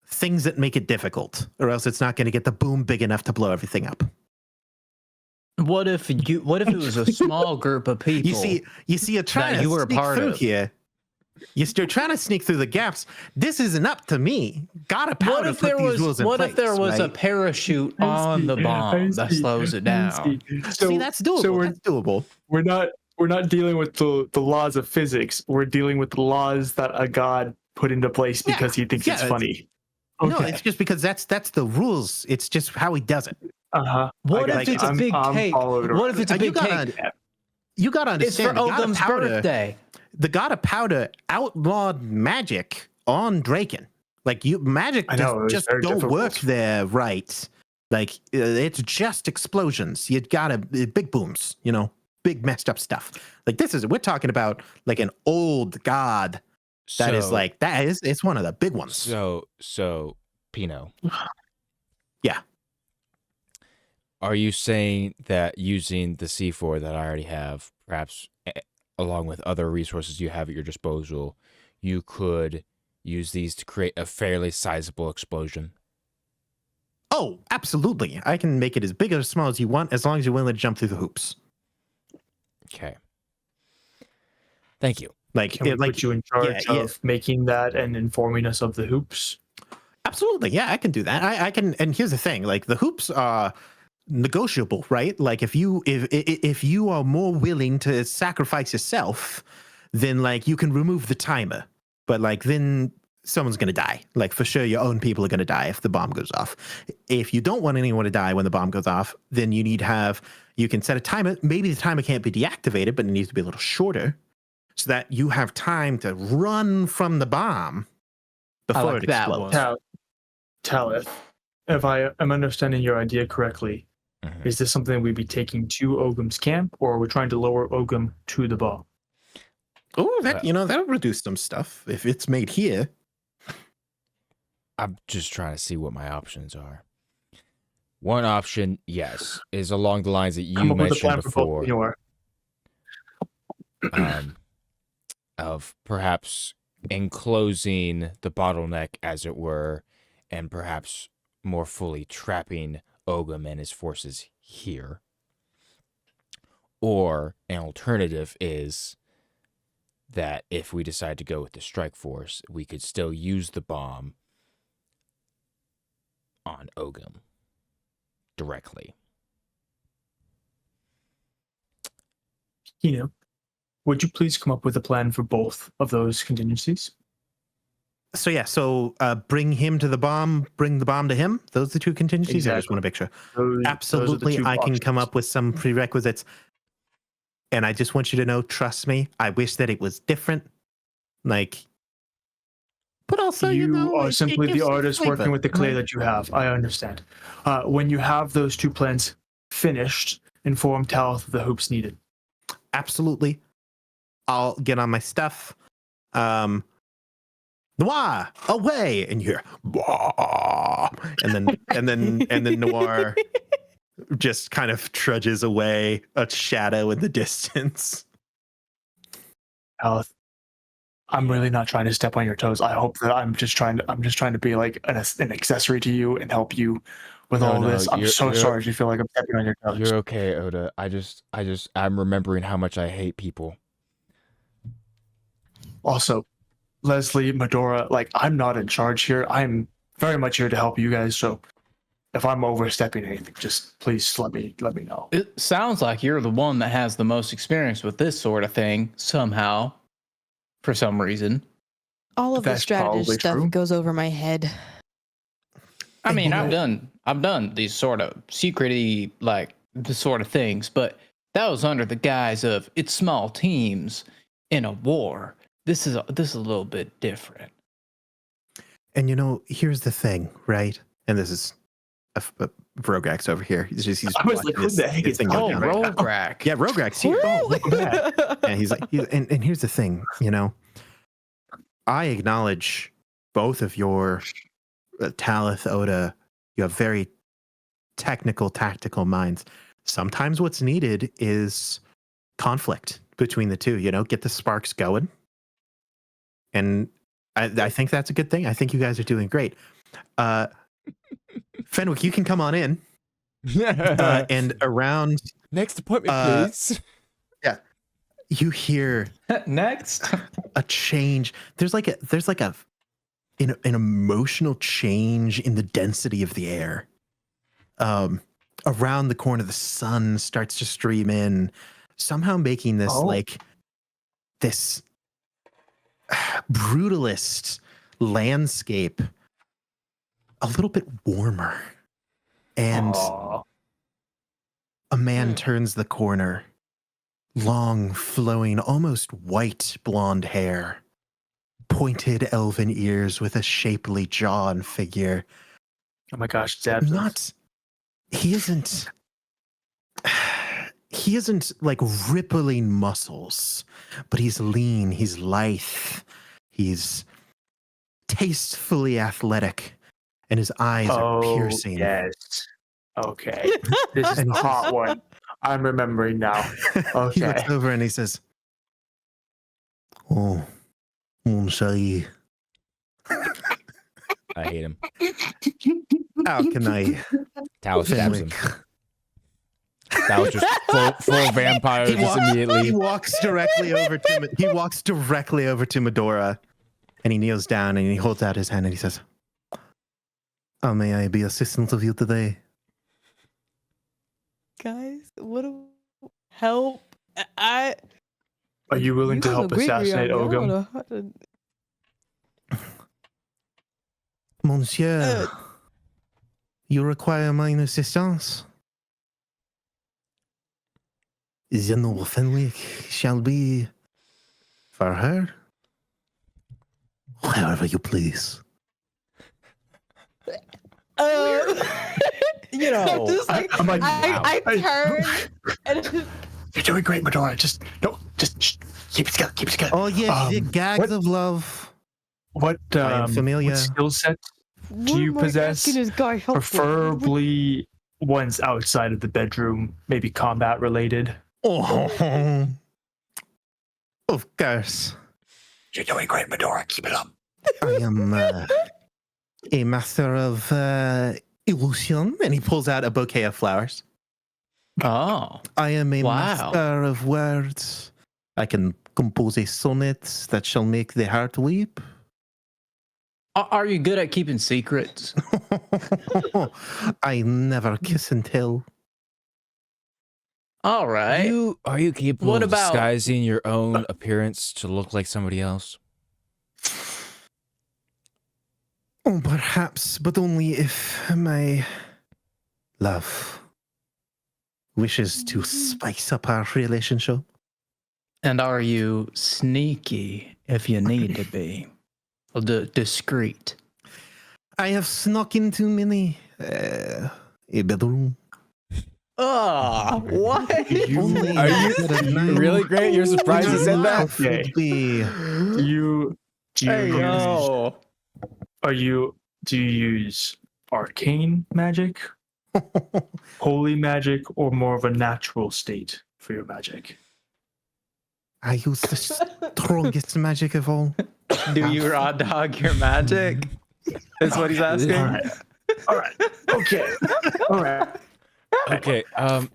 things that make it difficult, or else it's not going to get the boom big enough to blow everything up. What if it was a small group of people? You see, you're trying to sneak through here. You're trying to sneak through the gaps. This isn't up to me. Gotta power to put these rules in place. What if there was a parachute on the bomb that slows it down? See, that's doable. So that's doable. We're not dealing with the laws of physics. We're dealing with the laws that a god put into place because he thinks it's funny. Okay. No, it's just because that's the rules. It's just how he does it. What if it's a big cake? What if it's a big cake? You gotta understand. It's for Ogum's birthday. The god of powder outlawed magic on Draken. Like magic just don't difficult. Work there, right? Like it's just explosions. You gotta big booms, big messed up stuff. Like we're talking about like an old god it's one of the big ones. So Pino. Yeah. Are you saying that using the C4 that I already have, perhaps along with other resources you have at your disposal, you could use these to create a fairly sizable explosion? Oh, absolutely. I can make it as big or as small as you want, as long as you're willing to jump through the hoops. Okay. Thank you. Can we put you in charge of making that and informing us of the hoops? Absolutely. Yeah, I can do that. I can. And here's the thing: like the hoops are negotiable, right? Like if you are more willing to sacrifice yourself, then like you can remove the timer. But like then someone's gonna die. Like for sure, your own people are gonna die if the bomb goes off. If you don't want anyone to die when the bomb goes off, then you can set a timer. Maybe the timer can't be deactivated, but it needs to be a little shorter, so that you have time to run from the bomb before it explodes. Talith, if I am understanding your idea correctly, is this something we'd be taking to Ogum's camp, or are we trying to lower Ogum to the bomb? Oh, that'll reduce some stuff if it's made here. I'm just trying to see what my options are. One option, yes, is along the lines that you mentioned before. Of perhaps enclosing the bottleneck, as it were, and perhaps more fully trapping Ogum and his forces here. Or an alternative is that if we decide to go with the strike force, we could still use the bomb on Ogum directly. Would you please come up with a plan for both of those contingencies? So bring him to the bomb, bring the bomb to him. Those are the two contingencies. Exactly. I just want to make sure. Absolutely, I can come up with some prerequisites. And I just want you to know, trust me, I wish that it was different. Like, but also, you are simply the artist working with the clay that you have. I understand. When you have those two plans finished, inform Talith of the hoops needed. Absolutely. I'll get on my stuff. Noir, away! And you hear, "Wah!" and then Noir just kind of trudges away, a shadow in the distance. Alice, I'm really not trying to step on your toes. I hope that I'm just trying to be like an accessory to you and help you with all this. I'm so sorry if you feel like I'm stepping on your toes. You're okay, Oda. I'm remembering how much I hate people. Also, Leslie, Medora, like I'm not in charge here. I'm very much here to help you guys. So if I'm overstepping anything, just please let me know. It sounds like you're the one that has the most experience with this sort of thing somehow, for some reason. All of the That's strategist probably stuff true. goes over my head. I mean, you know- I've done these sort of secrety like the sort of things, but that was under the guise of it's small teams in a war. This is a little bit different. And here's the thing, right? And this is Rograk's over here. He's I was like, watching who the heck this is thing that? go Oh, down right now. Rograk. Yeah, Rograk's here. Oh, look at that. And he's like, and here's the thing, I acknowledge both of your Talith, Oda. You have very technical, tactical minds. Sometimes what's needed is conflict between the two. Get the sparks going. And I think that's a good thing. I think you guys are doing great. Fenwick, you can come on in. And around, Next appointment, please. you hear Next. a change. There's like an emotional change in the density of the air. Around the corner, the sun starts to stream in, somehow making this this brutalist landscape a little bit warmer. And Aw. a man turns the corner. Long, flowing, almost white blonde hair. Pointed elven ears with a shapely jaw and figure. Oh my gosh, it's absence. He isn't like rippling muscles, but he's lean, he's lithe, he's tastefully athletic, and his eyes are piercing. Yes. Okay. This is the hot one. I'm remembering now. He Okay. looks over and he says, "Oh, Monsai, I hate him. how can I?" Talos stabs him. That was just full vampire He just walks- immediately. He walks directly over to Medora, and he kneels down and he holds out his hand and he says, "How may I be assistant of you today?" Guys, help? Are you willing to help assassinate Ogum? Monsieur, you require my assistance? The noble Fenwick shall be for her. However you please. Just like, I'm like, I turn and You're doing great, Medora. Just keep it together. Keep it together. Oh yes, the gags what- of love. What I am familiar. what skill set what you am I possess? asking this guy help with? Preferably ones outside of the bedroom, maybe combat related. Oh, of course. You're doing great, Medora. Keep it up. I am a master of illusion, and he pulls out a bouquet of flowers. Oh. I am a Wow. master of words. I can compose a sonnet that shall make the heart weep. Are you good at keeping secrets? I never kiss and tell. All right. Are you capable What of about- disguising your own appearance to look like somebody else? Oh, perhaps, but only if my love wishes to spice up our relationship. And are you sneaky if you need to be? Discreet. I have snuck into many a bedroom. Oh, what? Only Are you at night. really great? You're surprised you said that? Okay. Would be You Do you do you use arcane magic, holy magic, or more of a natural state for your magic? I use the strongest magic of all. Do you raw dog your magic? Is what he's asking. All right. Okay. All right. Okay.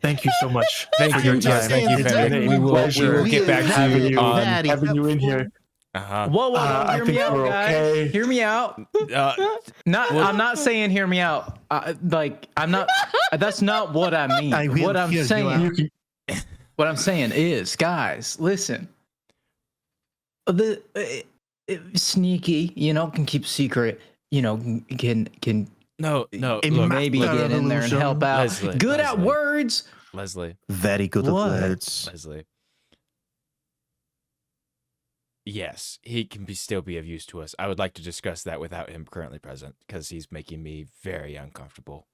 Thank you so much. Thank for you. your Yes, time. thank you, It's been Fenwick. a We will pleasure get back to having you on. having you in here. Uh-huh. Whoa, I hear think me out, we're guys. okay. Hear me out. I'm not saying hear me out. I'm not. That's not what I mean. I will What I'm hear you saying. out. What I'm saying is, guys, listen. Sneaky, can keep secret. Can No. A Look, maybe master get of in there and illusion. help out. Leslie, Good at Leslie. words. Leslie. Very good at What? words. Leslie. Yes, he can still be of use to us. I would like to discuss that without him currently present because he's making me very uncomfortable.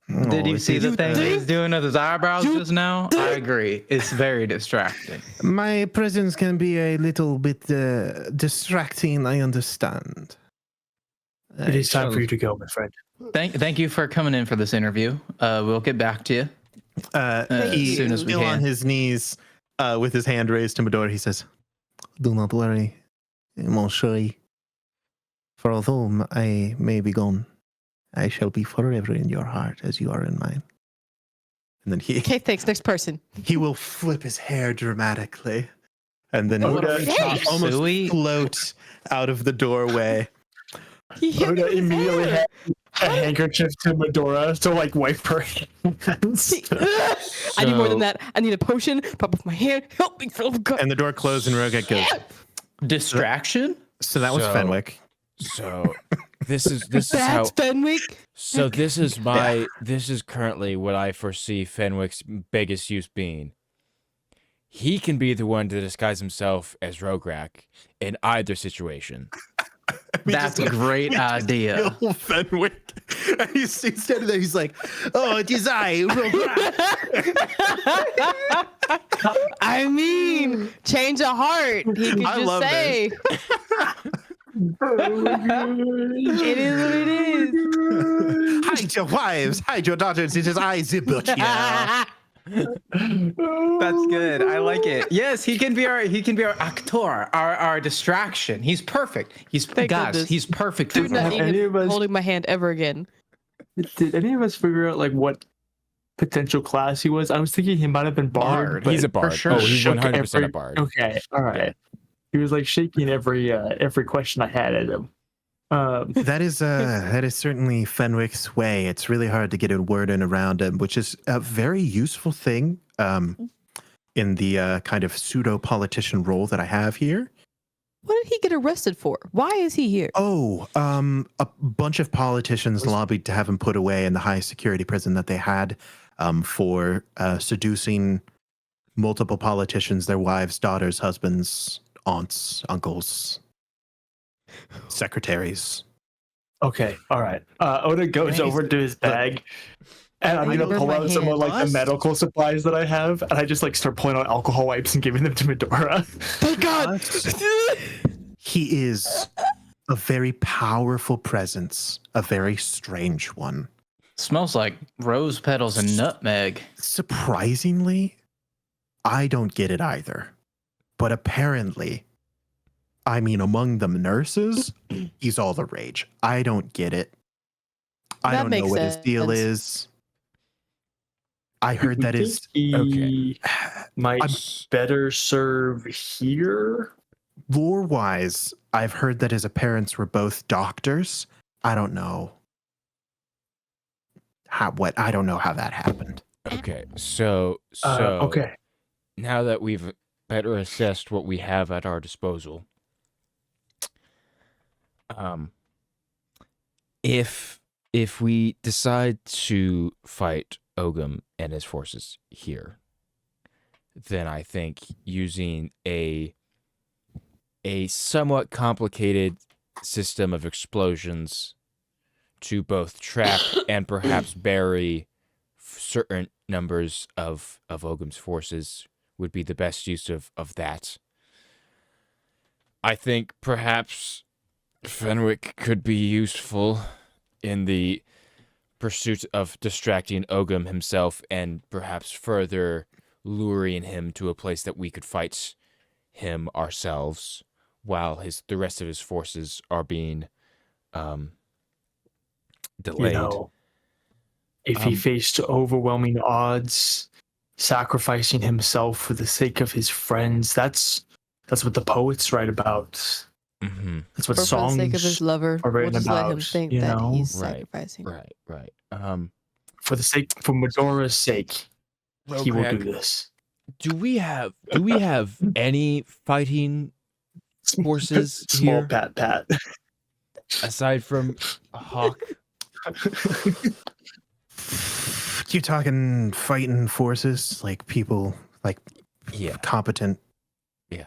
Did Oh, you see the thing think- he's doing with his eyebrows just now? I agree. It's very distracting. My presence can be a little bit distracting, I understand. It is time for you to go, my friend. Thank you for coming in for this interview. We'll get back to you. He as soon as we still on can. his knees with his hand raised to Medora. He says, "Do not worry, mon chéri. For although I may be gone, I shall be forever in your heart as you are in mine." And then Okay, thanks. Next person. he will flip his hair dramatically, and then What a he chop almost suey. float out of the doorway. Oda immediately had a handkerchief to Medora to wipe her hands. I need more than So- that. I need a potion. Pop off my hand. Help me, for God. And the door closed, and Rograk goes. Distraction? So that was So- Fenwick. So this is how. That's Fenwick. So this is currently what I foresee Fenwick's biggest use being. He can be the one to disguise himself as Rograk in either situation. That's a great idea. Kill Fenwick. And he's standing there. He's like, "Oh, it is I, Rograk." I mean, change of heart. He could I just love say, it is what it is. Hide your wives, hide your daughters. It is I, the butcher. That's good. I like it. Yes, he can be our actor, our distraction. He's perfect. Thank goodness. He's perfect for Do not that. need Any him of us- holding my hand ever again. Did any of us figure out what potential class he was? I was thinking he might have been bard. Bard. but He's a bard. sure. Oh, he's shook 100% a every- bard. Okay, all right. He was shaking every question I had at him. That is certainly Fenwick's way. It's really hard to get a word in around him, which is a very useful thing in the kind of pseudo politician role that I have here. What did he get arrested for? Why is he here? Oh, a bunch of politicians lobbied to have him put away in the high security prison that they had for seducing multiple politicians, their wives, daughters, husbands, aunts, uncles, secretaries. Okay, all right. Oda goes over to his bag, and I'm I gonna burned pull my out some of hand. the medical supplies that I have, and I just start pulling out alcohol wipes and giving them to Medora. Thank God. He is a very powerful presence, a very strange one. Smells like rose petals and nutmeg. Surprisingly, I don't get it either. But apparently, I mean, among the nurses, he's all the rage. I don't get it. I That don't know makes what his deal sense. is. I heard that his he might I'm- better serve here. lore-wise, I've heard that his parents were both doctors. I don't know I don't know how that happened. Okay, so Okay. now that we've better assessed what we have at our disposal, if we decide to fight Ogum and his forces here, then I think using a somewhat complicated system of explosions to both trap and perhaps bury certain numbers of Ogum's forces would be the best use of that. I think perhaps Fenwick could be useful in the pursuit of distracting Ogum himself and perhaps further luring him to a place that we could fight him ourselves while the rest of his forces are being delayed. You know, if he Um, faced overwhelming odds, sacrificing himself for the sake of his friends, that's what the poets write about. mhm. That's what Or for the songs sake of his lover, are we'll written just let him about, think you that know? he's Right, sacrificing. Right. for Medora's sake, he will do Rograk, this. do we have any fighting forces Small here pat. aside from Hawk? You talking fighting forces, like people, like Yeah. competent? Yeah.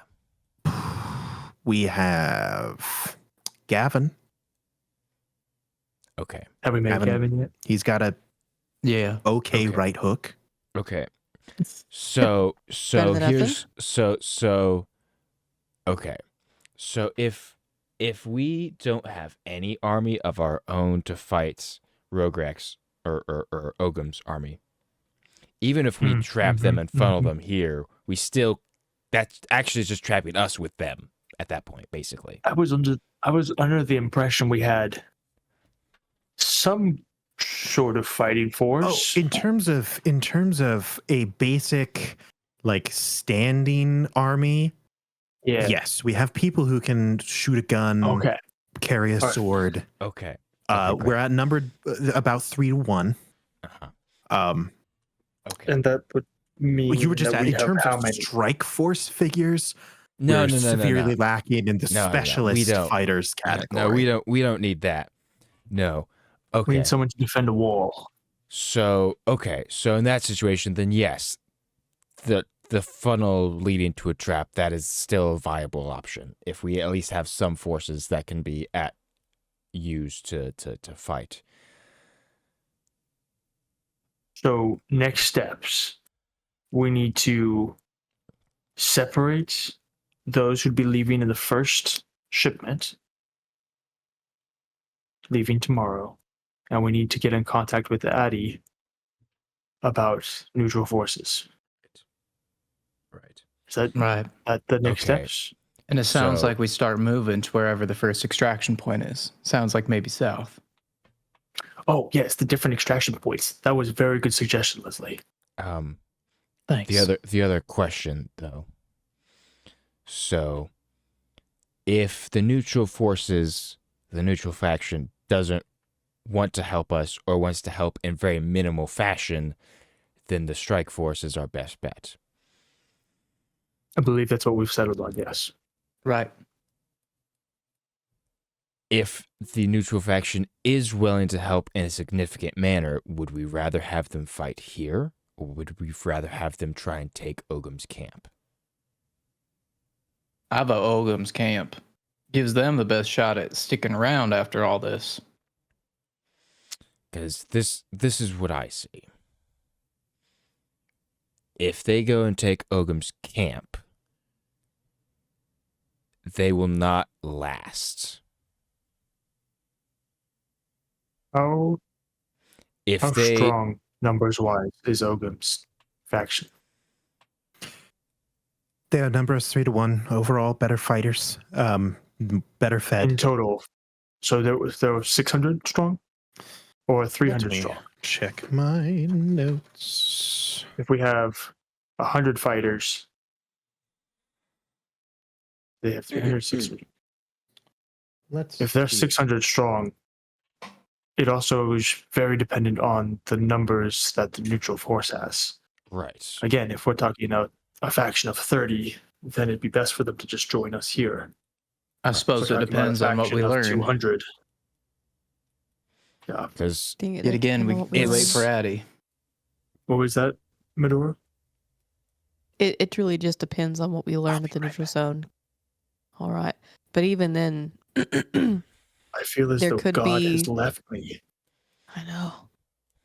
We have Gavin. Okay. Have we met Haven't- Gavin yet? He's got a Yeah. okay Okay. right hook. Okay. So Better than here's so okay. So if we don't have any army of our own to fight Rograk's or Ogum's army, even if we trap them and funnel them here, we still that's actually just trapping us with them at that point, basically. I was under the impression we had some sort of fighting Oh, force. in terms of a basic like standing army, Yeah. yes, we have people who can shoot a gun, Okay. carry a All right. sword. Okay. Okay, We're outnumbered about 3-1. Uh-huh. Okay. And that would mean You were just that we in have terms how of many? strike force figures. No, we're no, no, no, severely no. lacking in the No, no, no, we specialist don't. fighters category. No, we don't need that. No. We Okay. need someone to defend a wall. So in that situation, then yes, the funnel leading to a trap, that is still a viable option if we at least have some forces that can be used to fight. So next steps, we need to separate those who'd be leaving in the first shipment, leaving tomorrow, and we need to get in contact with Addy about neutral forces. Right. Is that Right. the next Okay. steps? And it sounds So- like we start moving to wherever the first extraction point is. Sounds like maybe south. Oh yes, the different extraction points. That was a very good suggestion, Leslie. Thanks. The other question though. So if the neutral forces, the neutral faction doesn't want to help us or wants to help in very minimal fashion, then the strike force is our best bet. I believe that's what we've settled on. Yes. Right. If the neutral faction is willing to help in a significant manner, would we rather have them fight here, or would we rather have them try and take Ogum's camp? I vote Ogum's camp. Gives them the best shot at sticking around after all this. Because this is what I see. If they go and take Ogum's camp, they will not last. How If how they strong numbers wise is Ogum's faction? They outnumber us 3-1 overall. Better fighters, better In fed. total? So there was 600 strong, or 300 Let me strong. check my notes. If we have 100 fighters, they have 300. 600. Let's If they're see. 600 strong, it also is very dependent on the numbers that the neutral force has. right, Again, if we're talking a faction of 30, then it'd be best for them to just join us here. I suppose We're it talking about a depends on what we faction of learn. 200. Yeah. because Dang it, Yet I again, don't we know what wait it's- for Addy. What was that, Medora? It truly just depends on what we learn at the neutral zone. All right. But even then, I feel as There though could God has be- left me. I know.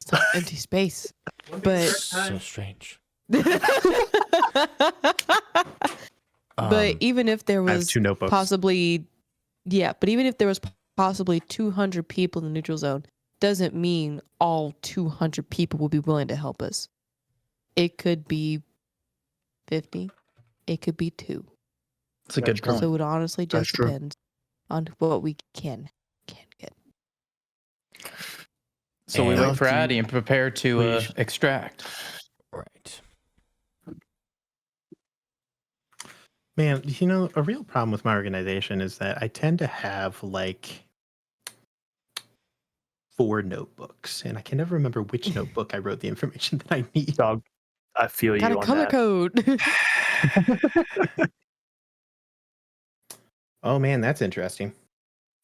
It's like empty space. But so strange. But even if there I have was 2 notebooks. possibly, yeah, but even if there was possibly 200 people in the neutral zone, doesn't mean all 200 people will be willing to help us. It could be 50. It could be 2. It's a good point. So it honestly That's just true. depends on what we can get. So we And- wait for Addy and prepare to We- extract. Right. Man, a real problem with my organization is that I tend to have like 4 notebooks, and I can never remember which notebook I wrote the information that I need. Dog, I feel Got you a on color that. code. Oh man, that's interesting.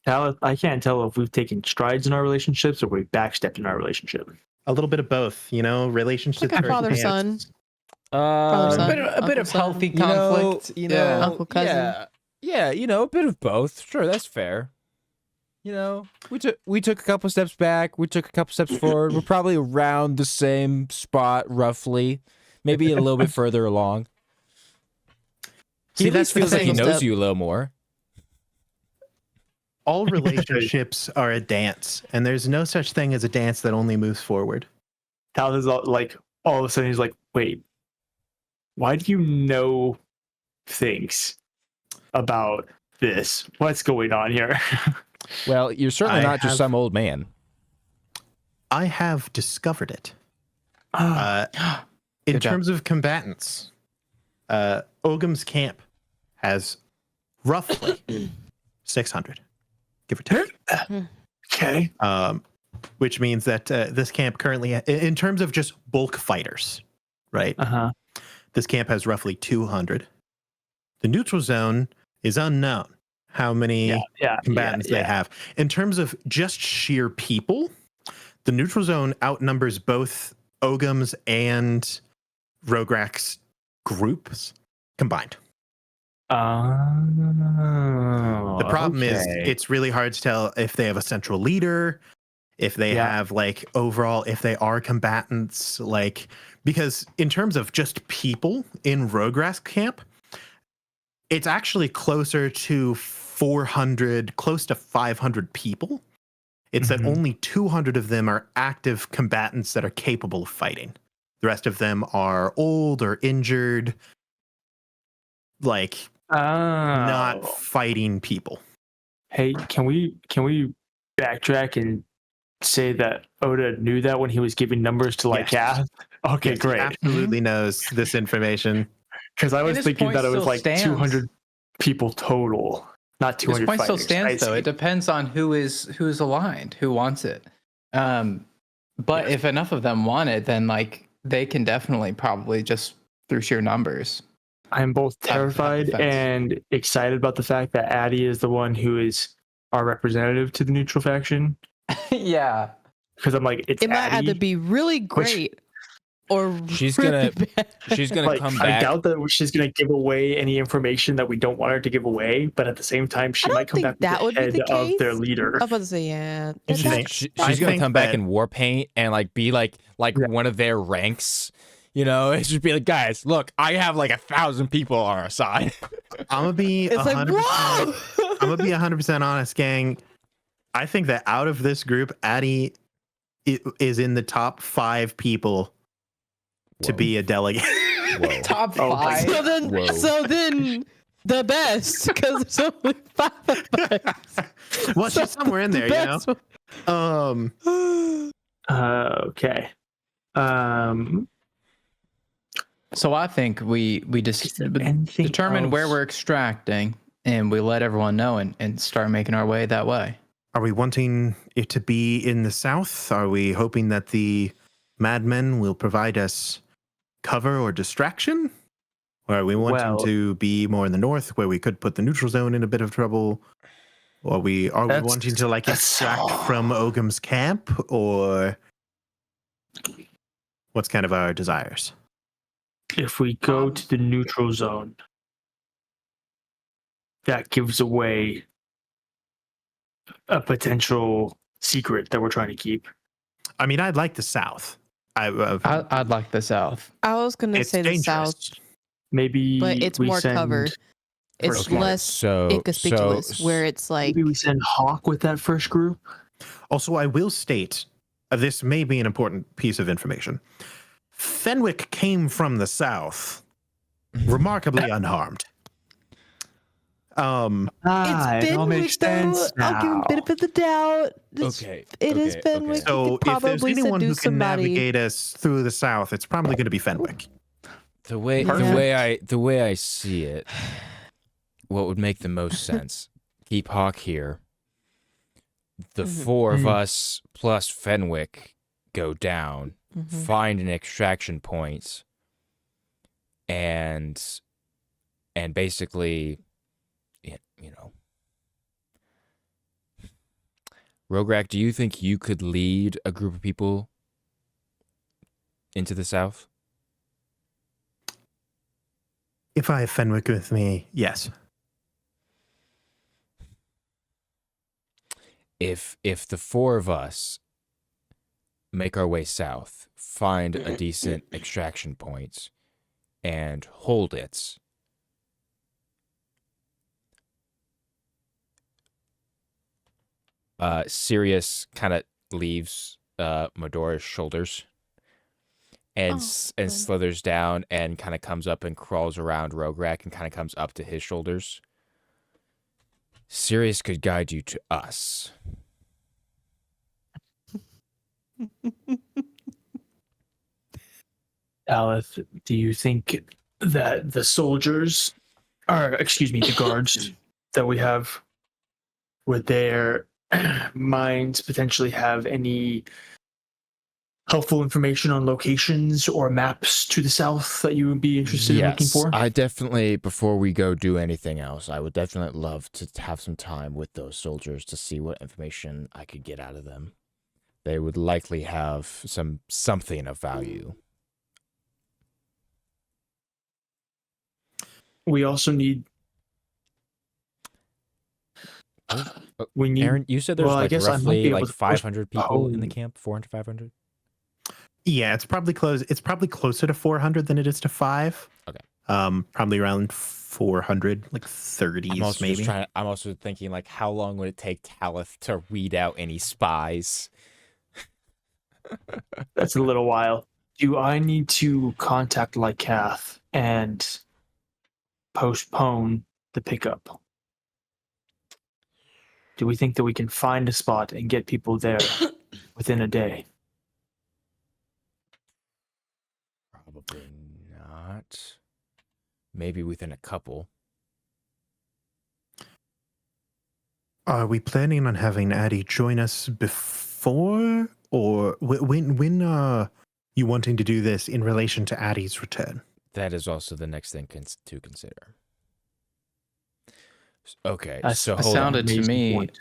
I can't tell if we've taken strides in our relationships or we've backstepped in our relationship. A little bit of both, relationships. Like a are father-son. advanced. Son, A bit of Uncle son. healthy You know, conflict. Yeah. Uncle, cousin. Yeah, a bit of both. Sure, that's fair. We took a couple steps back. We took a couple steps forward. We're probably around the same spot, roughly, maybe a little bit further along. See, He at that's least the feels like he thing. knows Step. you a little more. All relationships are a dance, and there's no such thing as a dance that only moves forward. Tal is all of a sudden he's like, wait, why do you know things about this? What's going on here? Well, you're certainly I not just have- some old man. I have discovered it. Ah, In Good job. terms of combatants, Ogum's camp has roughly 600, give or take. okay. Which means that this camp currently, in terms of just bulk fighters, right? Uh-huh. This camp has roughly 200. The neutral zone is unknown how many combatants they have. In terms of just sheer people, the neutral zone outnumbers both Ogum's and Rograk's groups combined. The problem is it's really hard to tell if they have a central leader, if they have like overall, if they are combatants, like, because in terms of just people in Rograk's camp, it's actually closer to 400, close to 500 people. It's that only 200 of them are active combatants that are capable of fighting. The rest of them are old or injured, like not fighting people. Hey, can we backtrack and say that Oda knew that when he was giving numbers to Yes. Kath? Okay, Yes, he great. absolutely knows this information. Because I was his thinking point that it was still like stands. 200 people total, not 200 This point still fighters. stands I though. see. It depends on who is aligned, who wants it. But if enough of them want it, then like they can definitely probably just through sheer numbers. I'm both Have terrified defense. and excited about the fact that Addy is the one who is our representative to the neutral faction. Yeah. Because I'm like, it's It might Addy. either be really great or She's really gonna- bad. She's gonna like, come I back. doubt that she's going to give away any information that we don't want her to give away, but at the same time, she I don't might come think back with that the would be head the of their case. leader. I was about to say, yeah. Here's the thing. She's I gonna think come back that- in war paint and like be like Yeah. one of their ranks. It's just be like, guys, look, I have like 1,000 people on our side. I'm gonna be It's like, 100%. whoa! I'm gonna be 100% honest, gang. I think that out of this group, Addy is in the top 5 people to Whoa. be a delegate. Whoa. Top Oh my 5. Whoa. So then the best, because there's only 5 of us. Well, she's somewhere in there, Best one. Okay. So I think we just Is there anything determine where else? we're extracting and we let everyone know and start making our way that way. Are we wanting it to be in the south? Are we hoping that the madmen will provide us cover or distraction? Or are we wanting Well- to be more in the north where we could put the neutral zone in a bit of trouble? Or are we That's- wanting to like that's- extract from Ogum's camp? Or what's kind of our desires? If we go to the neutral zone, that gives away a potential secret that we're trying to keep. I mean, I'd like the south. I'd like the south. I was going to It's say the dangerous. south, Maybe but it's we more send cover. It's first group. less So inconspicuous, where it's like Maybe we send Hawk with that first group. Also, I will state this may be an important piece of information. Fenwick came from the south, remarkably unharmed. it's It all Fenwick makes though. sense I'll give him now. benefit of the doubt. Okay, It is okay, Fenwick. okay. So He could if there's probably anyone who seduce can somebody. navigate us through the south, it's probably going to be Fenwick. The way I see it, what would make the most sense? Keep Hawk here. The four of us plus Fenwick go down, find an extraction point, and basically, you know, Rograk, do you think you could lead a group of people into the south? If I have Fenwick with me, yes. If the four of us make our way south, find a decent extraction point, and hold it, Sirius kind of leaves Medora's shoulders and good. slithers down and kind of comes up and crawls around Rograk and kind of comes up to his shoulders. Sirius could guide you to us. Aleth, do you think that the soldiers, or excuse me, the guards that we have, would their minds potentially have any helpful information on locations or maps to the south that you would be interested in looking for? I definitely, before we go do anything else, I would definitely love to have some time with those soldiers to see what information I could get out of them. They would likely have something of value. We also need. We need. Aaron, you said there's well, I like guess I might roughly be able like to 500 people in the postpone. camp, 400, 500? Yeah, it's probably close. It's probably closer to 400 than it is to 5. Okay. Probably around 400, like 30s maybe. I'm also thinking like how long would it take Talith to weed out any spies? That's a little while. Do I need to contact Lycath and postpone the pickup? Do we think that we can find a spot and get people there within a day? Probably not. Maybe within a couple. Are we planning on having Addy join us before, or when are you wanting to do this in relation to Addy's return? That is also the next thing to consider. Okay, That's so It hold on. sounded to Amazing me. point.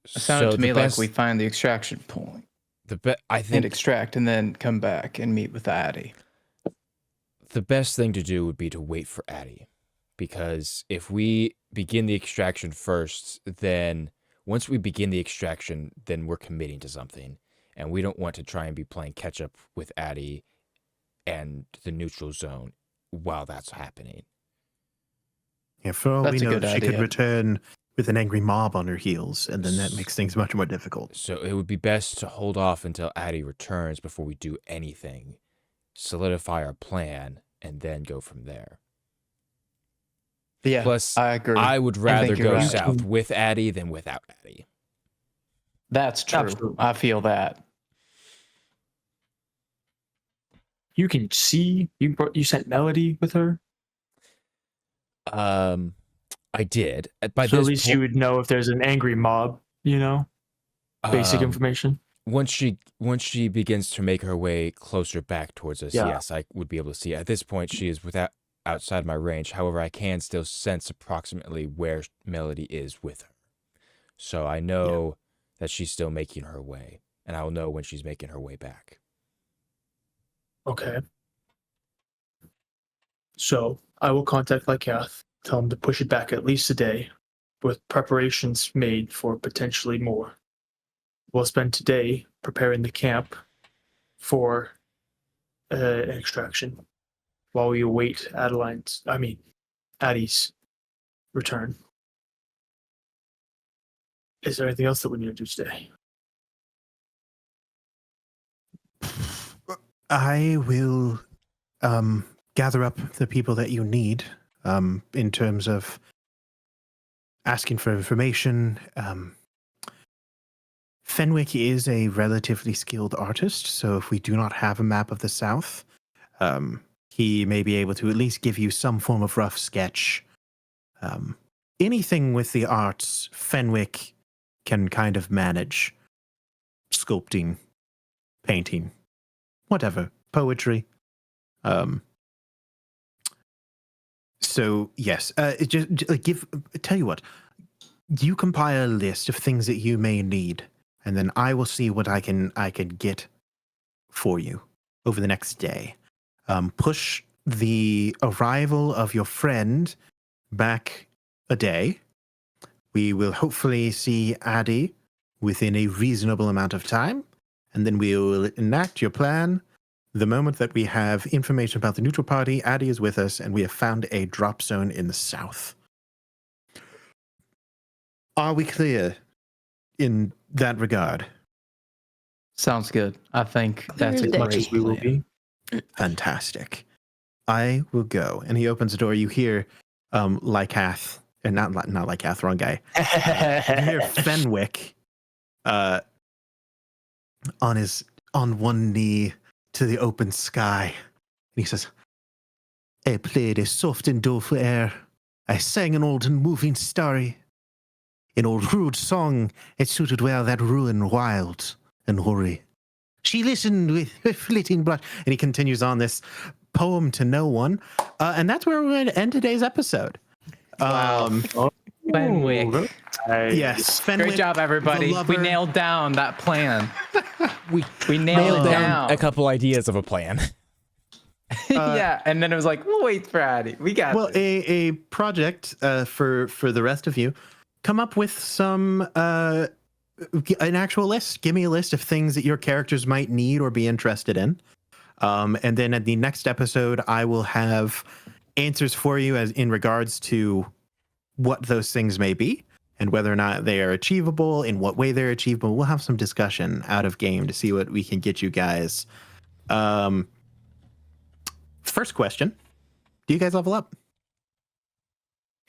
It sounded So to me the like best- we find the extraction point I and think extract, and then come back and meet with Addy. the best thing to do would be to wait for Addy, because if we begin the extraction first, then once we begin the extraction, then we're committing to something, and we don't want to try and be playing catch up with Addy and the neutral zone while that's happening. Yeah, for all That's we a know, good she could idea. return with an angry mob on her heels, and then that makes things much more difficult. So it would be best to hold off until Addy returns before we do anything, solidify our plan, and then go from there. Yeah, Plus, I agree. I would rather think you're go right. south with Addy than without Addy. That's true. Absolutely. I feel that. You can see you sent Melody with her, I did. By so at this least po- you would know if there's an angry mob. You know, basic um, information. Once she begins to make her way closer back towards us, Yeah. yes, I would be able to see. At this point, she is outside my range. However, I can still sense approximately where Melody is with her. So I know that she's still making her way, and I'll know when she's making her way back. Okay. So I will contact Lycath, tell him to push it back at least a day, with preparations made for potentially more. We'll spend today preparing the camp for an extraction while we await Addy's return. Is there anything else that we need to do today? I will gather up the people that you need in terms of asking for information. Fenwick is a relatively skilled artist, so if we do not have a map of the South, he may be able to at least give you some form of rough sketch. Anything with the arts, Fenwick can kind of manage. Sculpting, painting, whatever, poetry. So yes, tell you what, you compile a list of things that you may need, and then I will see what I can get for you over the next day. Push the arrival of your friend back a day. We will hopefully see Addy within a reasonable amount of time, and then we will enact your plan. The moment that we have information about the neutral party, Addy is with us, and we have found a drop zone in the south. Are we clear in that regard? Sounds good. I think that's a Thursday. Much great as we will plan. be. Fantastic. I will go. And he opens the door. You hear Lycath, and not Lycath, wrong guy. You hear Fenwick on one knee to the open sky. And he says, I played a soft and doleful air. I sang an old and moving story. An old rude song, it suited well that ruin wild and hoary. She listened with a flitting blush. And he continues on this poem to no one. And that's where we're going to end today's episode. Wow. Fenwick. Ooh, nice. Yes, Fenwick. Great job, everybody. the lover. We nailed down that plan. We We nailed it down. a couple ideas of a plan. Yeah, and then it was like, we'll wait for Addy. We got Well, this. a project for the rest of you. Come up with some an actual list. Give me a list of things that your characters might need or be interested in. And then at the next episode, I will have answers for you as in regards to what those things may be and whether or not they are achievable, in what way they're achievable. We'll have some discussion out of game to see what we can get you guys. First question. Do you guys level up?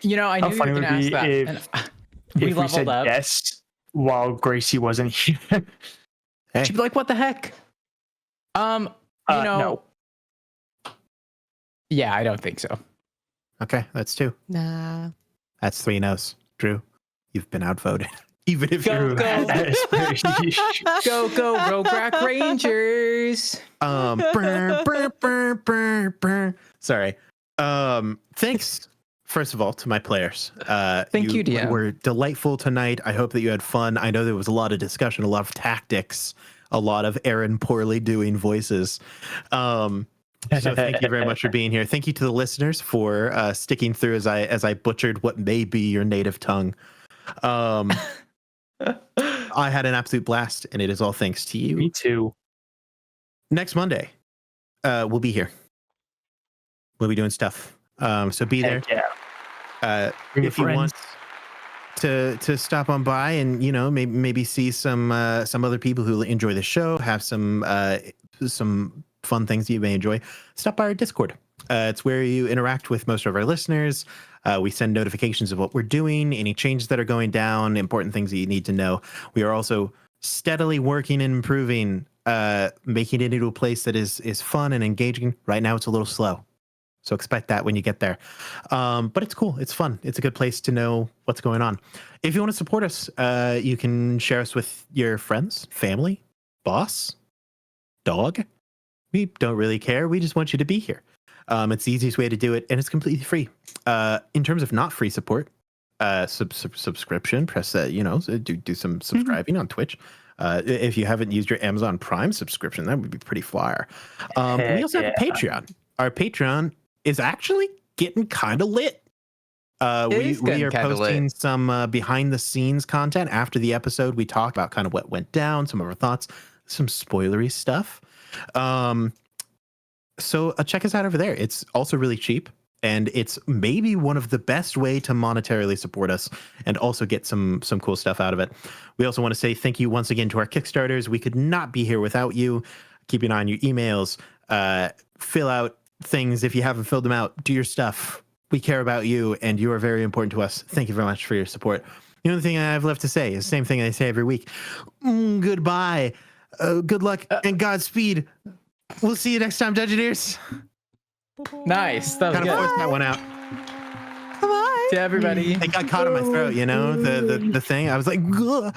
You know, I How knew you funny were would going to it ask be that. if- And If we we leveled said up. yes while Gracie wasn't here. Hey. She'd be like, what the heck? You know. No. Yeah, I don't think so. Okay, that's 2. Nah. That's 3 no's. Drew, you've been outvoted. Even if Go, you're go. That is pretty- Go, Rograk Rangers. Burr. Sorry. Thanks, first of all, to my players. Thank you, DM. Were delightful tonight. I hope that you had fun. I know there was a lot of discussion, a lot of tactics, a lot of Aaron poorly doing voices. So thank you very much for being here. Thank you to the listeners for sticking through as I butchered what may be your native tongue. I had an absolute blast, and it is all thanks to you. Me too. Next Monday, we'll be here. We'll be doing stuff. So be there. Heck yeah. Bring your If you want friends. to stop on by and maybe see some other people who enjoy the show, have some fun things you may enjoy, stop by our Discord. It's where you interact with most of our listeners. We send notifications of what we're doing, any changes that are going down, important things that you need to know. We are also steadily working and improving, making it into a place that is fun and engaging. Right now, it's a little slow, so expect that when you get there. But it's cool. It's fun. It's a good place to know what's going on. If you want to support us, you can share us with your friends, family, boss, dog. We don't really care. We just want you to be here. It's the easiest way to do it, and it's completely free. In terms of not free support, subscription, press do some subscribing on Twitch. If you haven't used your Amazon Prime subscription, that would be pretty flyer. We also have a Patreon. Our Patreon is actually getting kind of lit. We are posting some behind the scenes content after the episode. We talk about kind of what went down, some of our thoughts, some spoilery stuff. So check us out over there. It's also really cheap. and it's maybe one of the best way to monetarily support us and also get some cool stuff out of it. We also want to say thank you once again to our Kickstarters. We could not be here without you. Keep an eye on your emails. Fill out things if you haven't filled them out. Do your stuff. We care about you, and you are very important to us. Thank you very much for your support. The only thing I have left to say is the same thing I say every week. Goodbye. Good luck and Godspeed. We'll see you next time, Dungeoneers. Nice. That was Kind of good. forced that one out. Bye. To everybody. It got caught in my throat, you know, the thing. I was like, "Gah."